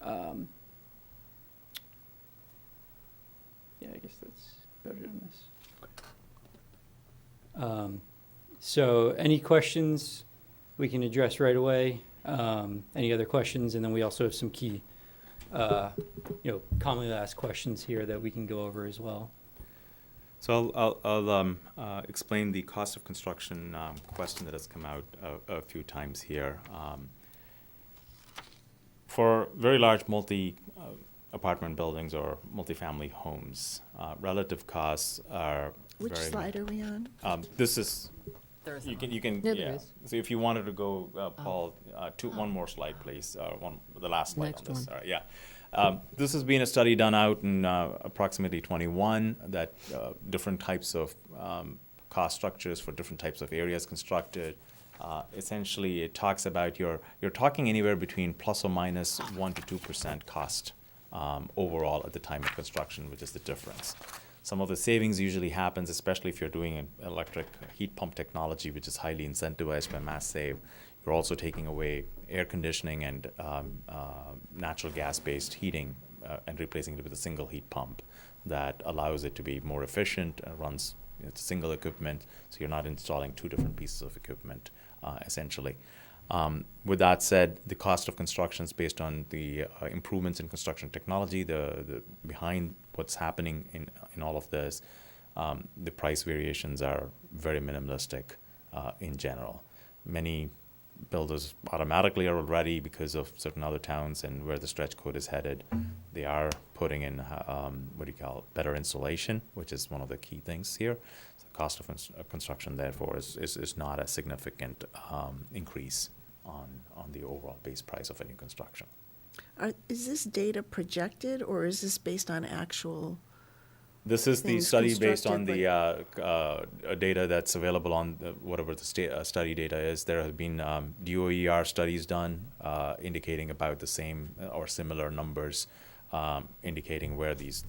Q: Yeah, I guess that's about it on this. So any questions we can address right away? Any other questions? And then we also have some key, commonly asked questions here that we can go over as well.
R: So I'll explain the cost of construction question that has come out a few times here. For very large apartment buildings or multifamily homes, relative costs are
C: Which
R: very.
C: slide are we on?
R: This is.
D: There is
R: You
D: one.
R: can
A: Yeah, there is.
R: So if you wanted to go, Paul, one more slide, please. The last slide
A: Next
R: on this.
A: one.
R: All right, yeah. This has been a study done out in approximately 21 that different types of cost structures for different types of areas constructed. Essentially, it talks about you're talking anywhere between plus or minus 1 to 2% cost overall at the time of construction, which is the difference. Some of the savings usually happens, especially if you're doing an electric heat pump technology, which is highly incentivized by Mass Save. You're also taking away air conditioning and natural gas-based heating and replacing it with a single heat pump that allows it to be more efficient, runs it's single equipment, so you're not installing two different pieces of equipment, essentially. With that said, the cost of construction is based on the improvements in construction technology, the behind what's happening in all of this. The price variations are very minimalistic in general. Many builders automatically are already, because of certain other towns and where the stretch code is headed, they are putting in better insulation, which is one of the key things here. So the cost of construction, therefore, is not a significant increase on the overall base price of any construction.
C: Is this data projected, or is this based on actual?
R: This is the
C: things
R: study based on
C: constructed,
R: the data that's available on whatever the study data is. There have been DOER studies done indicating about the same or similar numbers, indicating where these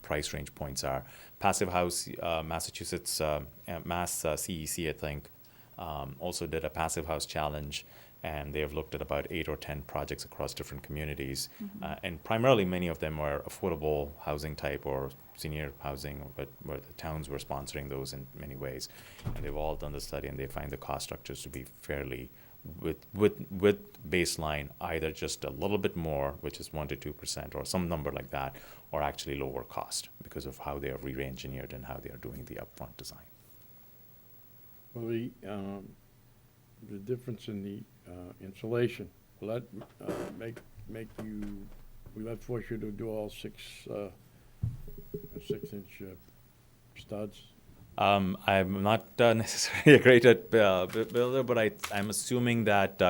R: price range points are. Passive House, Massachusetts, Mass CEC, I think, also did a Passive House challenge, and they have looked at about 8 or 10 projects across different communities. And primarily many of them are affordable housing type or senior housing, but where the towns were sponsoring those in many ways. And they've all done the study, and they find the cost structures to be fairly with baseline, either just a little bit more, which is 1 to 2% or some number like that, or actually lower cost because of how they are re-engineered and how they are doing the upfront design.
B: Well, the difference in the insulation, will that will that force you to do all 6-inch studs?
R: I'm not necessarily a great at builder, but I'm assuming that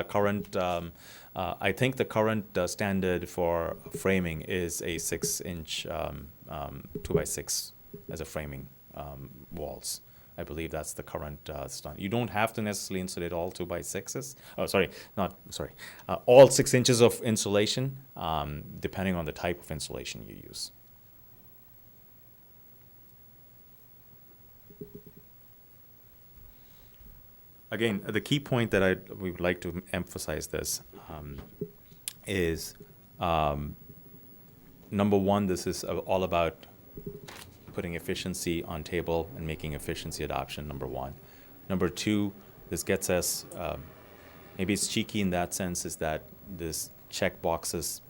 R: I think the current standard for framing is a 6-inch 2x6 as a framing walls. I believe that's the current standard. You don't have to necessarily insulate all 2x6s. All 6 inches of insulation, depending on the type of insulation you use. Again, the key point that we would like to emphasize this is number one, this is all about putting efficiency on table and making efficiency adoption, number one. Number two, this gets us, maybe it's cheeky in that sense, is that this check boxes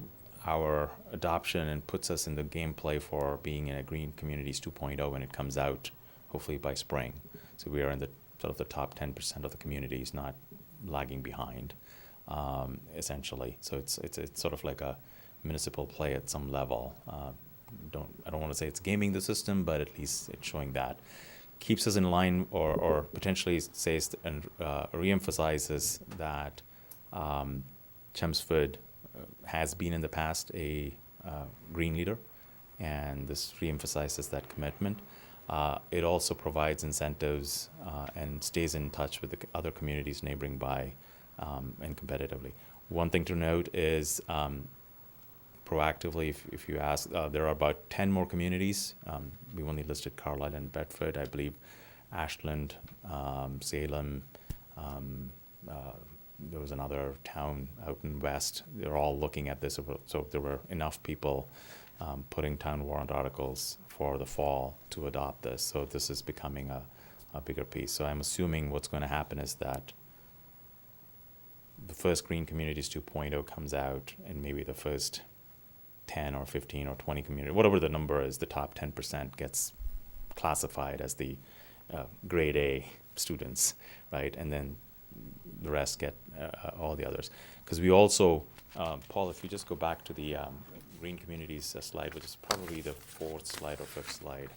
R: our adoption and puts us in the gameplay for being in a Green Communities 2.0 when it comes out, hopefully by spring. So we are in the sort of the top 10% of the communities, not lagging behind, essentially. So it's sort of like a municipal play at some level. I don't want to say it's gaming the system, but at least it's showing that. Keeps us in line or potentially says and reemphasizes that Chelmsford has been in the past a green leader, and this reemphasizes that commitment. It also provides incentives and stays in touch with the other communities neighboring by and competitively. One thing to note is proactively, if you ask, there are about 10 more communities. We only listed Carlisle and Bedford. I believe Ashland, Salem, there was another town out in West. They're all looking at this. So there were enough people putting town warrant articles for the fall to adopt this. So this is becoming a bigger piece. So I'm assuming what's going to happen is that the first Green Communities 2.0 comes out, and maybe the first 10 or 15 or 20 community, whatever the number is, the top 10% gets classified as the grade A students, right? And then the rest get all the others. Because we also, Paul, if you just go back to the Green Communities slide, which is probably the 4th slide or 5th slide,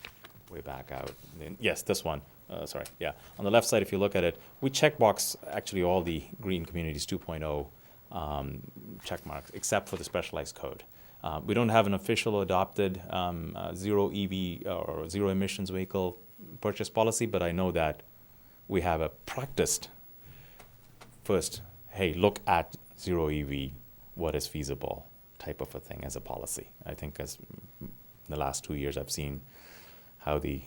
R: way back out. Then, yes, this one. Sorry, yeah. On the left side, if you look at it, we checkbox actually all the Green Communities 2.0 check marks, except for the specialized code. We don't have an official adopted zero EV or zero emissions vehicle purchase policy, but I know that we have a practiced first, hey, look at zero EV, what is feasible type of a thing as a policy. I think as in the last 2 years, I've seen how the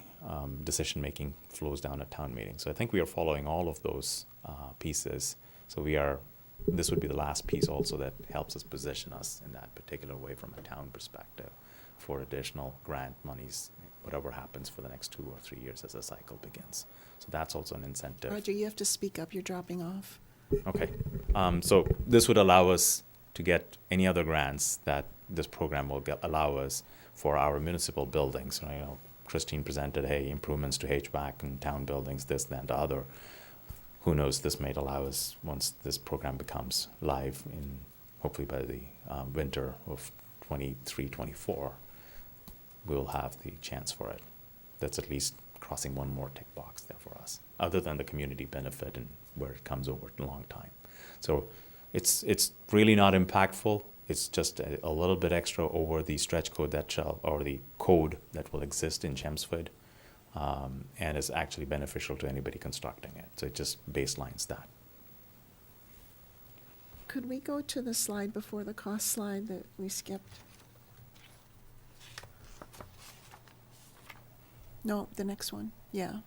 R: decision-making flows down at town meetings. So I think we are following all of those pieces. So this would be the last piece also that helps us position us in that particular way from a town perspective for additional grant monies, whatever happens for the next 2 or 3 years as the cycle begins. So that's also an incentive.
C: Roger, you have to speak up. You're dropping off.
R: Okay. So this would allow us to get any other grants that this program will allow us for our municipal buildings. So, Christine presented, hey, improvements to HVAC and town buildings, this, that, and the other. Who knows, this might allow us, once this program becomes live, hopefully by the winter of 23-24, we'll have the chance for it. That's at least crossing one more tick box there for us, other than the community benefit and where it comes over a long time. So it's really not impactful. It's just a little bit extra over the stretch code or the code that will exist in Chelmsford, and is actually beneficial to anybody constructing it. So it just baselines that.
C: Could we go to the slide before the cost slide that we skipped? No, the next one. Yeah.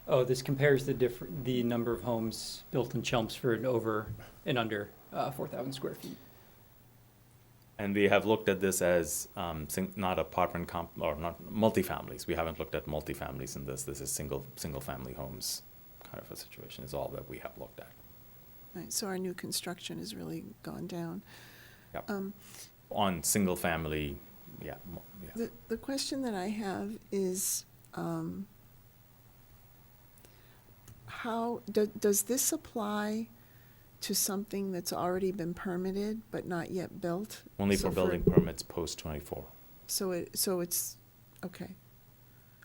Q: Oh, this compares the number of homes built in Chelmsford over and under 4,000 square feet.
R: And we have looked at this as not apartment or not multifamilies. We haven't looked at multifamilies in this. This is single family homes kind of a situation is all that we have looked at.
C: Right, so our new construction has really gone down.
R: Yep. On single family, yeah.
C: The question that I have is, how does this apply to something that's already been permitted but not yet built?
R: Only
C: So
R: for building permits post 24.
C: So it's, okay.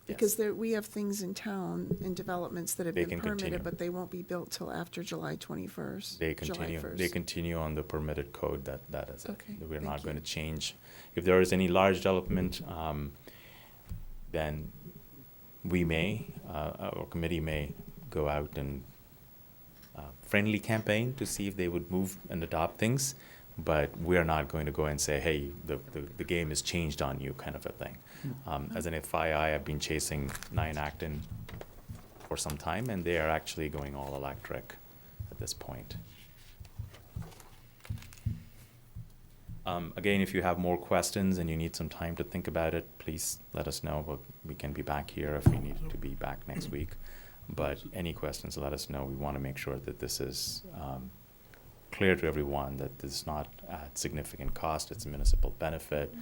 C: Because there, we have things in town, in developments that have
R: They
C: been
R: can continue.
C: permitted, but they won't be built till after July 21st.
R: They
C: July
R: continue,
C: 1st.
R: they continue on the permitted code, that is it.
C: Okay,
R: We're
C: thank
R: not
C: you.
R: going to change. If there is any large development, then we may, our committee may go out and friendly campaign to see if they would move and adopt things, but we're not going to go and say, hey, the game has changed on you, kind of a thing. As an FYI, I've been chasing 9 Acton for some time, and they are actually going all electric at this point. Again, if you have more questions and you need some time to think about it, please let us know. We can be back here if we need to be back next week. But any questions, let us know. We want to make sure that this is clear to everyone, that this is not at significant cost. It's a municipal benefit.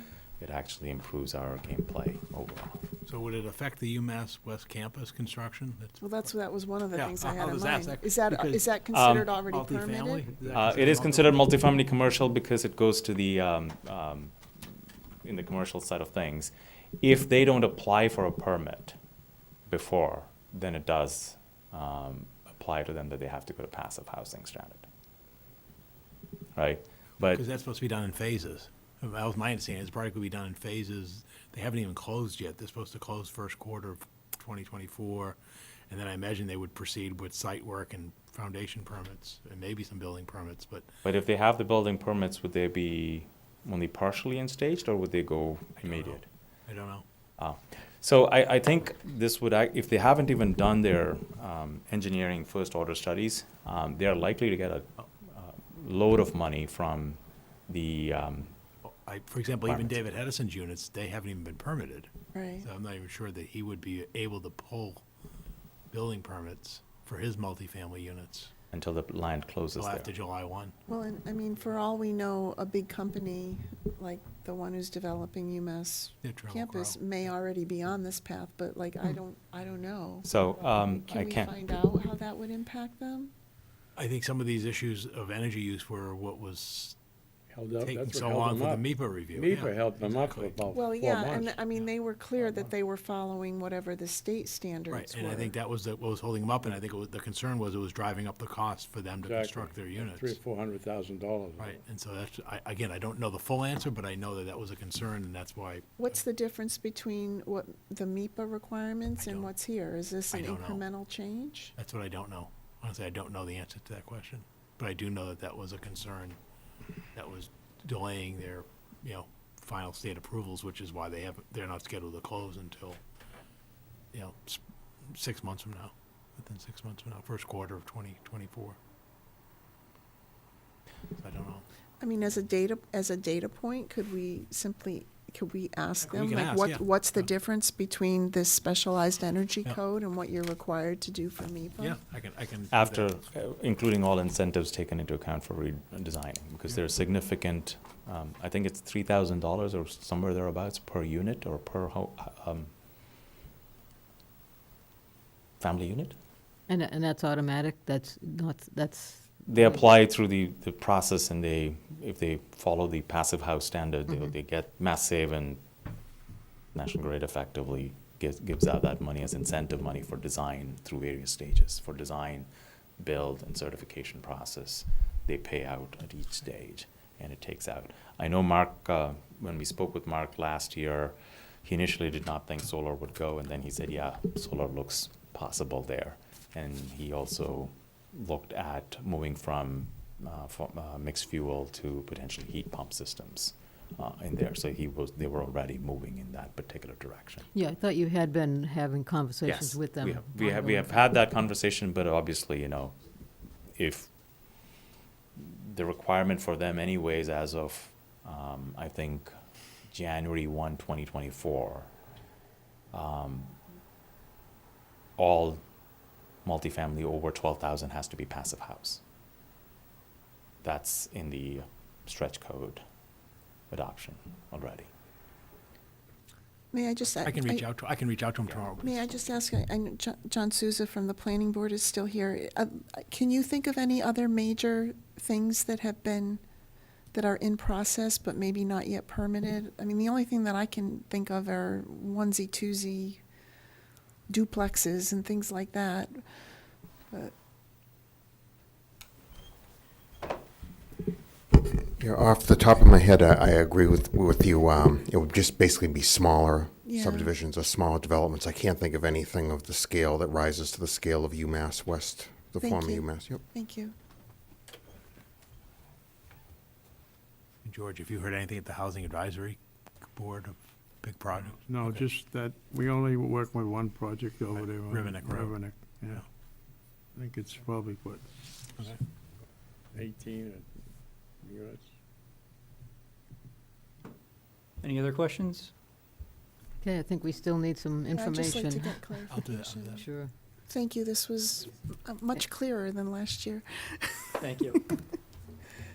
R: It actually improves our gameplay overall.
E: So would it affect the UMass West Campus construction?
C: Well, that was one of the
E: Yeah,
C: things I
E: I'll
C: had in
E: just ask
C: mind.
E: that
C: Is that
E: because,
C: considered already
E: multifamily?
C: permitted?
R: It is considered multifamily commercial because it goes to the, in the commercial side of things. If they don't apply for a permit before, then it does apply to them that they have to go to passive housing standard. Right? But
E: Because that's supposed to be done in phases. That was my understanding. It's probably going to be done in phases. They haven't even closed yet. They're supposed to close first quarter of 2024. And then I imagine they would proceed with site work and foundation permits and maybe some building permits, but
R: if they have the building permits, would they be only partially instaged or would they go immediate?
E: I don't know.
R: So I think this would, if they haven't even done their engineering first order studies, they are likely to get a load of money from the,
E: For example, even David Hedison's units, they haven't even been permitted.
C: Right.
E: So I'm not even sure that he would be able to pull building permits for his multifamily units
R: until the land closes
E: until
R: there.
E: after July 1.
C: Well, and I mean, for all we know, a big company like the one who's developing UMass
E: Yeah, Trammell
C: campus
E: Crow.
C: may already be on this path, but like, I don't know.
R: So
C: Can
R: I
C: we
R: can't.
C: find out how that would impact them?
E: I think some of these issues of energy use were what was
S: Held up.
E: taking
S: That's what
E: so
S: held
E: long
S: them
E: for
S: up.
E: the MIPA review.
S: MIPA
E: yeah,
S: held them up for
E: exactly.
S: about
C: Well,
S: 4
C: yeah,
S: months.
C: and I mean, they were clear that they were following whatever the state standards
E: Right,
C: were.
E: and I think that was what was holding them up, and I think the concern was it was driving up the cost for them to construct their units.
S: $300,000-$400,000.
E: Right, and so that's, again, I don't know the full answer, but I know that that was a concern, and that's why,
C: What's the difference between what the MIPA requirements and what's here? Is this
E: I
C: an
E: don't know.
C: incremental change?
E: that's what I don't know. Honestly, I don't know the answer to that question, but I do know that that was a concern that was delaying their, final state approvals, which is why they're not scheduled to close until, 6 months from now, within 6 months from now, first quarter of 2024. I don't know.
C: I mean, as a data point, could we ask
E: We
C: them,
E: can
C: like,
E: ask, yeah.
C: what's the difference between this specialized energy code and what you're required to do for MIPA?
E: Yeah, I can. do
R: After,
E: that.
R: including all incentives taken into account for redesigning, because there's significant, I think it's $3,000 or somewhere thereabouts per unit or per family unit.
A: And that's automatic? That's not, that's.
R: They apply through the process, and if they follow the passive house standard, they get Mass Save, and National Grid effectively gives out that money as incentive money for design through various stages, for design, build, and certification process. They pay out at each stage, and it takes out. I know Mark, when we spoke with Mark last year, he initially did not think solar would go, and then he said, yeah, solar looks possible there. And he also looked at moving from mixed fuel to potentially heat pump systems in there. So they were already moving in that particular direction.
A: Yeah, I thought you had been having conversations
R: Yes,
A: with them.
R: we have had that conversation, but obviously, if the requirement for them anyways as of, I think, January 1, 2024, all multifamily over 12,000 has to be passive house. That's in the stretch code adoption already.
C: May I just?
E: I can reach out to him tomorrow.
C: May I just ask, I know John Souza from the planning board is still here. Can you think of any other major things that are in process but maybe not yet permitted? I mean, the only thing that I can think of are onesie-twosie duplexes and things like that. But
T: Yeah, off the top of my head, I agree with you. It would just basically be smaller
C: Yeah.
T: subdivisions or smaller developments. I can't think of anything of the scale that rises to the scale of UMass West, the
C: Thank
T: former
C: you.
T: UMass. Yep.
C: Thank you.
E: George, if you heard anything at the Housing Advisory Board of big projects?
B: No, just that we only work with one project over there. on
E: Riverneck Road.
B: Riverneck, yeah. I think it's probably, what,
S: 18 units.
Q: Any other questions?
A: Okay, I think we still need some
C: Yeah, I'd just like
A: information.
C: to get
E: I'll do that.
C: clarification.
A: Sure.
C: Thank you. This was much clearer than last year.
Q: Thank you.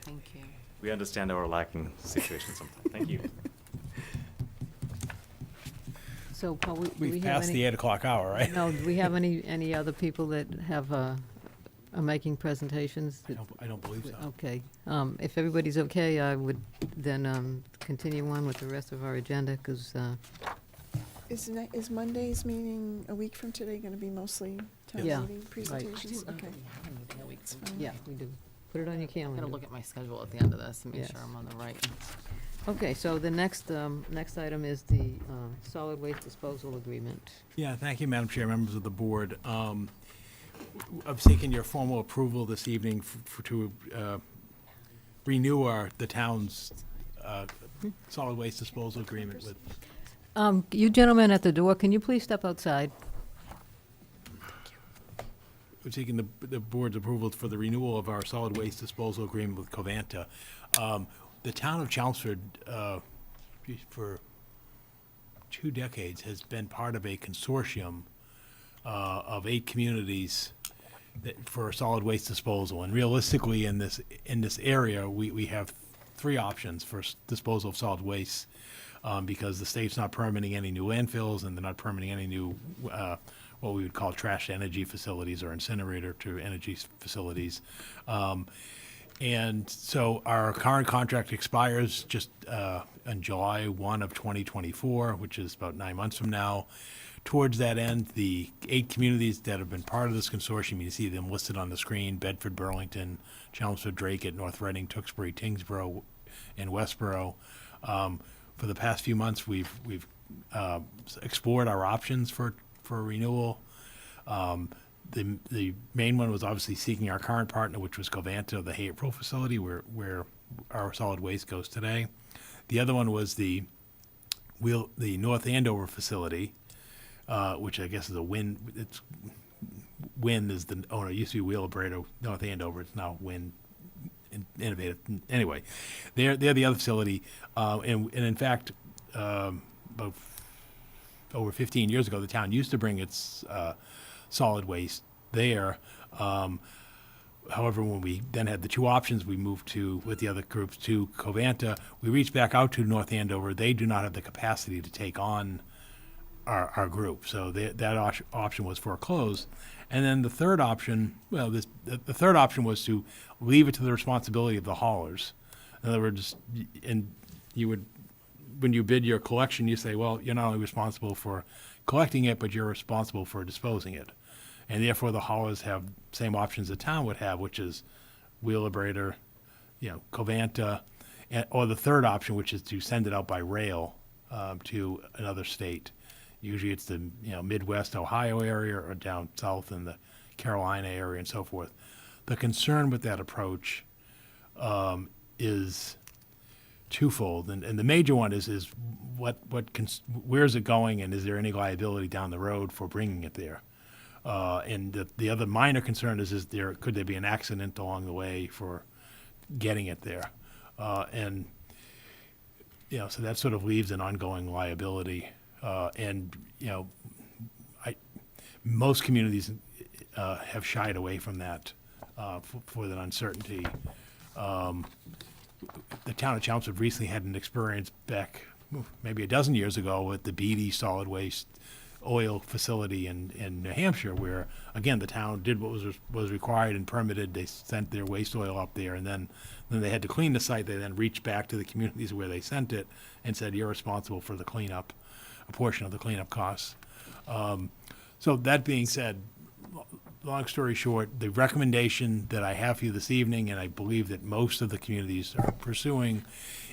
D: Thank you.
R: We understand our lacking situation sometimes. Thank you.
A: So, Paul, do we
E: We've
A: have
E: passed
A: any?
E: the 8 o'clock hour, right?
A: No, do we have any other people that have, are making presentations?
E: I don't believe so.
A: Okay. If everybody's okay, I would then continue on with the rest of our agenda, because,
C: Is Monday's meeting a week from today going to be mostly town
A: Yeah,
C: meeting
A: right.
C: presentations? Okay.
D: It's
A: yeah, we do. Put it on your
D: I'm
A: calendar.
D: gonna look at my schedule at the end of this and make
A: Yes.
D: sure I'm on the right.
A: Okay, so the next item is the solid waste disposal agreement.
E: Yeah, thank you, Madam Chair, members of the board. I'm seeking your formal approval this evening to renew the town's solid waste disposal agreement with.
A: You gentlemen at the door, can you please step outside?
E: We're seeking the board's approval for the renewal of our solid waste disposal agreement with Covanta. The town of Chelmsford, for 2 decades, has been part of a consortium of 8 communities for solid waste disposal. And realistically, in this area, we have 3 options for disposal of solid waste, because the state's not permitting any new landfills, and they're not permitting any new what we would call trash to energy facilities or incinerator to energy facilities. And so our current contract expires just on July 1 of 2024, which is about 9 months from now. Towards that end, the 8 communities that have been part of this consortium, you see them listed on the screen: Bedford, Burlington, Chelmsford, Drake, North Reading, Tewksbury, Tingsboro, and Westboro. For the past few months, we've explored our options for renewal. The main one was obviously seeking our current partner, which was Covanta, the April facility where our solid waste goes today. The other one was the North Andover facility, which I guess is a Win. Win is the owner. It used to be Wheelabrator, North Andover. It's now Win Innovative. Anyway, they're the other facility, and in fact, about over 15 years ago, the town used to bring its solid waste there. However, when we then had the 2 options, we moved with the other groups to Covanta. We reached back out to North Andover. They do not have the capacity to take on our group, so that option was foreclosed. And then the third option, the third option was to leave it to the responsibility of the haulers. In other words, and you would, when you bid your collection, you say, well, you're not only responsible for collecting it, but you're responsible for disposing it. And therefore, the haulers have same options the town would have, which is Wheelabrator, Covanta, or the third option, which is to send it out by rail to another state. Usually it's the Midwest Ohio area or down south in the Carolina area and so forth. The concern with that approach is twofold, and the major one is where is it going, and is there any liability down the road for bringing it there? And the other minor concern is could there be an accident along the way for getting it there? And so that sort of leaves an ongoing liability. And most communities have shied away from that for that uncertainty. The town of Chelmsford recently had an experience back maybe a dozen years ago with the Beatty solid waste oil facility in New Hampshire, where, again, the town did what was required and permitted. They sent their waste oil up there, and then they had to clean the site. They then reached back to the communities where they sent it and said, you're responsible for the cleanup, a portion of the cleanup costs. So that being said, long story short, the recommendation that I have for you this evening, and I believe that most of the communities are pursuing,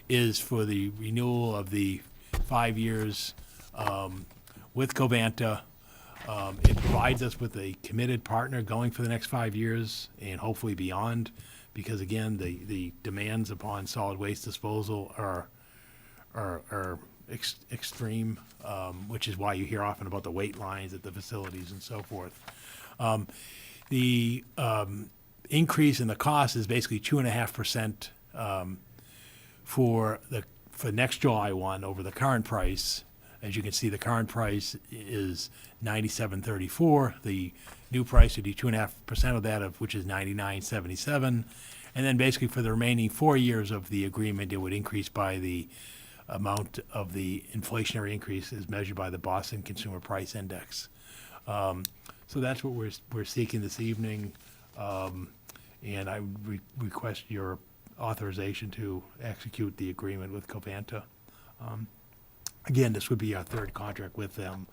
E: is for the renewal of the 5 years with Covanta. It provides us with a committed partner going for the next 5 years and hopefully beyond, because again, the demands upon solid waste disposal are extreme, which is why you hear often about the wait lines at the facilities and so forth. The increase in the cost is basically 2.5% for next July 1 over the current price. As you can see, the current price is $97.34. The new price would be 2.5% of that, which is $99.77. And then basically for the remaining 4 years of the agreement, it would increase by the amount of the inflationary increase as measured by the Boston Consumer Price Index. So that's what we're seeking this evening, and I request your authorization to execute the agreement with Covanta. Again, this would be our third contract with them.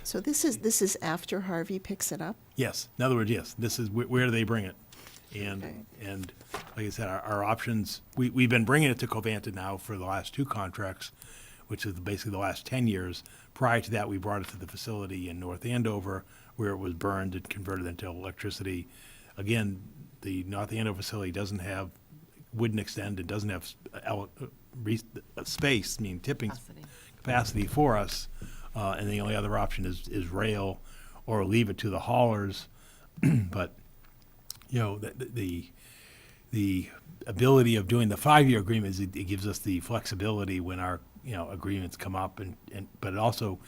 C: So this is after Harvey picks it up?
E: Yes. In other words, yes. This is where do they bring it? And
C: Okay.
E: and like I said, our options. We've been bringing it to Covanta now for the last 2 contracts, which is basically the last 10 years. Prior to that, we brought it to the facility in North Andover, where it was burned and converted into electricity. Again, the North Andover facility wouldn't extend. It doesn't have space, tipping capacity for us. And the only other option is rail or leave it to the haulers. But, the ability of doing the 5-year agreement is it gives us the flexibility when our agreements come up, but it also,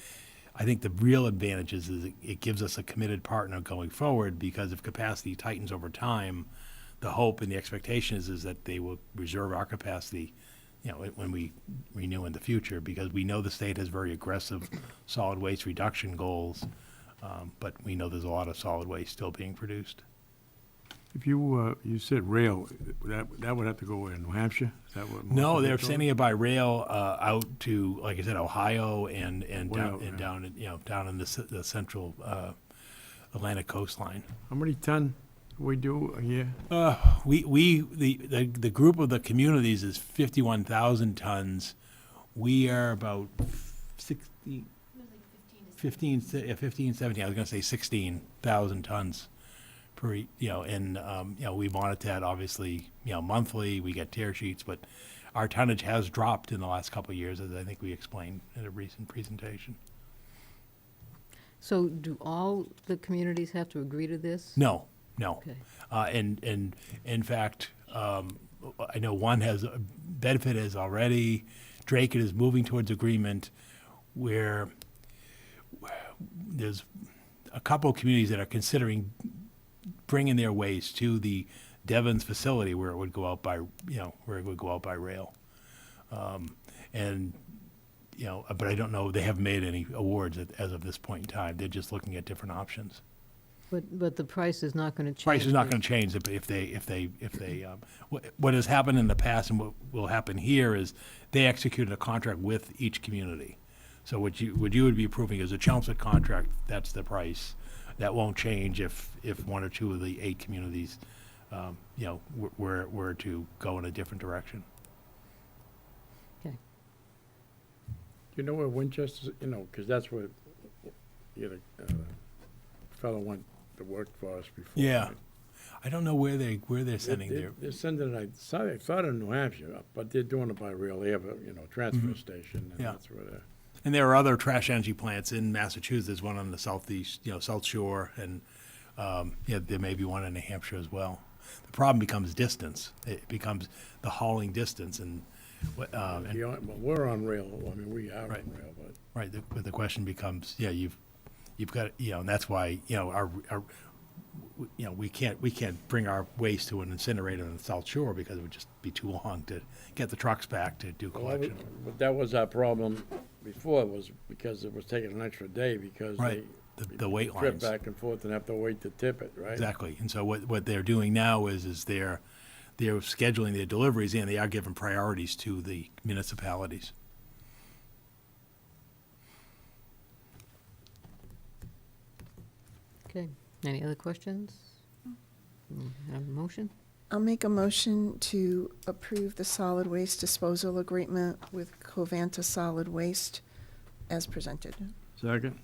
E: I think the real advantage is it gives us a committed partner going forward, because if capacity tightens over time, the hope and the expectation is that they will reserve our capacity, when we renew in the future, because we know the state has very aggressive solid waste reduction goals, but we know there's a lot of solid waste still being produced.
B: If you said rail, that would have to go in New Hampshire? Is that what?
E: No, they're sending it by rail out to, like I said, Ohio and
B: Well,
E: down in the central Atlantic coastline.
B: How many ton we do a year?
E: The group of the communities is 51,000 tons. We are about 15, 17. I was going to say 16,000 tons. We monitor that obviously, monthly. We get tear sheets, but our tonnage has dropped in the last couple of years, as I think we explained in a recent presentation.
A: So do all the communities have to agree to this?
E: No.
A: Okay.
E: And in fact, I know one Bedford has already. Drake is moving towards agreement, where there's a couple of communities that are considering bringing their waste to the Devon's facility, where it would go out by rail, but I don't know. They haven't made any awards as of this point in time. They're just looking at different options.
A: But the price is not going to change.
E: Price is not going to change if they what has happened in the past and what will happen here is they executed a contract with each community. So what you would be approving is a Chelmsford contract. That's the price. That won't change if 1 or 2 of the 8 communities, were to go in a different direction.
A: Okay.
B: Do you know where Winchester, because that's where, the fellow went to work for us before.
E: Yeah.
B: right?
E: I don't know where they're sending
B: They-
E: their.
B: They're sending it, I thought in New Hampshire, but they're doing it by rail. They have a, transfer station, and
E: Yeah.
B: that's where they're.
E: And there are other trash energy plants in Massachusetts. There's one on the southeast, South Shore, and there may be one in New Hampshire as well. The problem becomes distance. It becomes the hauling distance, and
B: Well, we're on rail. We are
E: Right.
B: on rail, but.
E: but the question becomes, you've got, and that's why, you know, we can't bring our waste to an incinerator in the South Shore because it would just be too long to get the trucks back to do collection.
T: But that was our problem before, was because it was taking an extra day because
E: Right.
T: they
E: The weight
T: trip
E: lines.
T: back and forth and have to wait to tip it, right?
E: Exactly. And so what they're doing now is they're scheduling their deliveries and they are giving priorities to the municipalities.
A: Okay, any other questions? Have a motion?
C: I'll make a motion to approve the solid waste disposal agreement with Covanta Solid Waste as presented.
B: Second?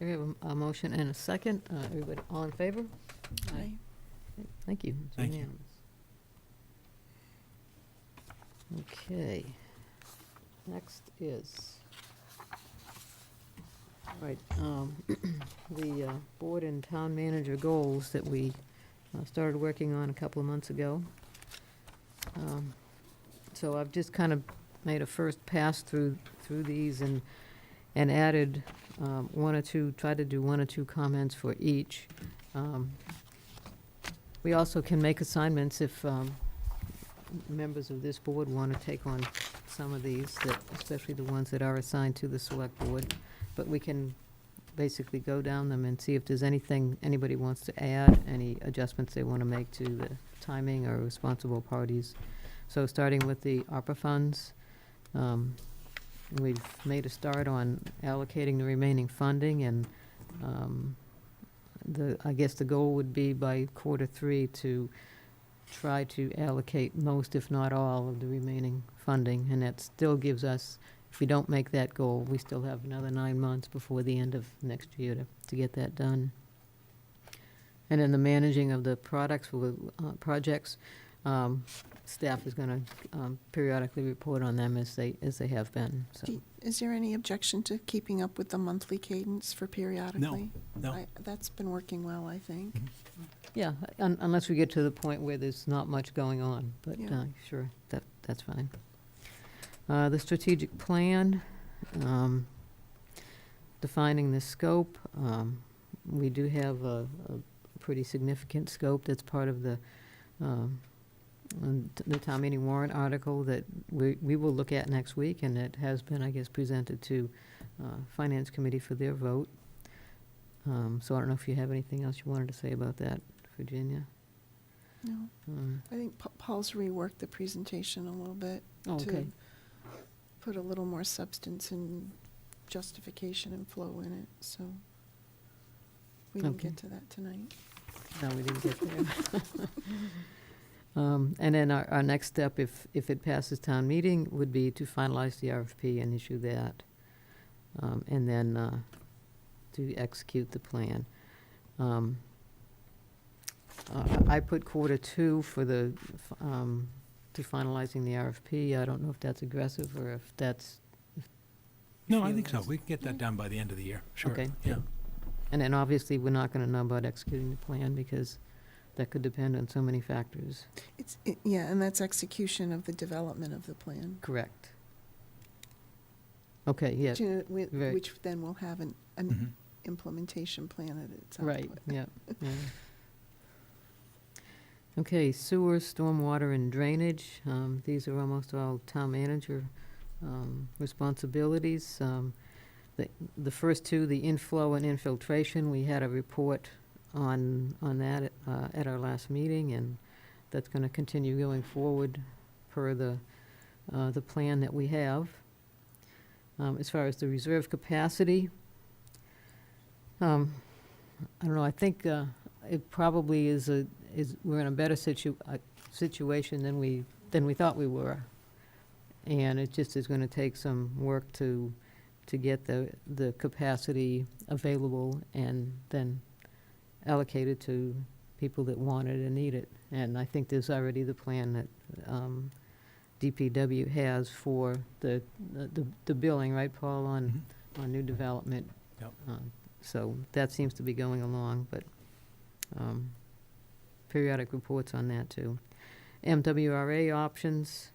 A: We have a motion and a second. Everybody, all in favor?
C: Aye.
A: Okay, thank you. It's
E: Thank you.
A: unanimous. Okay. Next is, right, the board and town manager goals that we started working on a couple of months ago. So I've just kind of made a first pass through these and added tried to do one or two comments for each. We also can make assignments if members of this board want to take on some of these, especially the ones that are assigned to the select board. But we can basically go down them and see if there's anything anybody wants to add, any adjustments they want to make to the timing or responsible parties. So starting with the ARPA funds, we've made a start on allocating the remaining funding, and I guess the goal would be by Q3 to try to allocate most, if not all, of the remaining funding, and that still gives us, if we don't make that goal, we still have another 9 months before the end of next year to get that done. And then the managing of the projects, staff is going to periodically report on them as they have been. So.
C: Is there any objection to keeping up with the monthly cadence for periodically?
E: No.
C: That's been working well, I think.
A: Yeah, unless we get to the point where there's not much going on, but
C: Yeah.
A: sure, that's fine. The strategic plan, defining the scope. We do have a pretty significant scope that's part of the town meeting warrant article that we will look at next week, and it has been, I guess, presented to Finance Committee for their vote. So I don't know if you have anything else you wanted to say about that, Virginia?
C: No. I think Paul's reworked the presentation a little bit
A: Oh, okay.
C: to put a little more substance and justification and flow in it, so we didn't
A: Okay.
C: get to that tonight.
A: No, we didn't get there. And then our next step, if it passes town meeting, would be to finalize the RFP and issue that. And then to execute the plan. I put Q2 for to finalizing the RFP. I don't know if that's aggressive or if that's.
E: No, I think so. We can get that done by the end of the year. Sure.
A: Okay.
E: Yeah.
A: And then obviously, we're not gonna know about executing the plan because that could depend on so many factors.
C: Yeah, and that's execution of the development of the plan.
A: Correct. Okay, yeah. Right.
C: Which then will have an
E: Mhm.
C: implementation plan at its
A: Right,
C: output.
A: yeah. Okay, sewer, stormwater, and drainage. These are almost all town manager responsibilities. The first two, the inflow and infiltration, we had a report on that at our last meeting, and that's going to continue going forward per the plan that we have. As far as the reserve capacity, I don't know, I think it probably is we're in a better situation than we thought we were. And it just is gonna take some work to get the capacity available and then allocated to people that want it and need it. And I think there's already the plan that DPW has for the billing, right, Paul, on new development.
E: Yep.
A: So that seems to be going along, but periodic reports on that too. MWRA options,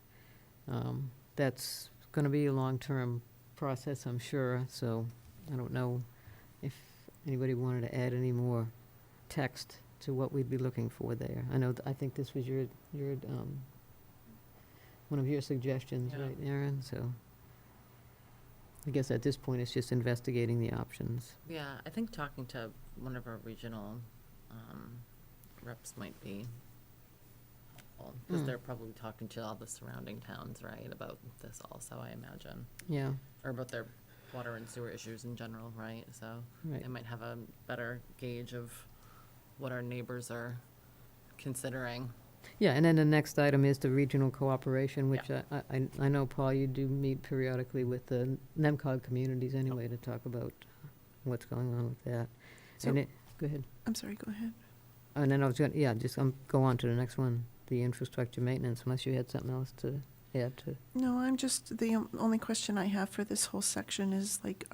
A: that's going to be a long-term process, I'm sure, so I don't know if anybody wanted to add any more text to what we'd be looking for there. I know, I think this was your, one of your suggestions,
D: Yeah.
A: right, Aaron? So I guess at this point, it's just investigating the options.
D: Yeah, I think talking to one of our regional reps might be helpful, because they're probably talking to all the surrounding towns, right, about this also, I imagine.
A: Yeah.
D: Or about their water and sewer issues in general, right? So
A: Right.
D: they might have a better gauge of what our neighbors are considering.
A: Yeah, and then the next item is the regional cooperation, which I know, Paul, you do meet periodically with the NEMCOG communities anyway to talk about what's going on with that.
C: So-
A: Go ahead.
C: I'm sorry, go ahead.
A: And then I was going, to go on to the next one, the infrastructure maintenance, unless you had something else to add to.
C: No, I'm just, the only question I have for this whole section is like,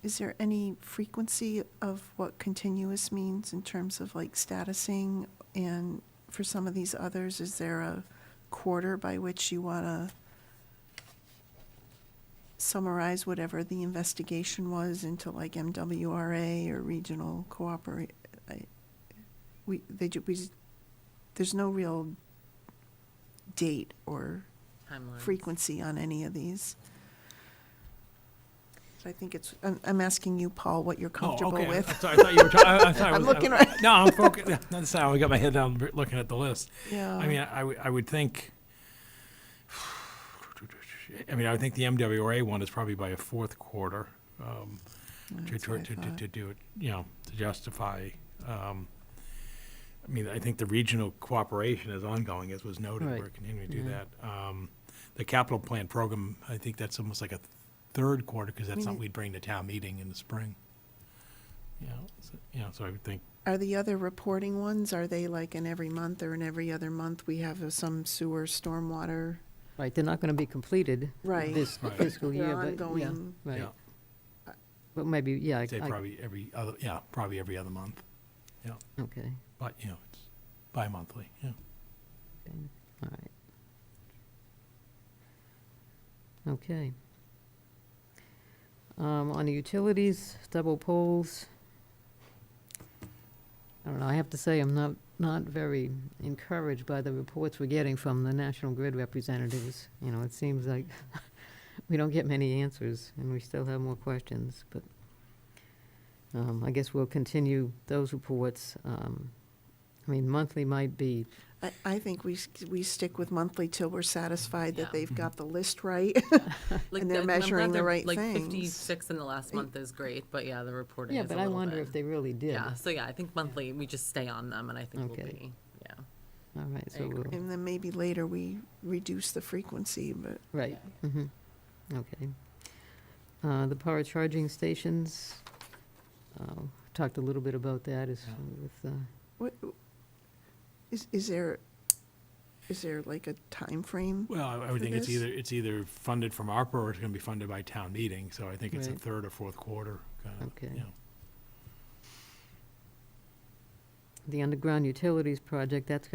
C: is there any frequency of what continuous means in terms of like statusing? And for some of these others, is there a quarter by which you want to summarize whatever the investigation was into like MWRA or regional cooperate? There's no real date or
D: Timeline.
C: frequency on any of these. So I think I'm asking you, Paul, what you're comfortable
E: okay.
C: with.
E: I thought you were talking.
C: I'm looking right.
E: No, I'm focused. That's how I got my head down looking at the list.
C: Yeah.
E: I mean, I would think. I mean, I think the MWRA one is probably by a fourth quarter
C: That's what I thought.
E: to do it, to justify. I mean, I think the regional cooperation is ongoing, as was noted.
A: Right.
E: We're continuing to do
A: Yeah.
E: that. The capital plan program, I think that's almost like a third quarter, because that's
C: mean,
E: something we'd bring to town meeting in the spring. So I would think.
C: Are the other reporting ones, are they like in every month or in every other month we have some sewer, stormwater?
A: Right, they're not going to be completed
C: Right.
A: this
E: Right.
A: fiscal
C: They're
A: year, but,
C: ongoing.
A: right.
E: Yeah.
A: But maybe, yeah.
E: I'd say probably every other month. Yeah,
A: Okay,
E: but, it's bi-monthly, yeah.
A: all right. Okay. On the utilities, double poles. I don't know, I have to say, I'm not very encouraged by the reports we're getting from the National Grid representatives. It seems like we don't get many answers, and we still have more questions, but I guess we'll continue those reports. I mean, monthly might be,
C: I think we stick with monthly till we're satisfied that
D: Yeah.
C: they've got the list right.
D: Like
C: And they're
D: I'm glad
C: measuring the
D: they're,
C: right
D: like
C: things.
D: 56 in the last month is great, but yeah, the reporting
A: yeah,
D: is
A: but
D: a
A: I
D: little
A: wonder
D: bit.
A: if they really did.
D: Yeah, so yeah, I think monthly, we just stay on them, and I think we'll
A: Okay.
D: be, yeah.
A: All right,
D: I
A: so
D: agree.
A: we'll,
C: And then maybe later we reduce the frequency, but
A: right, okay. The power charging stations, talked a little bit about that with,
C: what, is there like a time frame?
E: Well, I
C: for
E: would think
C: this?
E: it's either funded from ARPA or it's gonna be funded by town meeting, so I think it's a
A: Right.
E: third or fourth quarter, kind of,
A: Okay. the underground utilities project, that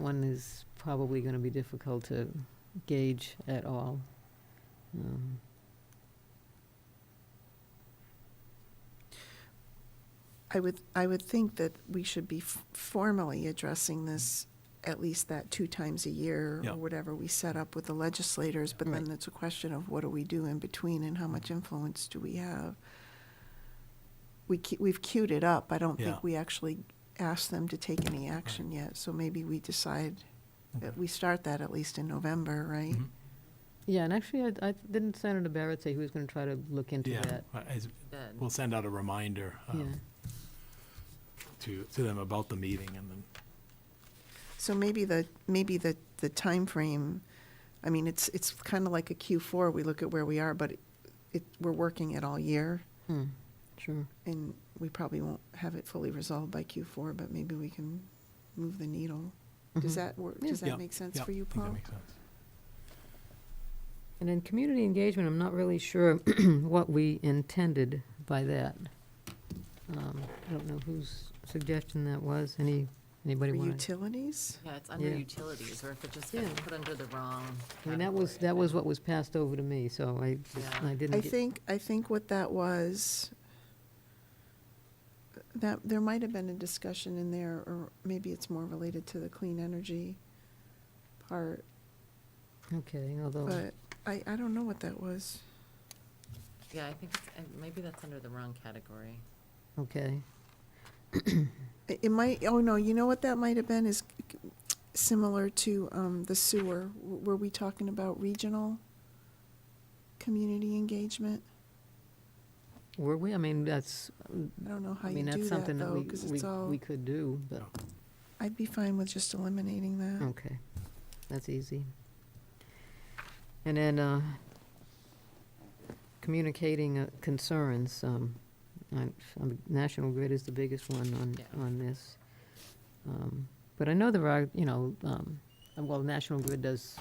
A: one is probably gonna be difficult to gauge at all.
C: I would think that we should be formally addressing this at least that 2 times a year
E: Yeah.
C: or whatever we set up with the legislators, but then
A: Right.
C: it's a question of what do we do in between and how much influence do we have? We've queued it up. I don't
E: Yeah.
C: think we actually asked them to take any action yet, so maybe we decide that we start that at least in November, right?
E: Mhm.
A: Yeah, and actually, I didn't Senator Barrett say he was gonna try to look into
E: Yeah,
A: that?
D: Good.
E: we'll send out a reminder
A: Yeah.
E: to them about the meeting, and then,
C: So maybe the timeframe, I mean, it's kind of like a Q4, we look at where we are, but we're working it all year,
A: Sure.
C: and we probably won't have it fully resolved by Q4, but maybe we can move the needle. Does that work, does
E: Yeah,
C: that make sense
E: yeah,
C: for you,
E: I think that
C: Paul?
E: makes sense.
A: And in community engagement, I'm not really sure what we intended by that. I don't know whose suggestion that was. Anybody
C: For
A: want to?
C: utilities?
D: Yeah, it's under
A: Yeah.
D: utilities, or if it just
A: Yeah.
D: gets put under the wrong.
A: I mean, that was what was passed over to me, so I
D: Yeah.
A: didn't
C: I
A: get.
C: think what that was, That, there might have been a discussion in there, or maybe it's more related to the clean energy part,
A: Okay, although,
C: but I don't know what that was.
D: Yeah, I think maybe that's under the wrong category.
A: okay.
C: It might, oh no, you know what that might have been is similar to the sewer. Were we talking about regional community engagement?
A: Were we? I mean, that's,
C: I don't know how
A: I
C: you
A: mean, that's
C: do that
A: something that
C: though, because it's all,
A: we could do, but,
C: I'd be fine with just eliminating that.
A: okay. That's easy. And then, communicating concerns, National Grid is the biggest one on this. But I know there are, well, National Grid does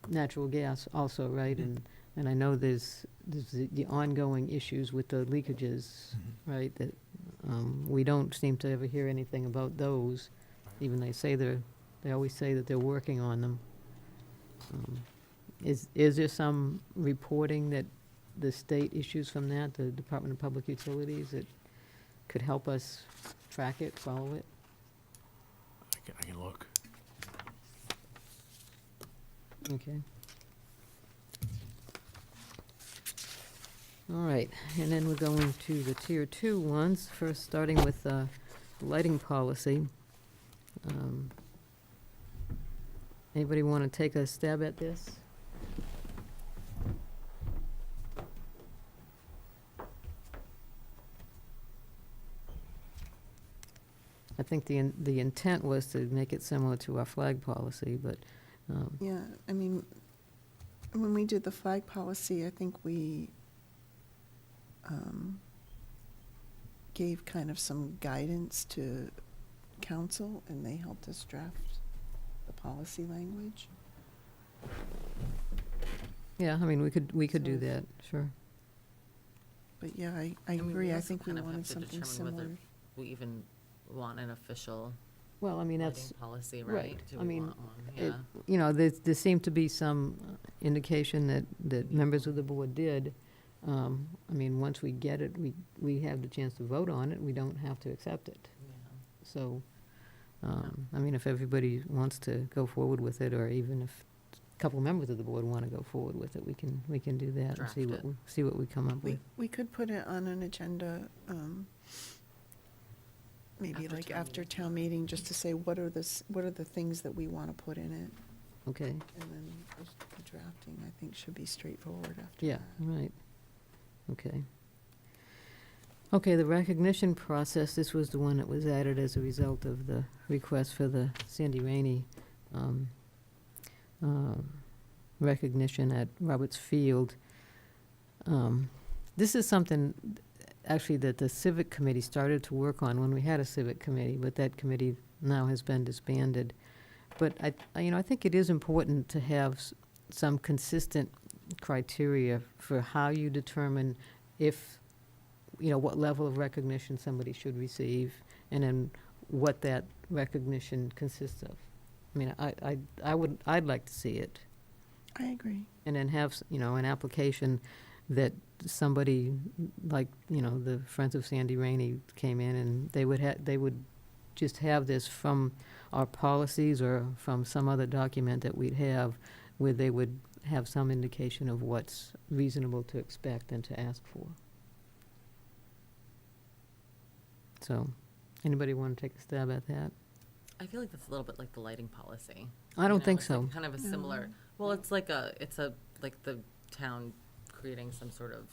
A: natural gas also, right? And I know there's the ongoing issues with the leakages, right? That we don't seem to ever hear anything about those, even they always say that they're working on them. Is there some reporting that the state issues from that, the Department of Public Utilities, that could help us track it, follow it?
E: I can look.
A: Okay. All right, and then we're going to the tier 2 ones, first starting with lighting policy. Anybody want to take a stab at this? I think the intent was to make it similar to our flag policy, but,
C: Yeah, I mean, when we did the flag policy, I think we gave kind of some guidance to council, and they helped us draft the policy language.
A: yeah, I mean, we could do
C: So-
A: that, sure.
C: But yeah, I
D: mean,
C: agree. I
D: also
C: think we
D: kind of have
C: wanted
D: to
C: something
D: determine whether
C: similar.
D: We even want an official
A: Well, I mean,
D: lighting
A: that's,
D: policy,
A: right.
D: right? Do
A: I
D: we
A: mean,
D: want one?
A: it,
D: Yeah.
A: there seemed to be some indication that members of the board did. I mean, once we get it, we have the chance to vote on it, we don't have to accept it. So, I mean, if everybody wants to go forward with it, or even if a couple members of the board want to go forward with it, we can do that and
D: Draft
A: see what we come up with.
C: We could put it on an agenda, maybe
D: After
C: like
D: town
C: after
D: meeting.
C: town meeting, just to say what are the things that we want to put in it.
A: Okay,
C: And then the drafting, I think, should be straightforward after
A: yeah,
C: that.
A: right. Okay. Okay, the recognition process, this was the one that was added as a result of the request for the Sandy Rainey recognition at Roberts Field. This is something, actually, that the civic committee started to work on when we had a civic committee, but that committee now has been disbanded. But I think it is important to have some consistent criteria for how you determine if, what level of recognition somebody should receive, and then what that recognition consists of. I mean, I'd like to see it.
C: I agree.
A: And then have, an application that somebody like, the Friends of Sandy Rainey came in, and they would just have this from our policies or from some other document that we'd have, where they would have some indication of what's reasonable to expect and to ask for. So, anybody want to take a stab at that?
D: I feel like that's a little bit like the lighting policy.
A: I don't think
D: It's like
A: so.
D: kind of a similar, well, it's like like the town creating some sort of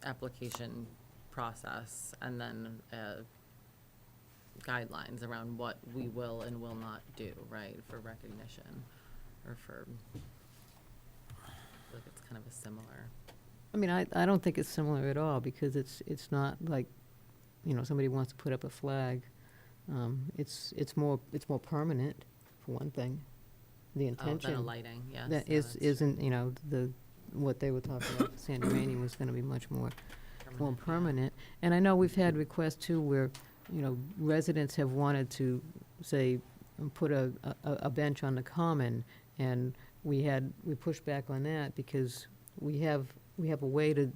D: application process, and then guidelines around what we will and will not do, right, for recognition, or for, like, it's kind of a similar.
A: I mean, I don't think it's similar at all, because it's not like, somebody wants to put up a flag. It's more permanent, for one thing. The intention.
D: Than a lighting, yes.
A: That
D: yeah, that's true.
A: isn't, what they were talking about, Sandy Rainey, was gonna be much more
D: Yeah.
A: permanent. And I know we've had requests too where, residents have wanted to, say, put a bench on the common, and we pushed back on that, because we have a way to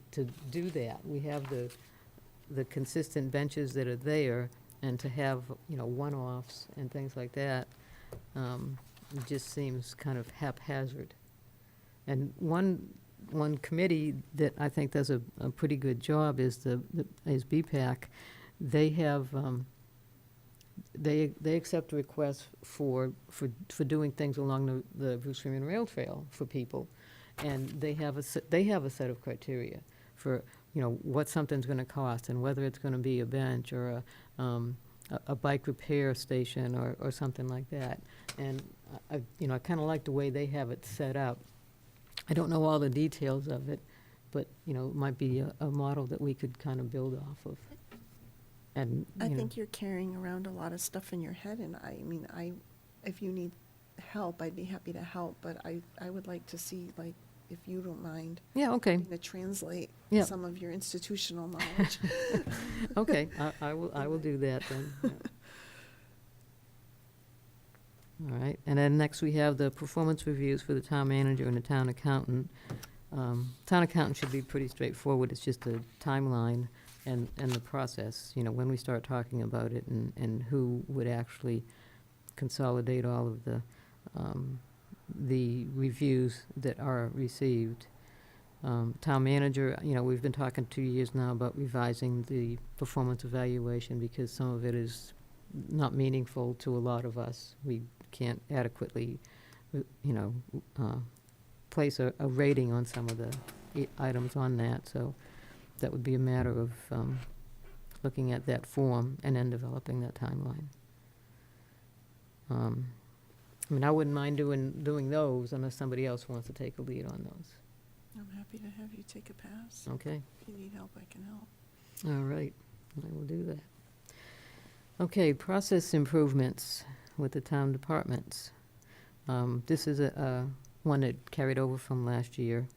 A: do that. We have the consistent benches that are there and to have, you know, one-offs and things like that, it just seems kind of haphazard. And one committee that I think does a pretty good job is is BPAC. They have, they accept requests for doing things along the Bruce Freeman Rail Trail for people. And they have a set of criteria for, you know, what something's gonna cost and whether it's gonna be a bench or a bike repair station or something like that. And you know, I kinda like the way they have it set up. I don't know all the details of it, but, you know, it might be a model that we could kind of build off of. And,
C: I
A: you know,
C: think you're carrying around a lot of stuff in your head, and I mean, if you need help, I'd be happy to help, but I would like to see, like, if you don't mind.
A: Yeah, okay.
C: To translate
A: Yeah.
C: some of your institutional knowledge.
A: Okay, I will do that then. Yeah. All right, and then next we have the performance reviews for the town manager and the town accountant. Town accountant should be pretty straightforward, it's just a timeline and the process, you know, when we start talking about it and who would actually consolidate all of the reviews that are received. Town manager, you know, we've been talking 2 years now about revising the performance evaluation because some of it is not meaningful to a lot of us. We can't adequately, you know, place a rating on some of the items on that, so that would be a matter of looking at that form and then developing that timeline. I mean, I wouldn't mind doing those unless somebody else wants to take a lead on those.
C: I'm happy to have you take a pass.
A: Okay.
C: If you need help, I can help.
A: All right, I will do that. Okay, process improvements with the town departments. This is a one that carried over from last year.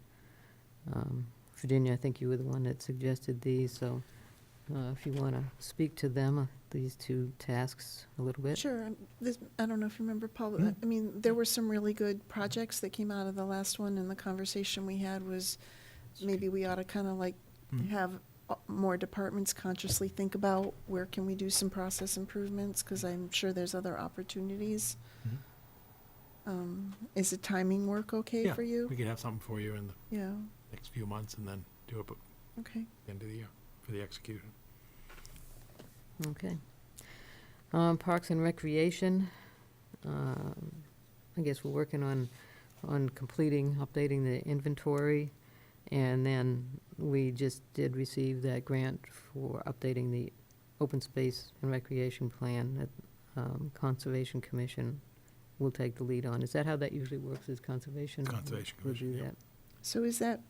A: Virginia, I think you were the one that suggested these, so if you want to speak to them, these two tasks a little bit.
C: Sure. I don't know if you remember, Paul, but I mean, there were some really good projects that came out of the last one, and the conversation we had was maybe we ought to kind of like have more departments consciously think about where can we do some process improvements, because I'm sure there's other opportunities. Is the timing work okay
E: Yeah,
C: for you?
E: we could have something for you in the
C: Yeah,
E: next few months and then do it at
C: okay.
E: the end of the year for the execution.
A: Okay. Parks and Recreation, I guess we're working on completing, updating the inventory, and then we just did receive that grant for updating the open space and recreation plan that Conservation Commission will take the lead on. Is that how that usually works, is Conservation?
E: Conservation
A: will do
E: Commission, yeah.
A: that?
C: So is that,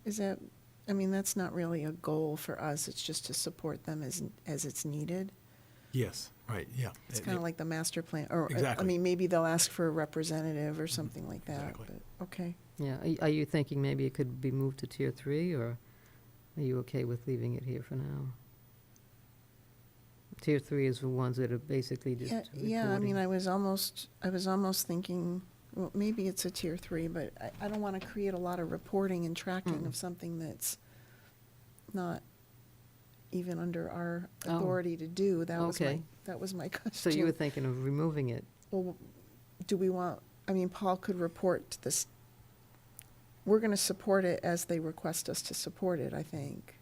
C: I mean, that's not really a goal for us, it's just to support them as it's needed?
E: Yes, right, yeah.
C: It's kind of like the master plan, or, I
E: Exactly.
C: mean, maybe they'll ask for a representative or something like that,
E: Exactly.
C: but, okay.
A: Yeah, are you thinking maybe it could be moved to Tier 3, or are you okay with leaving it here for now? Tier 3 is the ones that are basically just
C: Yeah, I mean,
A: reporting.
C: I was almost thinking, well, maybe it's a tier 3, but I don't want to create a lot of reporting and tracking of something that's not even under our
A: Oh.
C: authority to do. That
A: Okay.
C: was my question.
A: So you were thinking of removing it?
C: Well, do we want, I mean, Paul could report to this, we're going to support it as they request us to support it, I think.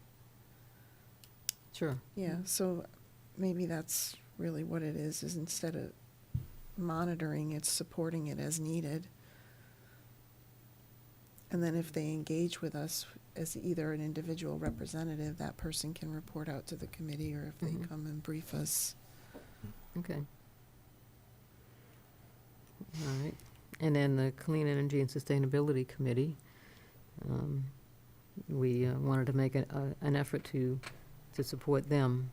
A: Sure.
C: Yeah, so maybe that's really what it is instead of monitoring, it's supporting it as needed. And then if they engage with us as either an individual representative, that person can report out to the committee, or if they
A: Mhm.
C: come and brief us.
A: Okay. All right. And then the Clean Energy and Sustainability Committee, we wanted to make an effort to support them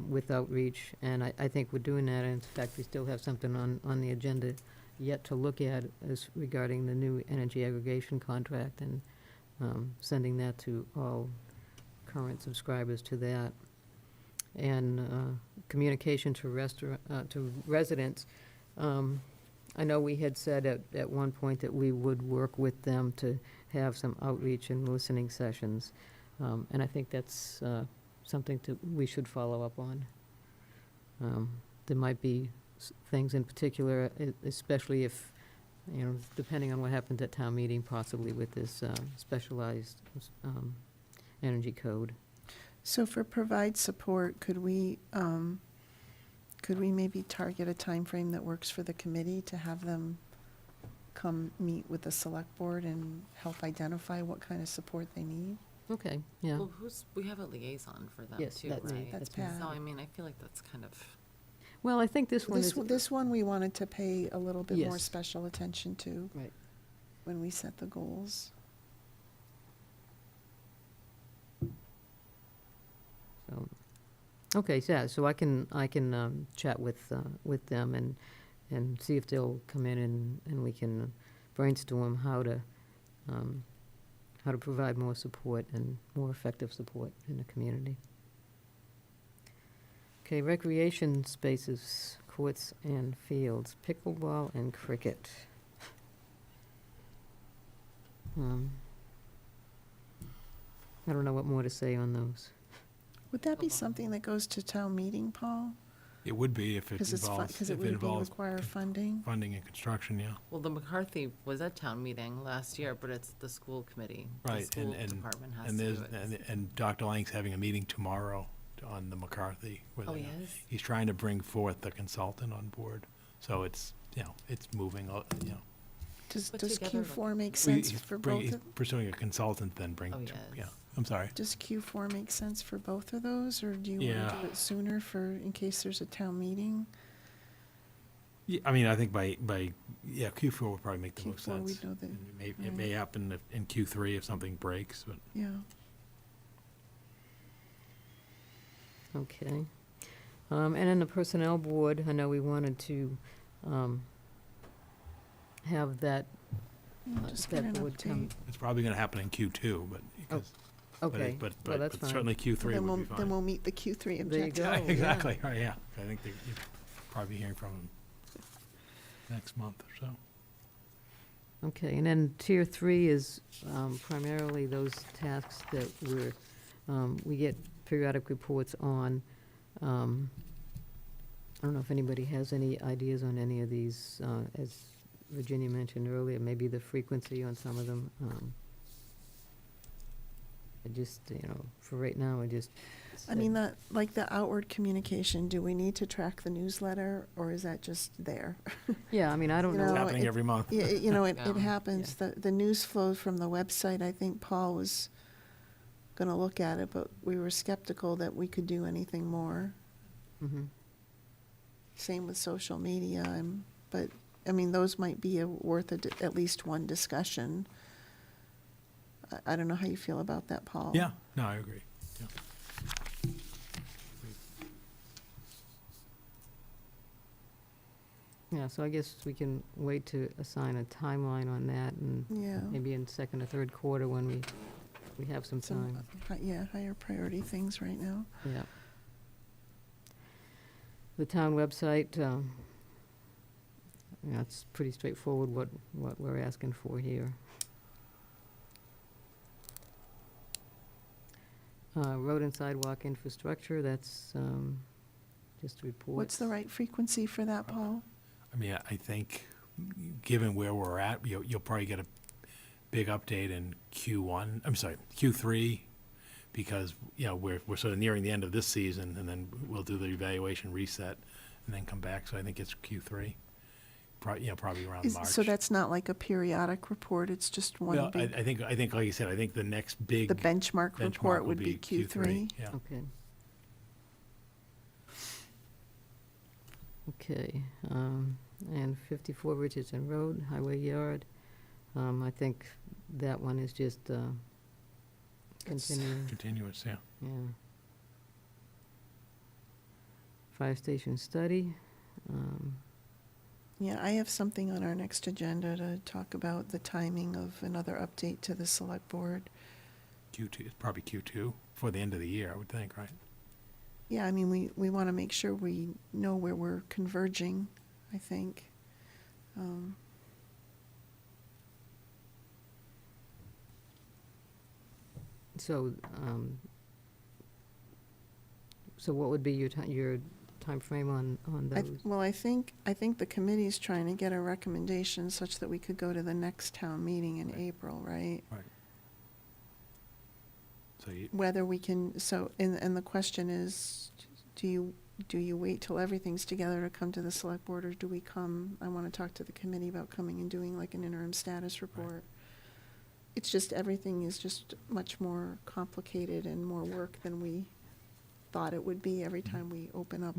A: with outreach, and I think we're doing that. In fact, we still have something on the agenda yet to look at as regarding the new energy aggregation contract, and sending that to all current subscribers to that. And communication to residents. I know we had said at one point that we would work with them to have some outreach and listening sessions. And I think that's something we should follow up on. There might be things in particular, especially if, depending on what happens at town meeting, possibly with this specialized energy code.
C: So for provide support, could we maybe target a time frame that works for the committee to have them come meet with the select board and help identify what kind of support they need?
A: Okay, yeah.
D: Well, we have a liaison for them
A: Yes,
D: too,
A: that's me.
D: right?
C: That's Pat.
D: So, I mean, I feel like that's kind of,
A: Well, I think this one is.
C: This one we wanted to pay a little bit more
A: Yes.
C: special attention to.
A: Right.
C: When we set the goals.
A: So, okay, so I can chat with them and see if they'll come in and we can brainstorm how to provide more support and more effective support in the community. Okay, recreation spaces, courts and fields, pickleball and cricket. I don't know what more to say on those.
C: Would that be something that goes to town meeting, Paul?
E: It would be if it involves,
C: Because it
E: if it
C: would
E: involves
C: require funding?
E: funding and construction, yeah.
D: well, the McCarthy was at town meeting last year, but it's the school committee. The
E: Right,
D: school
E: and
D: department has
E: and
D: to
E: there's
D: do it.
E: and Dr. Lang's having a meeting tomorrow on the McCarthy. where
D: Oh,
E: they-
D: he is?
E: He's trying to bring forth the consultant on board, so it's it's moving.
C: Does
D: Put
C: does
D: together like-
C: Q4 make
E: He's
C: sense for both
E: he's
C: of?
E: pursuing a consultant, then bring.
D: Oh,
E: to-
D: yes.
E: Yeah, I'm sorry.
C: Does Q4 make sense for both of those, or do you want
E: Yeah.
C: to do it sooner in case there's a town meeting?
E: Yeah, I mean, I think by Q4 will probably make the most
C: Q4, we
E: sense.
C: know that,
E: And it
C: right.
E: may happen in Q3 if something breaks, but.
C: Yeah.
A: Okay. And then the personnel board, I know we wanted to have that,
C: Just get an
A: board come.
C: update.
E: It's probably going to happen in Q2, but because.
A: Okay,
E: But
A: well, that's fine.
E: certainly Q3
C: Then
E: would
C: we'll,
E: be fine.
C: then we'll meet the Q3
A: There you
C: objective.
A: go.
E: Yeah,
A: yeah.
E: exactly. Right, yeah. I think you're probably hearing from them next month or so.
A: Okay, and then tier 3 is primarily those tasks that we get periodic reports on. I don't know if anybody has any ideas on any of these, as Virginia mentioned earlier, maybe the frequency on some of them. I just, for right now,
C: I mean, the outward communication, do we need to track the newsletter, or is that just there?
A: Yeah, I mean, I don't
C: You
A: know.
E: It's
C: know,
E: happening every month.
C: Yeah, it
D: Yeah.
C: happens. The news flow from the website, I think Paul was gonna look at it, but we were skeptical that we could do anything more.
A: Mhm.
C: Same with social media, but, I mean, those might be worth at least one discussion. I don't know how you feel about that, Paul.
E: Yeah, no, I agree. Yeah.
A: Yeah, so I guess we can wait to assign a timeline on that, and
C: Yeah.
A: maybe in second or third quarter when we have some time.
C: Higher priority things right now.
A: Yeah. The town website, it's pretty straightforward what we're asking for here. Road and sidewalk infrastructure, that's just reports.
C: What's the right frequency for that, Paul?
E: I mean, I think, given where we're at, you'll probably get a big update in Q3, because, we're sort of nearing the end of this season, and then we'll do the evaluation reset, and then come back, so I think it's Q3, probably around March.
C: So that's not like a periodic report, it's just one
E: Well,
C: big,
E: I think, like you said, I think the next big.
C: the benchmark report
E: will
C: would be Q3?
E: Yeah.
A: Okay. Okay, and 54 Richardson Road, Highway Yard. I think that one is just continuing.
E: Continuous, yeah.
A: Yeah. Fire station study.
C: Yeah, I have something on our next agenda to talk about the timing of another update to the select board.
E: Q2, it's probably Q2, for the end of the year, I would think, right?
C: Yeah, I mean, we want to make sure we know where we're converging, I think.
A: So, So what would be your timeframe on those?
C: Well, I think the committee's trying to get a recommendation such that we could go to the next town meeting in April, right?
E: Right. So you,
C: Whether we can, and the question is, do you wait till everything's together to come to the select board, or do we come, I want to talk to the committee about coming and doing like an interim status report. It's just, everything is just much more complicated and more work than we thought it would be every time we open up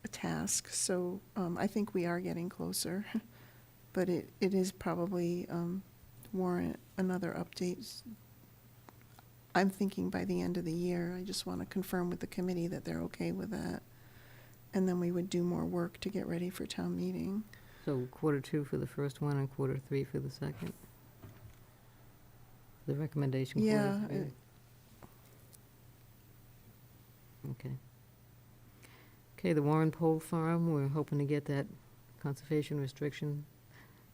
C: a task. So I think we are getting closer, but it is probably warrant another update. I'm thinking by the end of the year. I just want to confirm with the committee that they're okay with that. And then we would do more work to get ready for town meeting.
A: So Q2 for the first one and Q3 for the second? The recommendation?
C: Yeah,
A: Q3? Okay. Okay, the Warren Pole Farm, we're hoping to get that conservation restriction.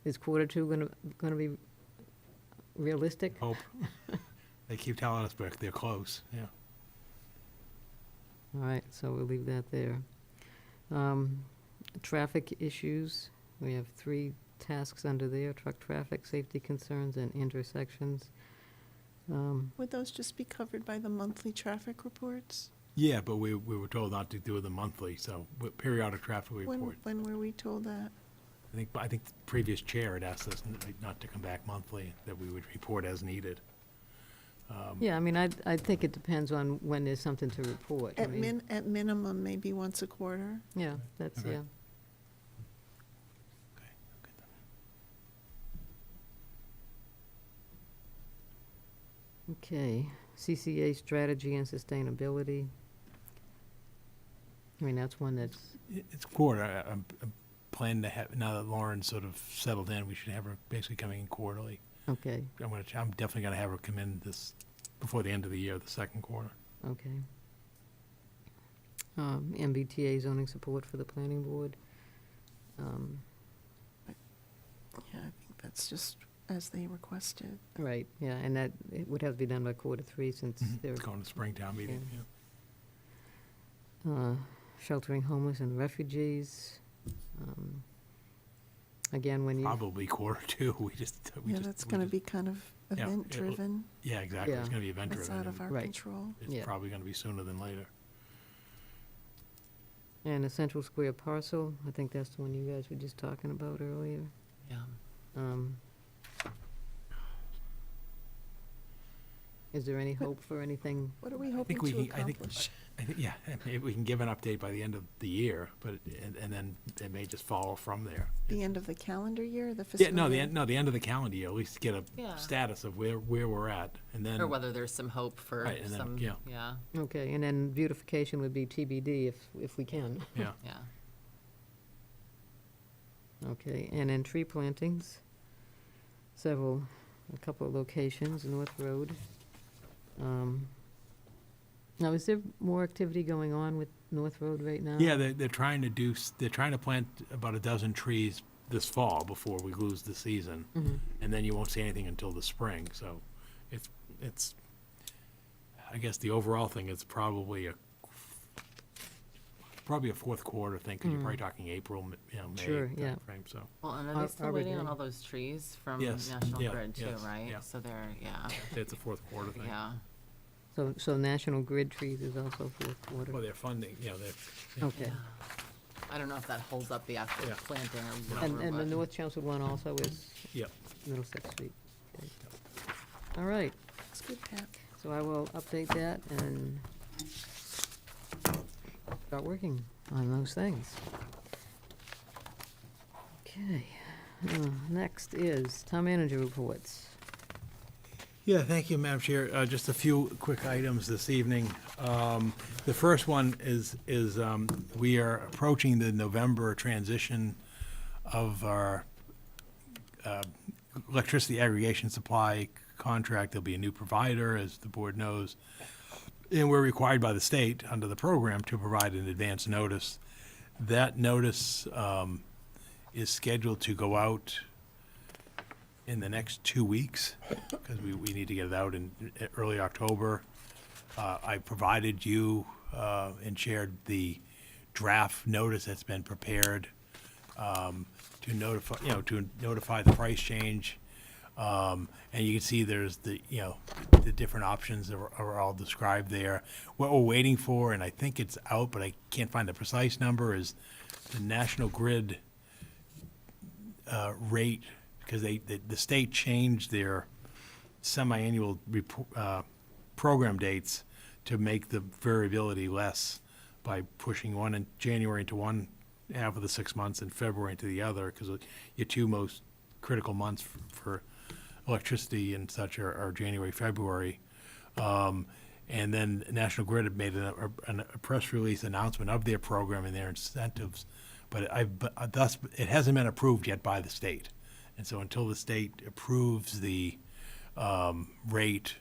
A: Is Q2 gonna be realistic?
E: hope. They keep telling us they're close, yeah.
A: All right, so we'll leave that there. Traffic issues, we have 3 tasks under there: truck traffic, safety concerns, and intersections.
C: Would those just be covered by the monthly traffic reports?
E: Yeah, but we were told not to do them monthly, so periodic traffic report.
C: When were we told that?
E: I think the previous chair had asked us not to come back monthly, that we would report as needed.
A: Yeah, I mean, I think it depends on when there's something to report. I mean,
C: At minimum, maybe once a quarter.
A: yeah, that's,
E: Okay.
A: yeah.
E: Okay, I'll get that.
A: Okay, CCA strategy and sustainability. I mean, that's one that's,
E: It's quarter. I'm planning to have, now that Lauren's sort of settled in, we should have her basically coming in quarterly.
A: okay,
E: I'm definitely gonna have her come in before the end of the year, the second quarter.
A: okay. MBTA zoning support for the planning board.
C: Yeah, I think that's just as they requested.
A: Right, yeah, and that, it would have to be done by Q3 since they're
E: Going to Springtown meeting,
A: Yeah.
E: yeah.
A: Sheltering homeless and refugees. Again, when you.
E: Probably Q2,
C: Yeah, that's going to be kind of
E: Yeah,
C: event-driven.
E: Yeah, exactly. It's
A: Yeah.
E: gonna be event
C: It's
E: driven.
C: out of our
A: Right.
C: control.
E: It's
A: Yeah.
E: probably gonna be sooner than later.
A: And a Central Square parcel, I think that's the one you guys were just talking about earlier.
D: Yeah.
A: Is there any hope for anything?
C: What are we hoping to accomplish?
E: I think, yeah, maybe we can give an update by the end of the year, but, and then it may just follow from there.
C: The end of the calendar year, the fiscal
E: Yeah, no,
C: year?
E: the end of the calendar year, at least get a
D: Yeah.
E: status of where we're at, and then.
D: Or whether there's some hope for
E: Right, and then,
D: some,
E: yeah.
D: yeah,
A: Okay, and then beautification would be TBD if we can.
E: Yeah,
D: yeah.
A: Okay, and then tree plantings, a couple of locations, North Road. Now, is there more activity going on with North Road right now?
E: yeah, they're trying to plant about a dozen trees this fall before we lose the season.
A: Mhm.
E: And then you won't see anything until the spring, so it's, I guess the overall thing is probably a fourth quarter thing, because you're probably talking April, May
A: Sure, yeah.
E: timeframe, so.
D: Well, and are
A: Ar-
D: they still waiting on
A: Arbor
D: all those trees from
E: Yes,
D: National
E: yeah,
D: Grid too,
E: yes,
D: right?
E: yeah.
D: So they're, yeah,
E: It's a fourth quarter thing.
D: yeah.
A: So National Grid trees is also fourth quarter?
E: Well, they're funding, they're.
A: Okay.
D: I don't know if that holds up the actual
E: Yeah.
D: planting or
A: And,
D: whatever,
A: and the
D: but-
A: North Chelmsford one also is
E: Yep.
A: Middlesex Street. Okay. All right,
C: It's good, Pat.
A: so I will update that and start working on those things. Okay, next is town manager reports.
E: Yeah, thank you, Madam Chair. Just a few quick items this evening. The first one is we are approaching the November transition of our electricity aggregation supply contract. There'll be a new provider, as the board knows. And we're required by the state, under the program, to provide an advance notice. That notice is scheduled to go out in the next 2 weeks, because we need to get it out in early October. I provided you and shared the draft notice that's been prepared to notify the price change. And you can see there's the different options are all described there. What we're waiting for, and I think it's out, but I can't find the precise number, is the National Grid rate, because the state changed their semi-annual program dates to make the variability less by pushing one in January into one half of the 6 months and February into the other, because your two most critical months for electricity and such are January, February. And then National Grid had made a press release announcement of their program and their incentives, but thus it hasn't been approved yet by the state. And so until the state approves the rate,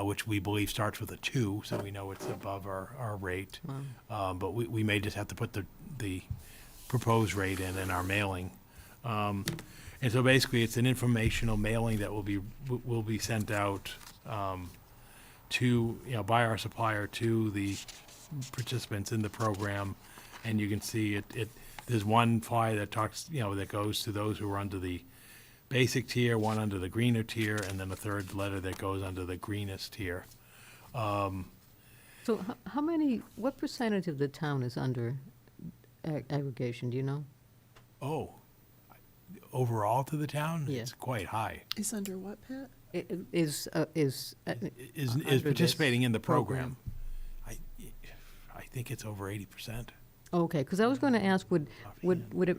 E: which we believe starts with a 2, so we know it's above our rate. But we may just have to put the proposed rate in our mailing. And so basically, it's an informational mailing that will be sent out by our supplier to the participants in the program. And you can see it. There's one flyer that talks, that goes to those who are under the basic tier, one under the greener tier, and then a third letter that goes under the greenest tier.
A: So what percentage of the town is under aggregation, do you know?
E: Oh, overall to the town,
A: Yeah.
E: it's quite high.
C: Is under what, Pat?
A: Is
E: Is participating in the program. I think it's over 80%.
A: Okay, because I was going to ask, would it,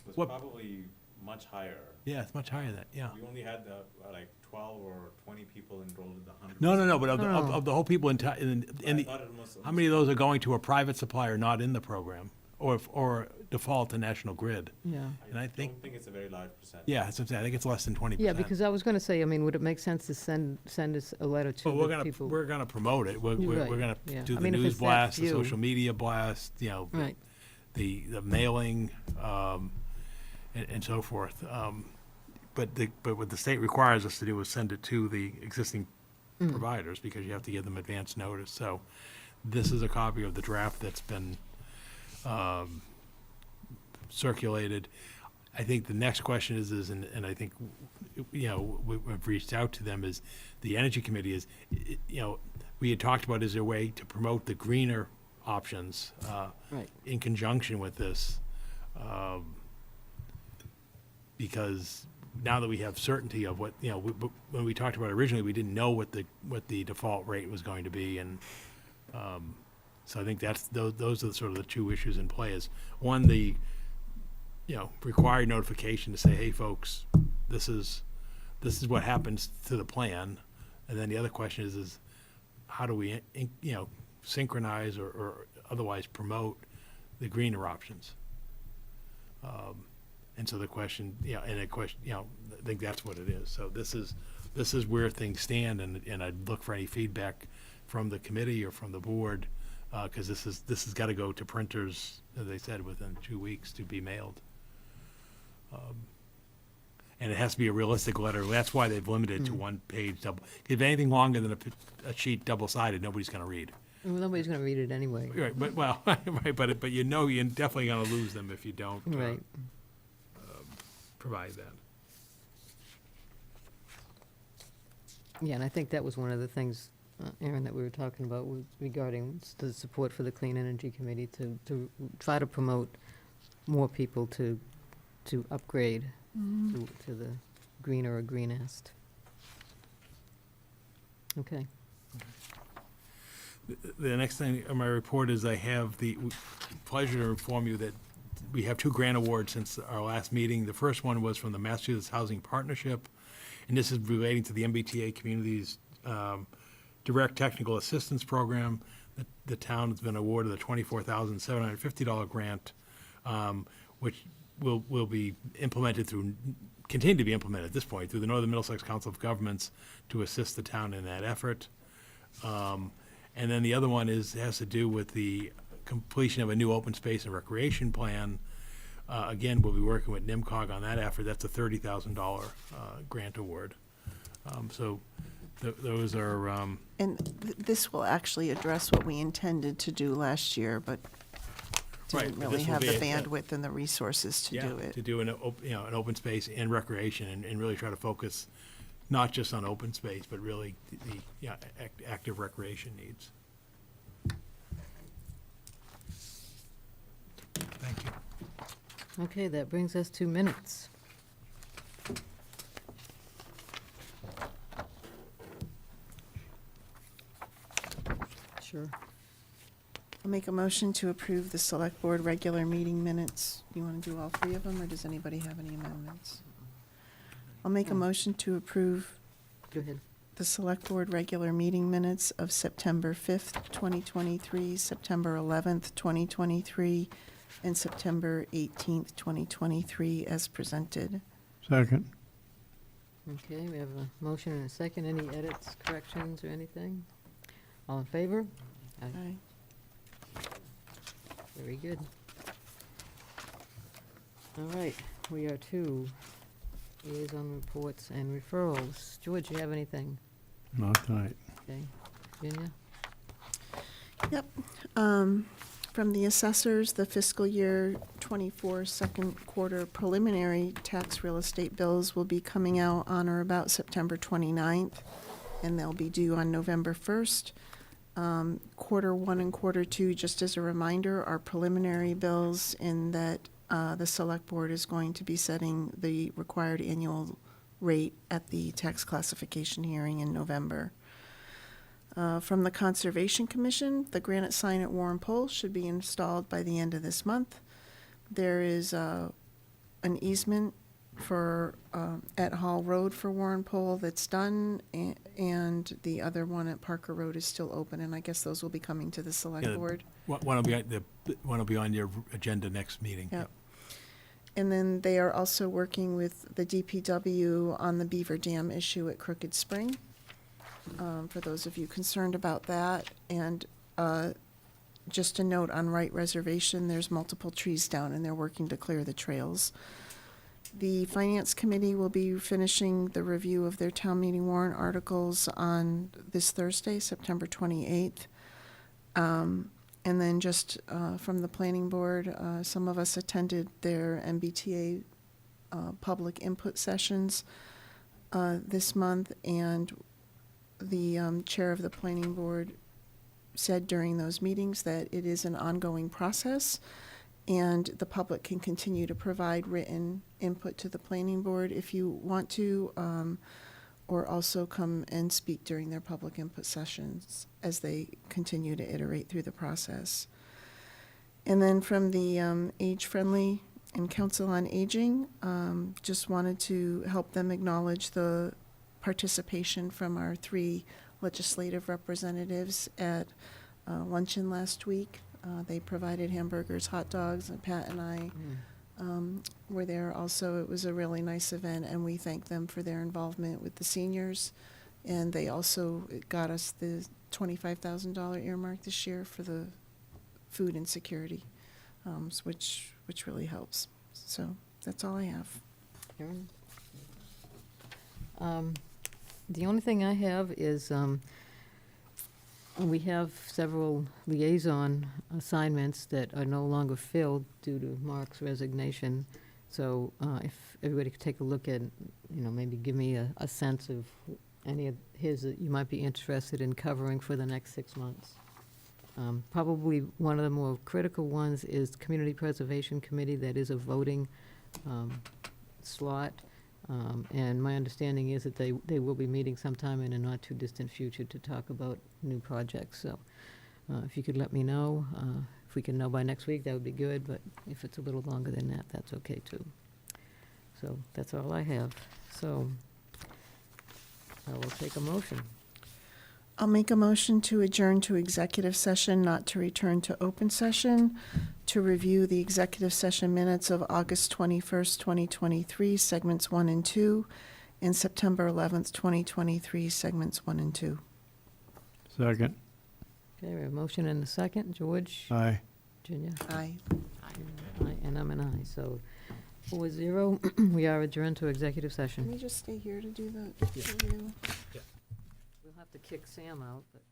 R: It's
E: What-
R: probably much higher.
E: Yeah, it's much higher than that, yeah.
R: We only had like 12 or 20 people enrolled in the 100.
E: No, but of
A: No.
E: the whole people in
R: I
E: the,
R: thought it was
E: how many of those are going to a private supplier not in the program, or default to National Grid?
A: yeah.
E: And I
R: don't
E: think,
R: think it's a very large percentage.
E: yeah, that's what I'm saying, I think it's less than 20%.
A: Yeah, because I was going to say, would it make sense to send us a letter to
E: Well,
A: the people?
E: we're gonna promote it, we're
A: Right,
E: gonna
A: yeah.
E: do
A: I
E: the
A: mean, if
E: news
A: it's that
E: blast, the
A: few.
E: social media blast,
A: Right.
E: the mailing, and so forth. But what the state requires us to do is send it to the existing providers, because you have to give them advance notice. So this is a copy of the draft that's been circulated. I think the next question is, and I think, we've reached out to them, is the Energy Committee is, we had talked about, is there a way to promote the greener options
A: Right.
E: in conjunction with this? Because now that we have certainty of what, when we talked about it originally, we didn't know what the default rate was going to be, and so I think those are sort of the two issues in play. Is one, the required notification to say, hey, folks, this is what happens to the plan, and then the other question is how do we synchronize or otherwise promote the greener options? And so the question, I think that's what it is. So this is where things stand, and I'd look for any feedback from the committee or from the board, because this has got to go to printers, as they said, within 2 weeks to be mailed. And it has to be a realistic letter. That's why they've limited it to one page. If anything longer than a sheet double-sided, nobody's going to read.
A: Well, nobody's going to read it anyway.
E: Right, but right, but you're definitely going to lose them if you don't
A: Right.
E: provide that.
A: Yeah, and I think that was one of the things, Aaron, that we were talking about regarding the support for the Clean Energy Committee to try to promote more people to upgrade to the greener or greenest. Okay.
E: The next thing on my report is I have the pleasure to inform you that we have 2 grant awards since our last meeting. The first one was from the Massachusetts Housing Partnership, and this is relating to the MBTA Communities Direct Technical Assistance Program. The town has been awarded a $24,750 grant, which will be implemented continue to be implemented at this point through the Northern Middlesex Council of Governments to assist the town in that effort. And then the other one has to do with the completion of a new open space and recreation plan. Again, we'll be working with NIMCOG on that effort. That's a $30,000 grant award. So Those are,
C: And this will actually address what we intended to do last year, but
E: Right,
C: didn't
E: but
C: really
E: this will
C: have
E: be
C: the
E: a-
C: bandwidth and the resources to do it.
E: to do an open space and recreation, and really try to focus not just on open space, but really the active recreation needs. Thank you.
A: Okay, that brings us to minutes. Sure.
C: I'll make a motion to approve the select board regular meeting minutes. You want to do all three of them, or does anybody have any amendments? I'll make a motion to approve
A: Go ahead.
C: the select board regular meeting minutes of September 5th, 2023, September 11th, 2023, and September 18th, 2023, as presented.
B: Second.
A: Okay, we have a motion and a second. Any edits, corrections, or anything? All in favor?
C: Aye.
A: Very good. All right, we are to liaison reports and referrals. George, you have anything?
B: Not tonight.
A: Okay. Virginia?
C: Yep. From the assessors, the fiscal year '24 second quarter preliminary tax real estate bills will be coming out on or about September 29th, and they'll be due on November 1st. Quarter one and quarter two, just as a reminder, are preliminary bills in that the select board is going to be setting the required annual rate at the tax classification hearing in November. From the Conservation Commission, the granite sign at Warren Pole should be installed by the end of this month. There is an easement for at Hall Road for Warren Pole that's done, and the other one at Parker Road is still open, and I guess those will be coming to the select
E: Yeah,
C: board.
E: One will be on your agenda next meeting.
C: Yep. And then they are also working with the DPW on the Beaver Dam issue at Crooked Spring, for those of you concerned about that. And just a note on Wright Reservation, there's multiple trees down, and they're working to clear the trails. The Finance Committee will be finishing the review of their town meeting warrant articles on this Thursday, September 28th. And then just from the Planning Board, some of us attended their MBTA public input sessions this month, and the chair of the Planning Board said during those meetings that it is an ongoing process, and the public can continue to provide written input to the Planning Board if you want to, or also come and speak during their public input sessions as they continue to iterate through the process. And then from the Age Friendly and Council on Aging, just wanted to help them acknowledge the participation from our 3 legislative representatives at luncheon last week. They provided hamburgers, hot dogs, and Pat and I were there also. It was a really nice event, and we thank them for their involvement with the seniors. And they also got us the $25,000 earmark this year for the food insecurity, which really helps. So that's all I have.
A: Erin? The only thing I have is, we have several liaison assignments that are no longer filled due to Mark's resignation. So if everybody could take a look at, maybe give me a sense of any of his that you might be interested in covering for the next 6 months. Probably one of the more critical ones is Community Preservation Committee. That is a voting slot. And my understanding is that they will be meeting sometime in a not-too-distant future to talk about new projects. So if you could let me know, if we can know by next week, that would be good. But if it's a little longer than that, that's okay, too. So that's all I have. So I will take a motion.
C: I'll make a motion to adjourn to executive session, not to return to open session, to review the executive session minutes of August 21st, 2023, segments 1 and 2, and September 11th, 2023, segments 1 and 2.
B: Second.
A: Okay, we have a motion and a second. George?
B: Aye.
A: Virginia?
C: Aye.
A: Aye, and I'm an aye. So 4-0, we are adjourned to executive
C: Can
A: session.
C: we just stay here to do the review?
E: Yeah.
A: have to kick Sam out, but